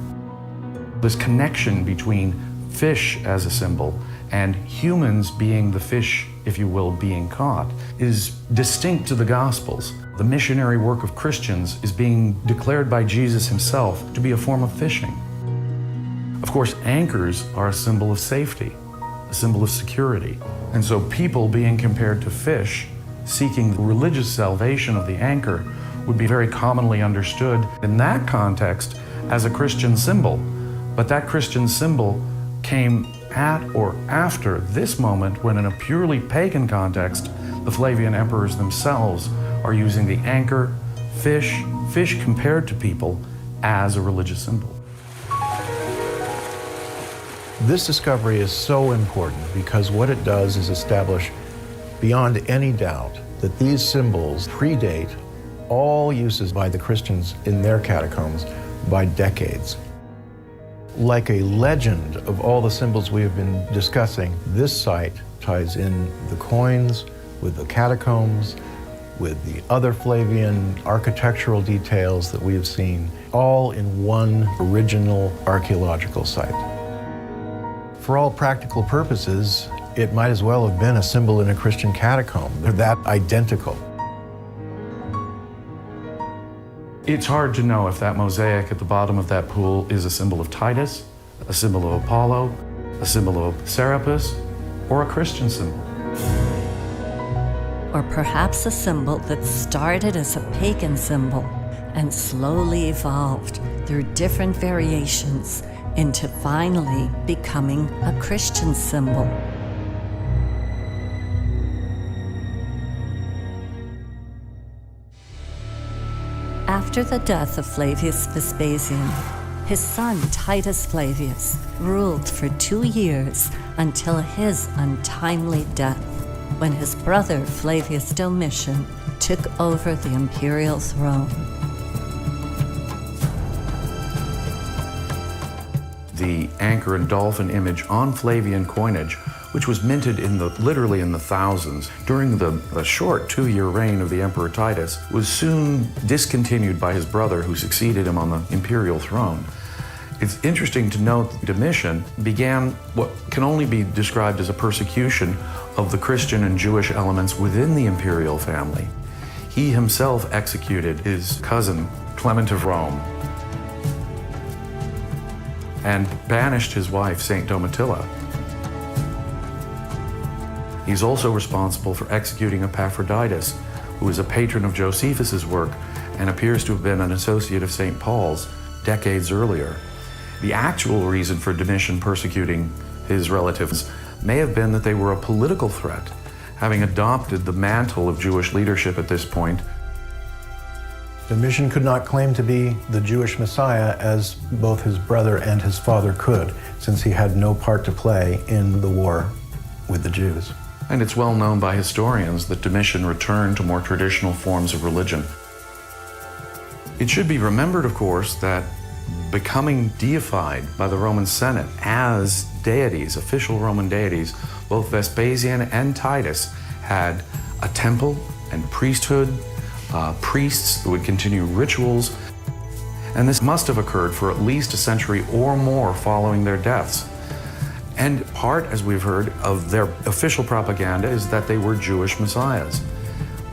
This connection between fish as a symbol and humans being the fish, if you will, being caught, is distinct to the Gospels. The missionary work of Christians is being declared by Jesus himself to be a form of fishing. Of course, anchors are a symbol of safety, a symbol of security. And so people being compared to fish, seeking the religious salvation of the anchor, would be very commonly understood in that context as a Christian symbol. But that Christian symbol came at or after this moment when, in a purely pagan context, the Flavian emperors themselves are using the anchor, fish compared to people, as a religious symbol. This discovery is so important because what it does is establish beyond any doubt that these symbols predate all uses by the Christians in their catacombs by decades. Like a legend of all the symbols we have been discussing, this site ties in the coins with the catacombs, with the other Flavian architectural details that we have seen, all in one original archaeological site. For all practical purposes, it might as well have been a symbol in a Christian catacomb. They're that identical. It's hard to know if that mosaic at the bottom of that pool is a symbol of Titus, a symbol of Apollo, a symbol of Serapis, or a Christian symbol. Or perhaps a symbol that started as a pagan symbol and slowly evolved through different variations into finally becoming a Christian symbol. After the death of Flavius Vespasian, his son Titus Flavius ruled for 2 years until his untimely death, when his brother Flavius Domitian took over the imperial throne. The anchor and dolphin image on Flavian coinage, which was minted literally in the thousands during the short 2-year reign of the Emperor Titus, was soon discontinued by his brother who succeeded him on the imperial throne. It's interesting to note that Domitian began what can only be described as a persecution of the Christian and Jewish elements within the imperial family. He himself executed his cousin, Clement of Rome, and banished his wife, Saint Domitilla. He's also responsible for executing Epaphroditus, who is a patron of Josephus's work and appears to have been an associate of St. Paul's decades earlier. The actual reason for Domitian persecuting his relatives may have been that they were a political threat, having adopted the mantle of Jewish leadership at this point. Domitian could not claim to be the Jewish Messiah as both his brother and his father could, since he had no part to play in the war with the Jews. And it's well known by historians that Domitian returned to more traditional forms of religion. It should be remembered, of course, that becoming deified by the Roman Senate as deities, official Roman deities, both Vespasian and Titus had a temple and priesthood, priests who would continue rituals, and this must have occurred for at least a century or more following their deaths. And part, as we've heard, of their official propaganda is that they were Jewish messiahs.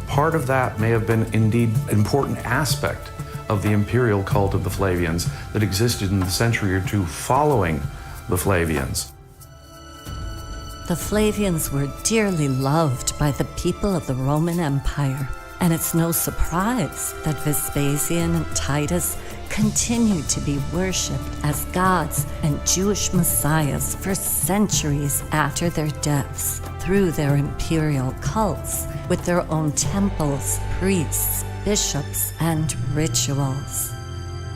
Part of that may have been indeed an important aspect of the imperial cult of the Flavians that existed in the century or two following the Flavians. The Flavians were dearly loved by the people of the Roman Empire, and it's no surprise that Vespasian and Titus continued to be worshipped as gods and Jewish messiahs for centuries after their deaths through their imperial cults with their own temples, priests, bishops, and rituals.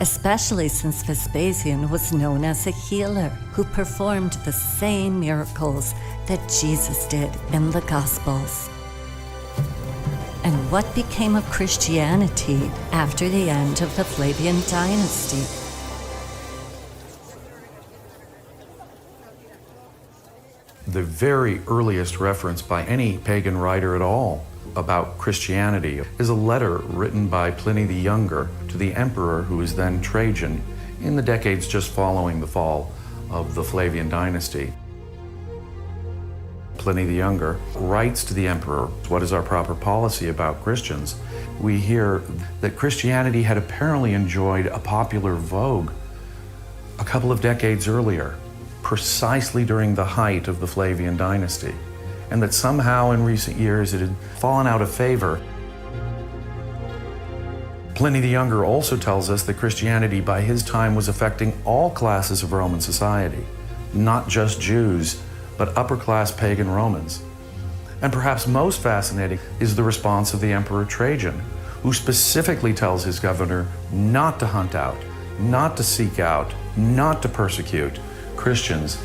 Especially since Vespasian was known as a healer who performed the same miracles that Jesus did in the Gospels. And what became of Christianity after the end of the Flavian dynasty? The very earliest reference by any pagan writer at all about Christianity is a letter written by Pliny the Younger to the emperor, who was then Trajan, in the decades just following the fall of the Flavian dynasty. Pliny the Younger writes to the emperor, "What is our proper policy about Christians?" We hear that Christianity had apparently enjoyed a popular vogue a couple of decades earlier, precisely during the height of the Flavian dynasty, and that somehow in recent years it had fallen out of favor. Pliny the Younger also tells us that Christianity by his time was affecting all classes of Roman society, not just Jews, but upper-class pagan Romans. And perhaps most fascinating is the response of the Emperor Trajan, who specifically tells his governor not to hunt out, not to seek out, not to persecute Christians.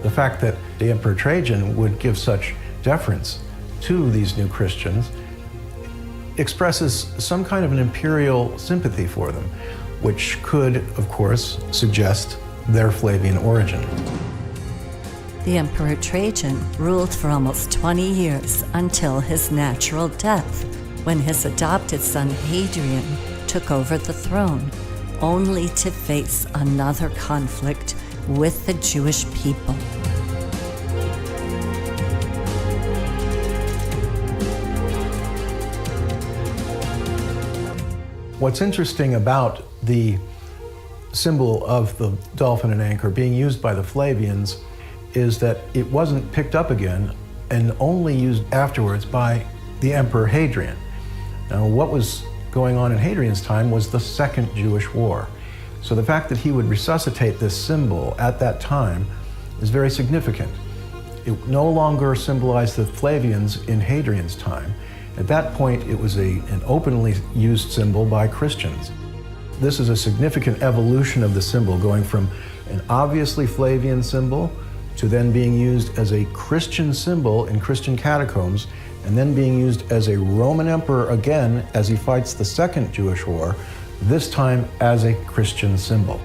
The fact that the Emperor Trajan would give such deference to these new Christians expresses some kind of an imperial sympathy for them, which could, of course, suggest their Flavian origin. The Emperor Trajan ruled for almost 20 years until his natural death, when his adopted son Hadrian took over the throne, only to face another conflict with the Jewish people. What's interesting about the symbol of the dolphin and anchor being used by the Flavians is that it wasn't picked up again and only used afterwards by the Emperor Hadrian. Now, what was going on in Hadrian's time was the Second Jewish War. So the fact that he would resuscitate this symbol at that time is very significant. It no longer symbolized the Flavians in Hadrian's time. At that point, it was an openly used symbol by Christians. This is a significant evolution of the symbol, going from an obviously Flavian symbol to then being used as a Christian symbol in Christian catacombs, and then being used as a Roman emperor again as he fights the Second Jewish War, this time as a Christian symbol.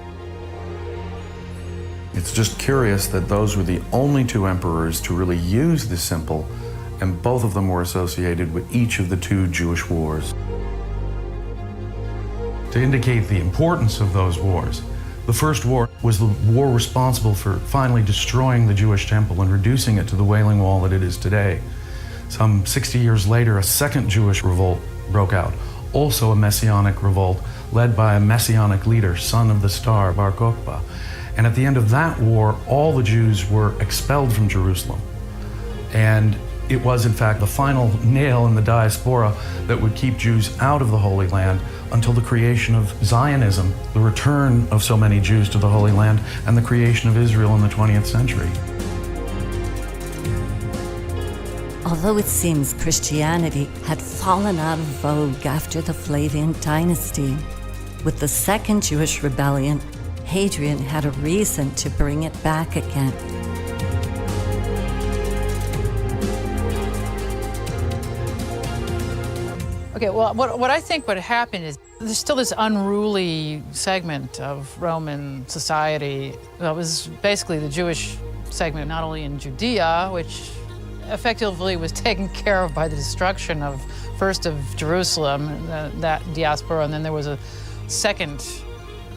It's just curious that those were the only two emperors to really use this symbol, and both of them were associated with each of the two Jewish wars. To indicate the importance of those wars, the first war was the war responsible for finally destroying the Jewish temple and reducing it to the Wailing Wall that it is today. Some 60 years later, a second Jewish revolt broke out, also a messianic revolt led by a messianic leader, son of the star, ARCUK. And at the end of that war, all the Jews were expelled from Jerusalem. And it was, in fact, the final nail in the diaspora that would keep Jews out of the Holy Land until the creation of Zionism, the return of so many Jews to the Holy Land, and the creation of Israel in the 20th century. Although it seems Christianity had fallen out of vogue after the Flavian dynasty, with the Second Jewish Rebellion, Hadrian had a reason to bring it back again. Okay, well, what I think would happen is there's still this unruly segment of Roman society that was basically the Jewish segment, not only in Judea, which effectively was taken care of by the destruction of first of Jerusalem, that diaspora, and then there was a second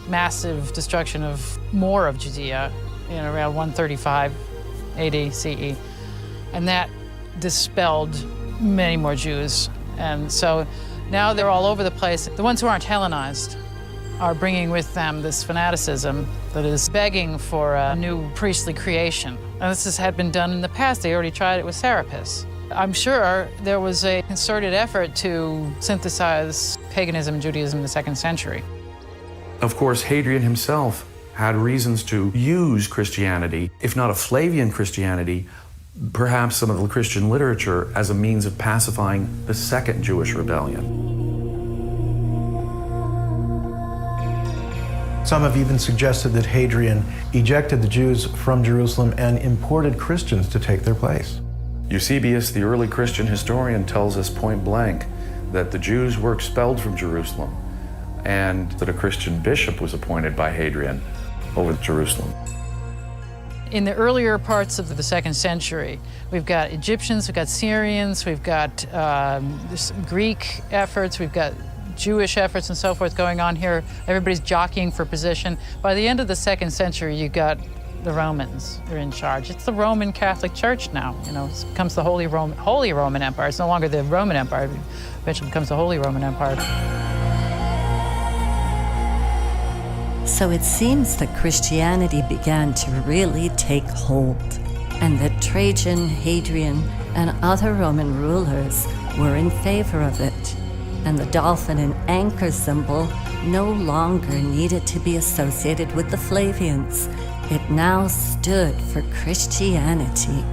massive destruction of more of Judea in around 135 AD CE, and that dispelled many more Jews. And so now they're all over the place. The ones who aren't Hellenized are bringing with them this fanaticism that is begging for a new priestly creation. And this had been done in the past. They already tried it with Serapis. I'm sure there was a concerted effort to synthesize paganism and Judaism in the 2nd century. Of course, Hadrian himself had reasons to use Christianity, if not a Flavian Christianity, perhaps some of the Christian literature as a means of pacifying the Second Jewish Rebellion. Some have even suggested that Hadrian ejected the Jews from Jerusalem and imported Christians to take their place. Eusebius, the early Christian historian, tells us point blank that the Jews were expelled from Jerusalem and that a Christian bishop was appointed by Hadrian over Jerusalem. In the earlier parts of the 2nd century, we've got Egyptians, we've got Syrians, we've got Greek efforts, we've got Jewish efforts and so forth going on here. Everybody's jockeying for position. By the end of the 2nd century, you got the Romans are in charge. It's the Roman Catholic Church now. You know, it becomes the Holy Roman Empire. It's no longer the Roman Empire. It eventually becomes the Holy Roman Empire. So it seems that Christianity began to really take hold, and that Trajan, Hadrian, and other Roman rulers were in favor of it, and the dolphin and anchor symbol no longer needed to be associated with the Flavians. It now stood for Christianity.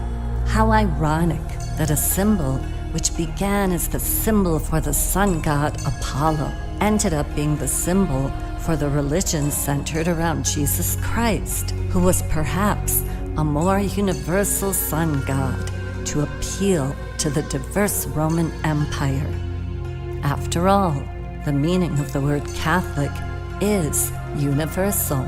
How ironic that a symbol which began as the symbol for the sun god Apollo ended up being the symbol for the religion centered around Jesus Christ, who was perhaps a more universal sun god to appeal to the diverse Roman Empire. After all, the meaning of the word Catholic is universal.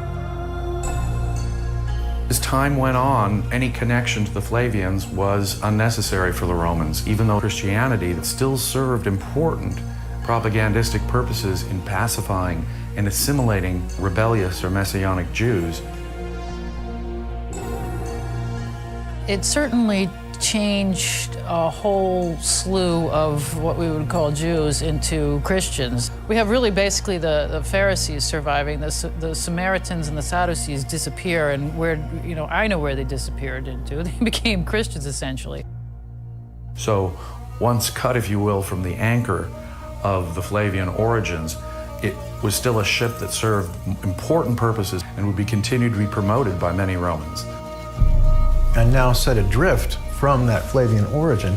As time went on, any connection to the Flavians was unnecessary for the Romans, even though Christianity still served important propagandistic purposes in pacifying and assimilating rebellious or Messianic Jews. It certainly changed a whole slew of what we would call Jews into Christians. We have really basically the Pharisees surviving. The Samaritans and the Sadducees disappear, and I know where they disappeared into. They became Christians, essentially. So once cut, if you will, from the anchor of the Flavian origins, it was still a ship that served important purposes and would be continued to be promoted by many Romans. And now set adrift from that Flavian origin,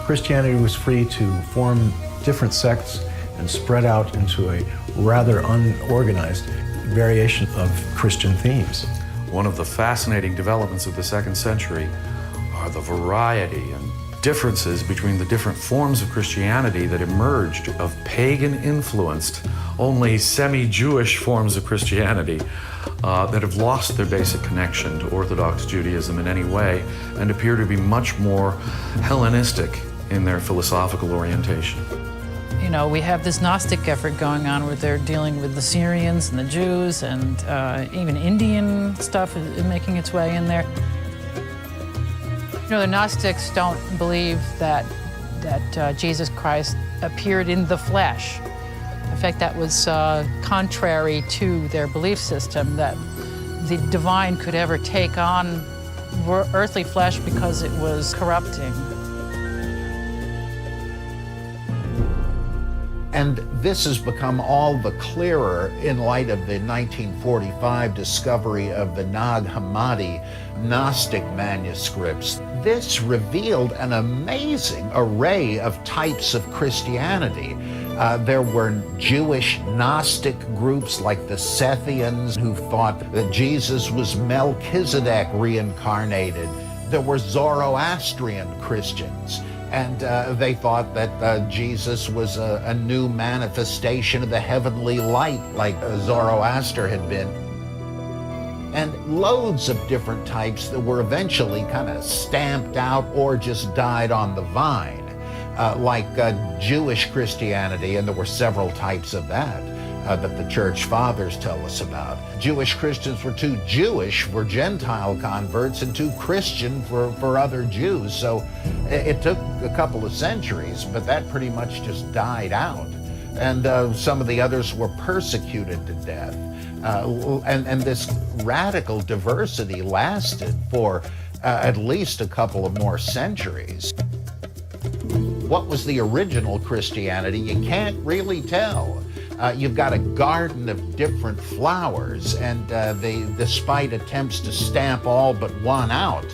Christianity was free to form different sects and spread out into a rather unorganized variation of Christian themes. One of the fascinating developments of the 2nd century are the variety and differences between the different forms of Christianity that emerged of pagan-influenced, only semi-Jewish forms of Christianity that have lost their basic connection to Orthodox Judaism in any way and appear to be much more Hellenistic in their philosophical orientation. We have this Gnostic effort going on where they're dealing with the Syrians and the Jews, and even Indian stuff is making its way in there. The Gnostics don't believe that Jesus Christ appeared in the flesh. In fact, that was contrary to their belief system, that the divine could ever take on earthly flesh because it was corrupting. And this has become all the clearer in light of the 1945 discovery of the Nag Hammadi Gnostic manuscripts. This revealed an amazing array of types of Christianity. There were Jewish Gnostic groups like the Sethians, who thought that Jesus was Melchizedek reincarnated. There were Zoroastrian Christians, and they thought that Jesus was a new manifestation of the heavenly light, like Zoroaster had been. And loads of different types that were eventually kind of stamped out or just died on the vine, like Jewish Christianity, and there were several types of that that the church fathers tell us about. Jewish Christians were too Jewish for Gentile converts and too Christian for other Jews. So it took a couple of centuries, but that pretty much just died out. And some of the others were persecuted to death. And this radical diversity lasted for at least a couple of more centuries. What was the original Christianity? You can't really tell. You've got a garden of different flowers, and despite attempts to stamp all but one out,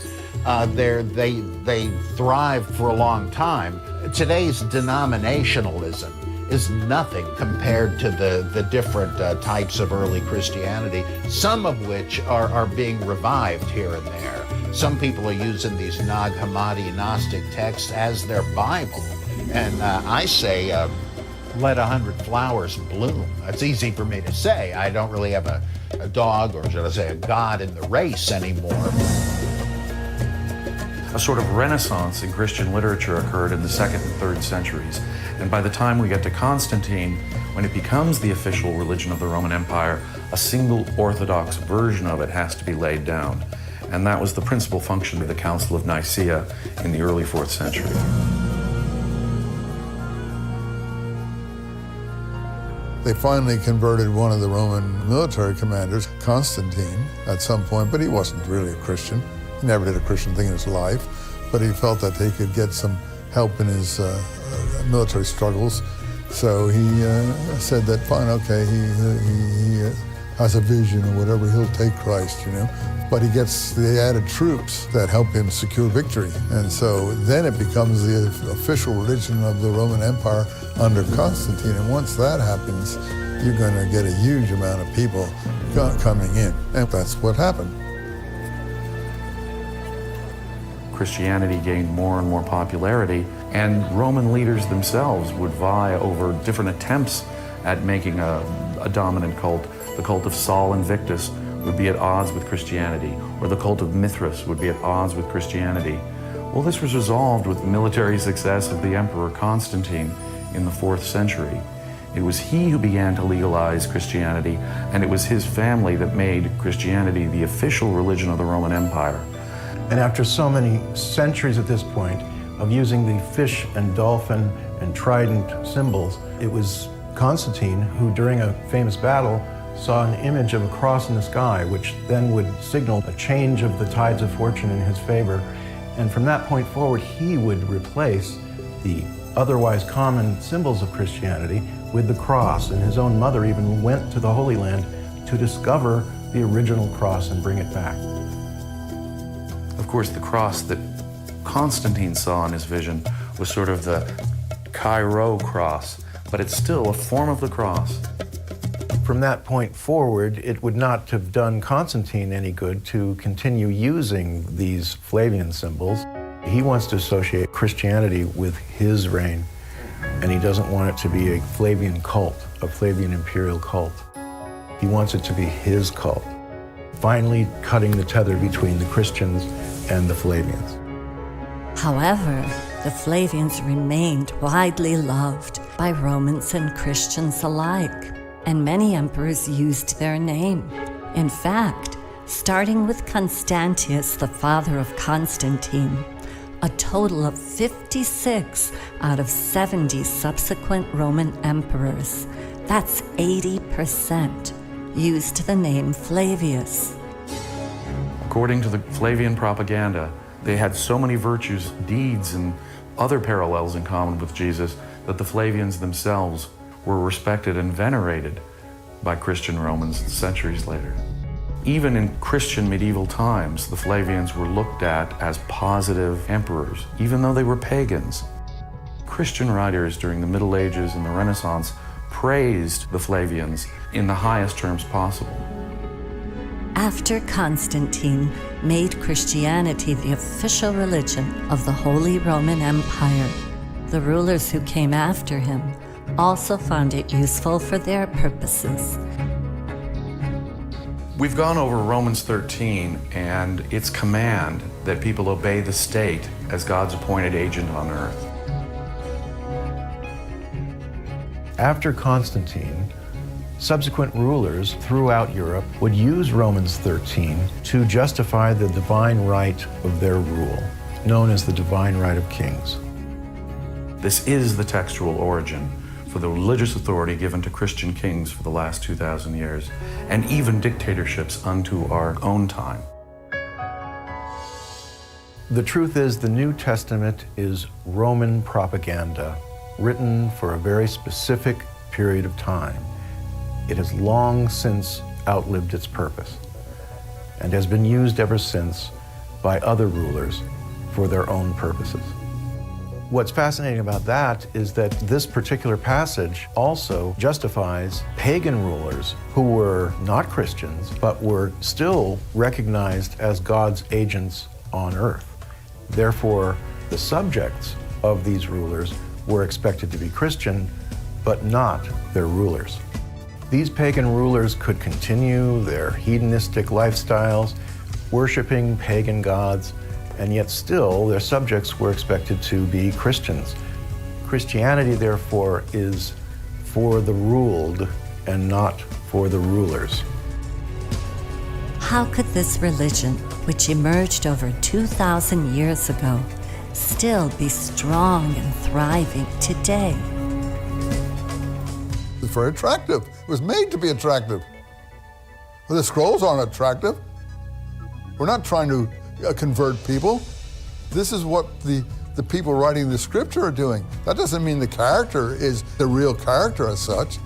they thrived for a long time. Today's denominationalism is nothing compared to the different types of early Christianity, some of which are being revived here and there. Some people are using these Nag Hammadi Gnostic texts as their Bible. And I say, let 100 flowers bloom. That's easy for me to say. I don't really have a dog, or should I say a god in the race anymore. A sort of renaissance in Christian literature occurred in the 2nd and 3rd centuries. And by the time we get to Constantine, when it becomes the official religion of the Roman Empire, a single Orthodox version of it has to be laid down. And that was the principal function of the Council of Nicaea in the early 4th century. They finally converted one of the Roman military commanders, Constantine, at some point, but he wasn't really a Christian. He never did a Christian thing in his life, but he felt that he could get some help in his military struggles. So he said that, fine, okay, he has a vision or whatever, he'll take Christ, you know. But he gets the added troops that help him secure victory. And so then it becomes the official religion of the Roman Empire under Constantine. And once that happens, you're going to get a huge amount of people coming in. And that's what happened. Christianity gained more and more popularity, and Roman leaders themselves would vie over different attempts at making a dominant cult. The cult of Sol Invictus would be at odds with Christianity, or the cult of Mithras would be at odds with Christianity. Well, this was resolved with the military success of the Emperor Constantine in the 4th century. It was he who began to legalize Christianity, and it was his family that made Christianity the official religion of the Roman Empire. And after so many centuries at this point of using the fish and dolphin and trident symbols, it was Constantine who, during a famous battle, saw an image of a cross in the sky, which then would signal a change of the tides of fortune in his favor. And from that point forward, he would replace the otherwise common symbols of Christianity with the cross. And his own mother even went to the Holy Land to discover the original cross and bring it back. Of course, the cross that Constantine saw in his vision was sort of the Chi-Rho cross, but it's still a form of the cross. From that point forward, it would not have done Constantine any good to continue using these Flavian symbols. He wants to associate Christianity with his reign, and he doesn't want it to be a Flavian cult, a Flavian imperial cult. He wants it to be his cult, finally cutting the tether between the Christians and the Flavians. However, the Flavians remained widely loved by Romans and Christians alike, and many emperors used their name. In fact, starting with Constantius, the father of Constantine, a total of 56 out of 70 subsequent Roman emperors, that's 80%, used the name Flavius. According to the Flavian propaganda, they had so many virtues, deeds, and other parallels in common with Jesus that the Flavians themselves were respected and venerated by Christian Romans centuries later. Even in Christian medieval times, the Flavians were looked at as positive emperors, even though they were pagans. Christian writers during the Middle Ages and the Renaissance praised the Flavians in the highest terms possible. After Constantine made Christianity the official religion of the Holy Roman Empire, the rulers who came after him also found it useful for their purposes. We've gone over Romans 13 and its command that people obey the state as God's appointed agent on earth. After Constantine, subsequent rulers throughout Europe would use Romans 13 to justify the divine right of their rule, known as the divine right of kings. This is the textual origin for the religious authority given to Christian kings for the last 2,000 years, and even dictatorships unto our own time. The truth is, the New Testament is Roman propaganda, written for a very specific period of time. It has long since outlived its purpose and has been used ever since by other rulers for their own purposes. What's fascinating about that is that this particular passage also justifies pagan rulers who were not Christians, but were still recognized as God's agents on earth. Therefore, the subjects of these rulers were expected to be Christian, but not their rulers. These pagan rulers could continue their hedonistic lifestyles, worshiping pagan gods, and yet still their subjects were expected to be Christians. Christianity, therefore, is for the ruled and not for the rulers. How could this religion, which emerged over 2,000 years ago, still be strong and thriving today? The It's very attractive. It was made to be attractive. Well, the scrolls aren't attractive. We're not trying to convert people. This is what the people writing the scripture are doing. That doesn't mean the character is the real character as such.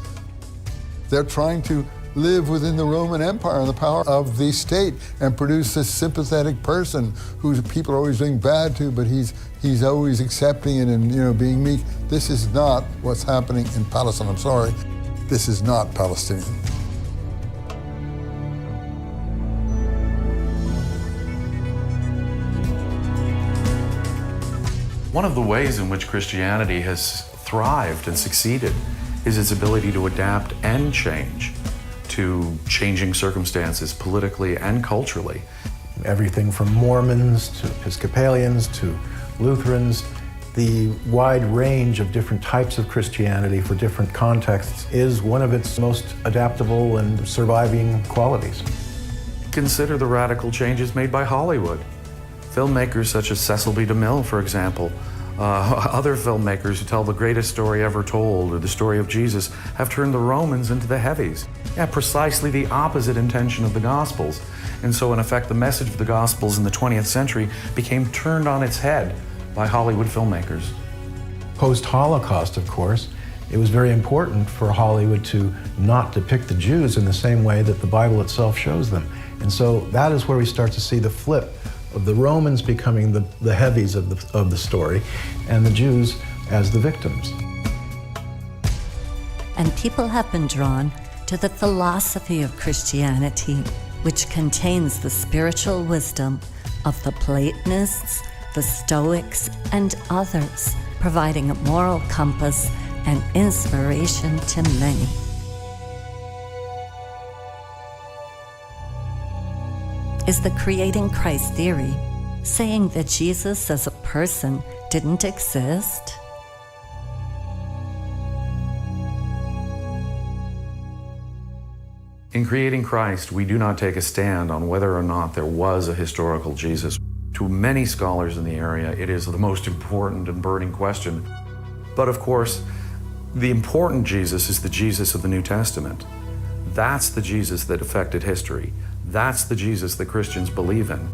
They're trying to live within the Roman Empire and the power of the state and produce this sympathetic person who people are always doing bad to, but he's always accepting it and being meek. This is not what's happening in Palestine. I'm sorry. This is not Palestinian. One of the ways in which Christianity has thrived and succeeded is its ability to adapt and change to changing circumstances politically and culturally. Everything from Mormons to Episcopalians to Lutherans, the wide range of different types of Christianity for different contexts is one of its most adaptable and surviving qualities. Consider the radical changes made by Hollywood. Filmmakers such as Cecil B. DeMille, for example, other filmmakers who tell the greatest story ever told, or the story of Jesus, have turned the Romans into the heavies. Yeah, precisely the opposite intention of the Gospels. And so in effect, the message of the Gospels in the 20th century became turned on its head by Hollywood filmmakers. Post-Holocaust, of course, it was very important for Hollywood to not depict the Jews in the same way that the Bible itself shows them. And so that is where we start to see the flip of the Romans becoming the heavies of the story, and the Jews as the victims. And people have been drawn to the philosophy of Christianity, which contains the spiritual wisdom of the Platonists, the Stoics, and others, providing a moral compass and inspiration to many. Is the creating Christ theory saying that Jesus as a person didn't exist? In creating Christ, we do not take a stand on whether or not there was a historical Jesus. To many scholars in the area, it is the most important and burning question. But of course, the important Jesus is the Jesus of the New Testament. That's the Jesus that affected history. That's the Jesus that Christians believe in.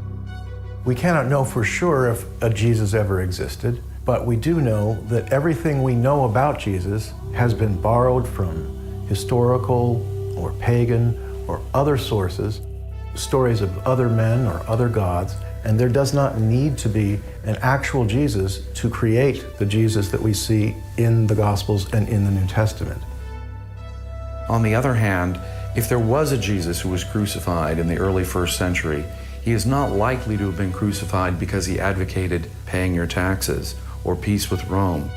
We cannot know for sure if a Jesus ever existed, but we do know that everything we know about Jesus has been borrowed from historical or pagan or other sources, stories of other men or other gods, and there does not need to be an actual Jesus to create the Jesus that we see in the Gospels and in the New Testament. On the other hand, if there was a Jesus who was crucified in the early 1st century, he is not likely to have been crucified because he advocated paying your taxes or peace with Rome.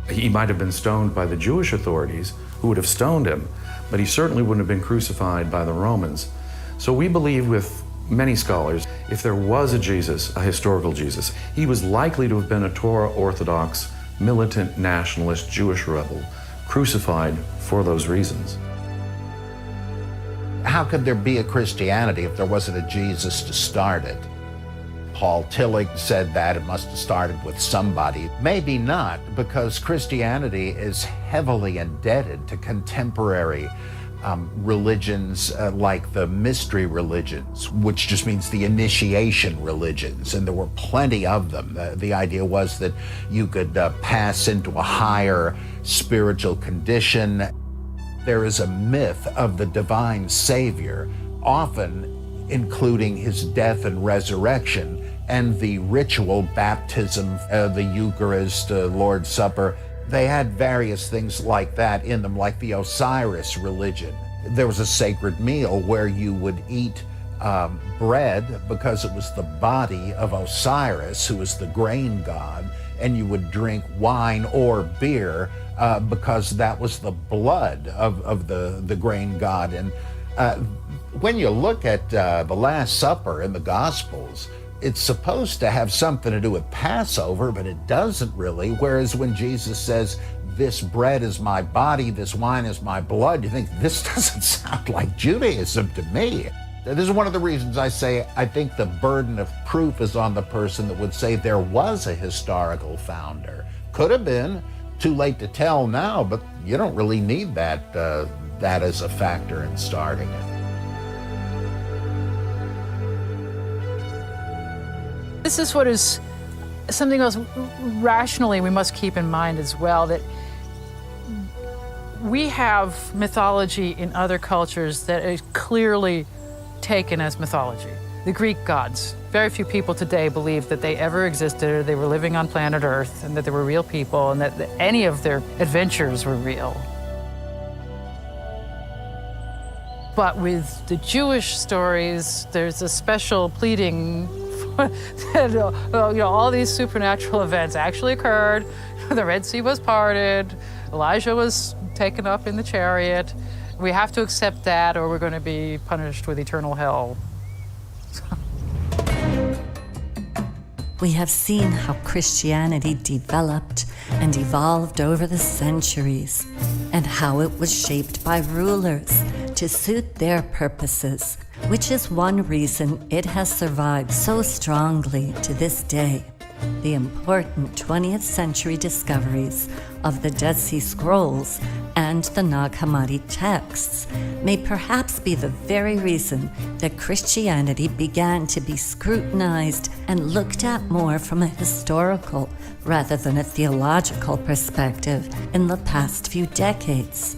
He might have been stoned by the Jewish authorities, who would have stoned him, but he certainly wouldn't have been crucified by the Romans. So we believe with many scholars, if there was a Jesus, a historical Jesus, he was likely to have been a Torah Orthodox, militant nationalist Jewish rebel, crucified for those reasons. How could there be a Christianity if there wasn't a Jesus to start it? Paul Tillich said that it must have started with somebody. Maybe not, because Christianity is heavily indebted to contemporary religions like the mystery religions, which just means the initiation religions, and there were plenty of them. The idea was that you could pass into a higher spiritual condition. There is a myth of the divine Savior, often including his death and resurrection, and the ritual baptism, the Eucharist, Lord's Supper. They had various things like that in them, like the Osiris religion. There was a sacred meal where you would eat bread because it was the body of Osiris, who is the grain god, and you would drink wine or beer because that was the blood of the grain god. And when you look at the Last Supper in the Gospels, it's supposed to have something to do with Passover, but it doesn't really. Whereas when Jesus says, "This bread is my body, this wine is my blood," you think, this doesn't sound like Judaism to me. This is one of the reasons I say I think the burden of proof is on the person that would say there was a historical founder. Could have been, too late to tell now, but you don't really need that as a factor in starting it. This is what is something else rationally we must keep in mind as well, that we have mythology in other cultures that is clearly taken as mythology. The Greek gods. Very few people today believe that they ever existed, or they were living on planet Earth, and that they were real people, and that any of their adventures were real. But with the Jewish stories, there's a special pleading that all these supernatural events actually occurred. The Red Sea was parted. Elijah was taken up in the chariot. We have to accept that, or we're going to be punished with eternal hell. We have seen how Christianity developed and evolved over the centuries, and how it was shaped by rulers to suit their purposes, which is one reason it has survived so strongly to this day. The important 20th century discoveries of the Dead Sea Scrolls and the Nag Hammadi texts may perhaps be the very reason that Christianity began to be scrutinized and looked at more from a historical rather than a theological perspective in the past few decades.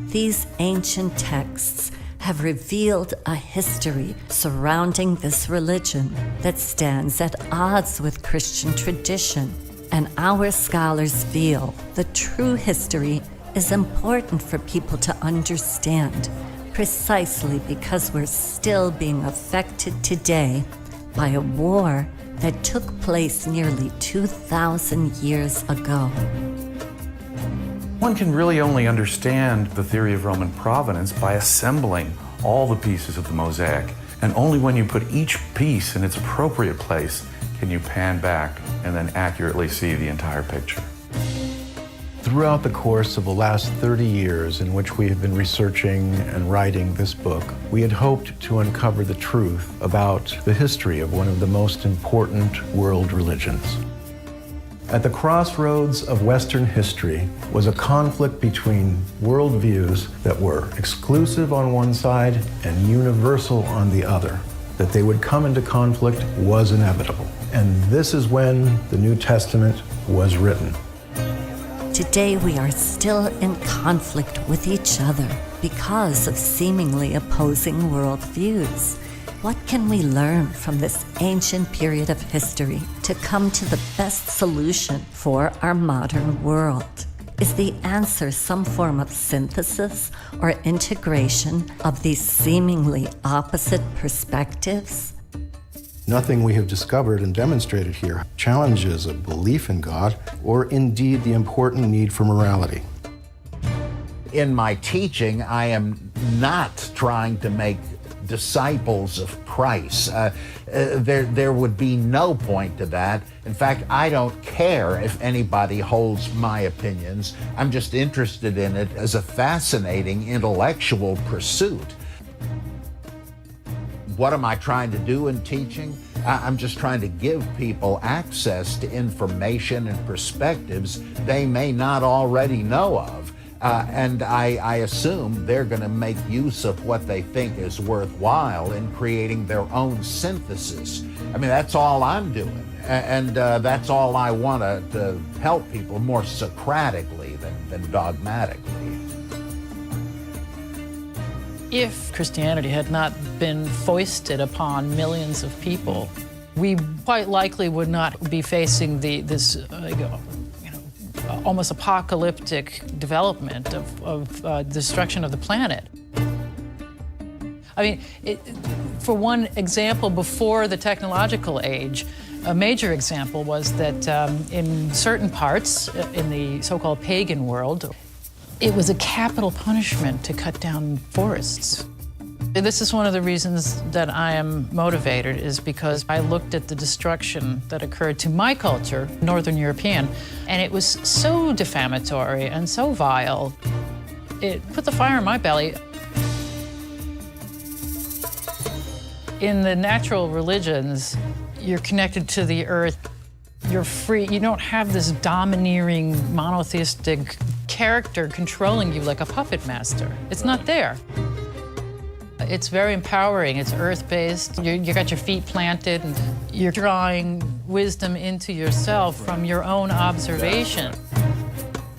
These ancient texts have revealed a history surrounding this religion that stands at odds with Christian tradition, and our scholars feel the true history is important for people to understand, precisely because we're still being affected today by a war that took place nearly 2,000 years ago. One can really only understand the theory of Roman provenance by assembling all the pieces of the mosaic. And only when you put each piece in its appropriate place can you pan back and then accurately see the entire picture. Throughout the course of the last 30 years in which we have been researching and writing this book, we had hoped to uncover the truth about the history of one of the most important world religions. At the crossroads of Western history was a conflict between worldviews that were exclusive on one side and universal on the other. That they would come into conflict was inevitable. And this is when the New Testament was written. Today we are still in conflict with each other because of seemingly opposing worldviews. What can we learn from this ancient period of history to come to the best solution for our modern world? Is the answer some form of synthesis or integration of these seemingly opposite perspectives? Nothing we have discovered and demonstrated here challenges a belief in God or indeed the important need for morality. In my teaching, I am not trying to make disciples of Christ. There would be no point to that. In fact, I don't care if anybody holds my opinions. I'm just interested in it as a fascinating intellectual pursuit. What am I trying to do in teaching? I'm just trying to give people access to information and perspectives they may not already know of. And I assume they're going to make use of what they think is worthwhile in creating their own synthesis. I mean, that's all I'm doing. And that's all I want to help people more Socratically than dogmatically. If Christianity had not been foisted upon millions of people, we quite likely would not be facing this almost apocalyptic development of destruction of the planet. I mean, for one example, before the technological age, a major example was that in certain parts in the so-called pagan world, it was a capital punishment to cut down forests. This is one of the reasons that I am motivated, is because I looked at the destruction that occurred to my culture, Northern European, and it was so defamatory and so vile. It put the fire in my belly. In the natural religions, you're connected to the earth. You're free. You don't have this domineering, monotheistic character controlling you like a puppet master. It's not there. It's very empowering. It's earth-based. You got your feet planted, and you're drawing wisdom into yourself from your own observation.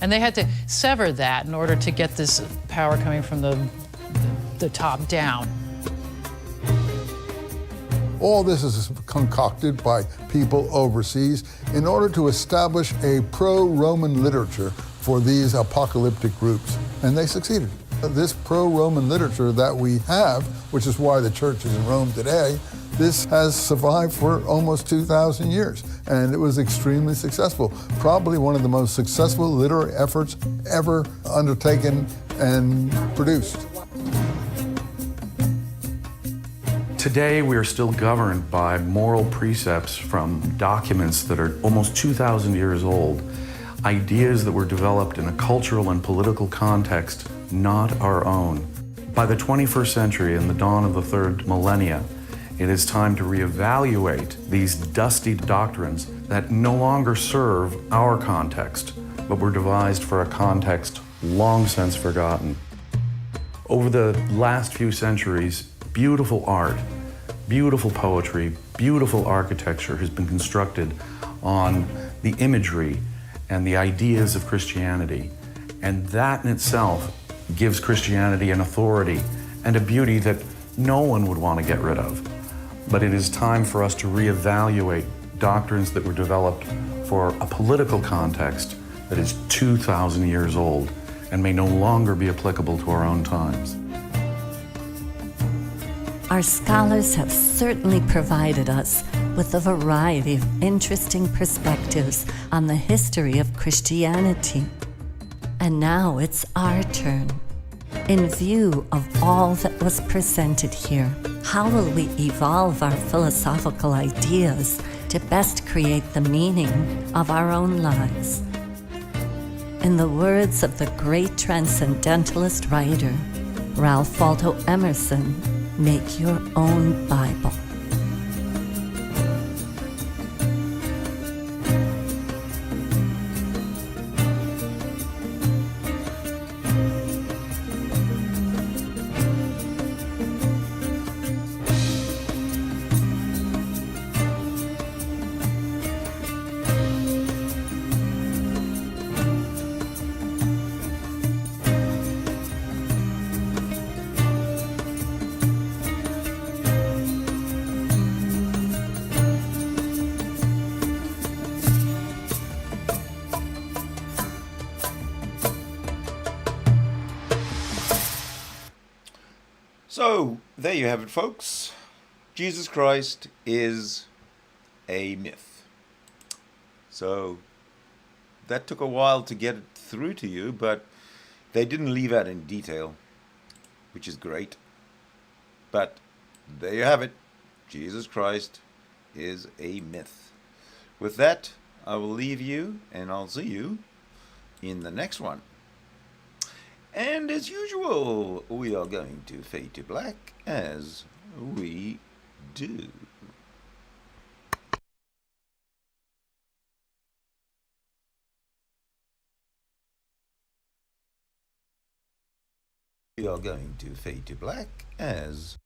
And they had to sever that in order to get this power coming from the top down. All this is concocted by people overseas in order to establish a pro-Roman literature for these apocalyptic groups, and they succeeded. This pro-Roman literature that we have, which is why the church is in Rome today, this has survived for almost 2,000 years, and it was extremely successful. Probably one of the most successful literary efforts ever undertaken and produced. Today, we are still governed by moral precepts from documents that are almost 2,000 years old, ideas that were developed in a cultural and political context not our own. By the 21st century and the dawn of the third millennia, it is time to reevaluate these dusty doctrines that no longer serve our context, but were devised for a context long since forgotten. Over the last few centuries, beautiful art, beautiful poetry, beautiful architecture has been constructed on the imagery and the ideas of Christianity. And that in itself gives Christianity an authority and a beauty that no one would want to get rid of. But it is time for us to reevaluate doctrines that were developed for a political context that is 2,000 years old and may no longer be applicable to our own times. Our scholars have certainly provided us with a variety of interesting perspectives on the history of Christianity. And now it's our turn. In view of all that was presented here, how will we evolve our philosophical ideas to best create the meaning of our own lives? In the words of the great transcendentalist writer, Ralph Waldo Emerson, make your own Bible. So, there you have it, folks. Jesus Christ is a myth. So, that took a while to get it through to you, but they didn't leave out in detail, which is great. But there you have it. Jesus Christ is a myth. With that, I will leave you, and I'll see you in the next one. And as usual, we are going to fade to black as we do. We are going to fade to black as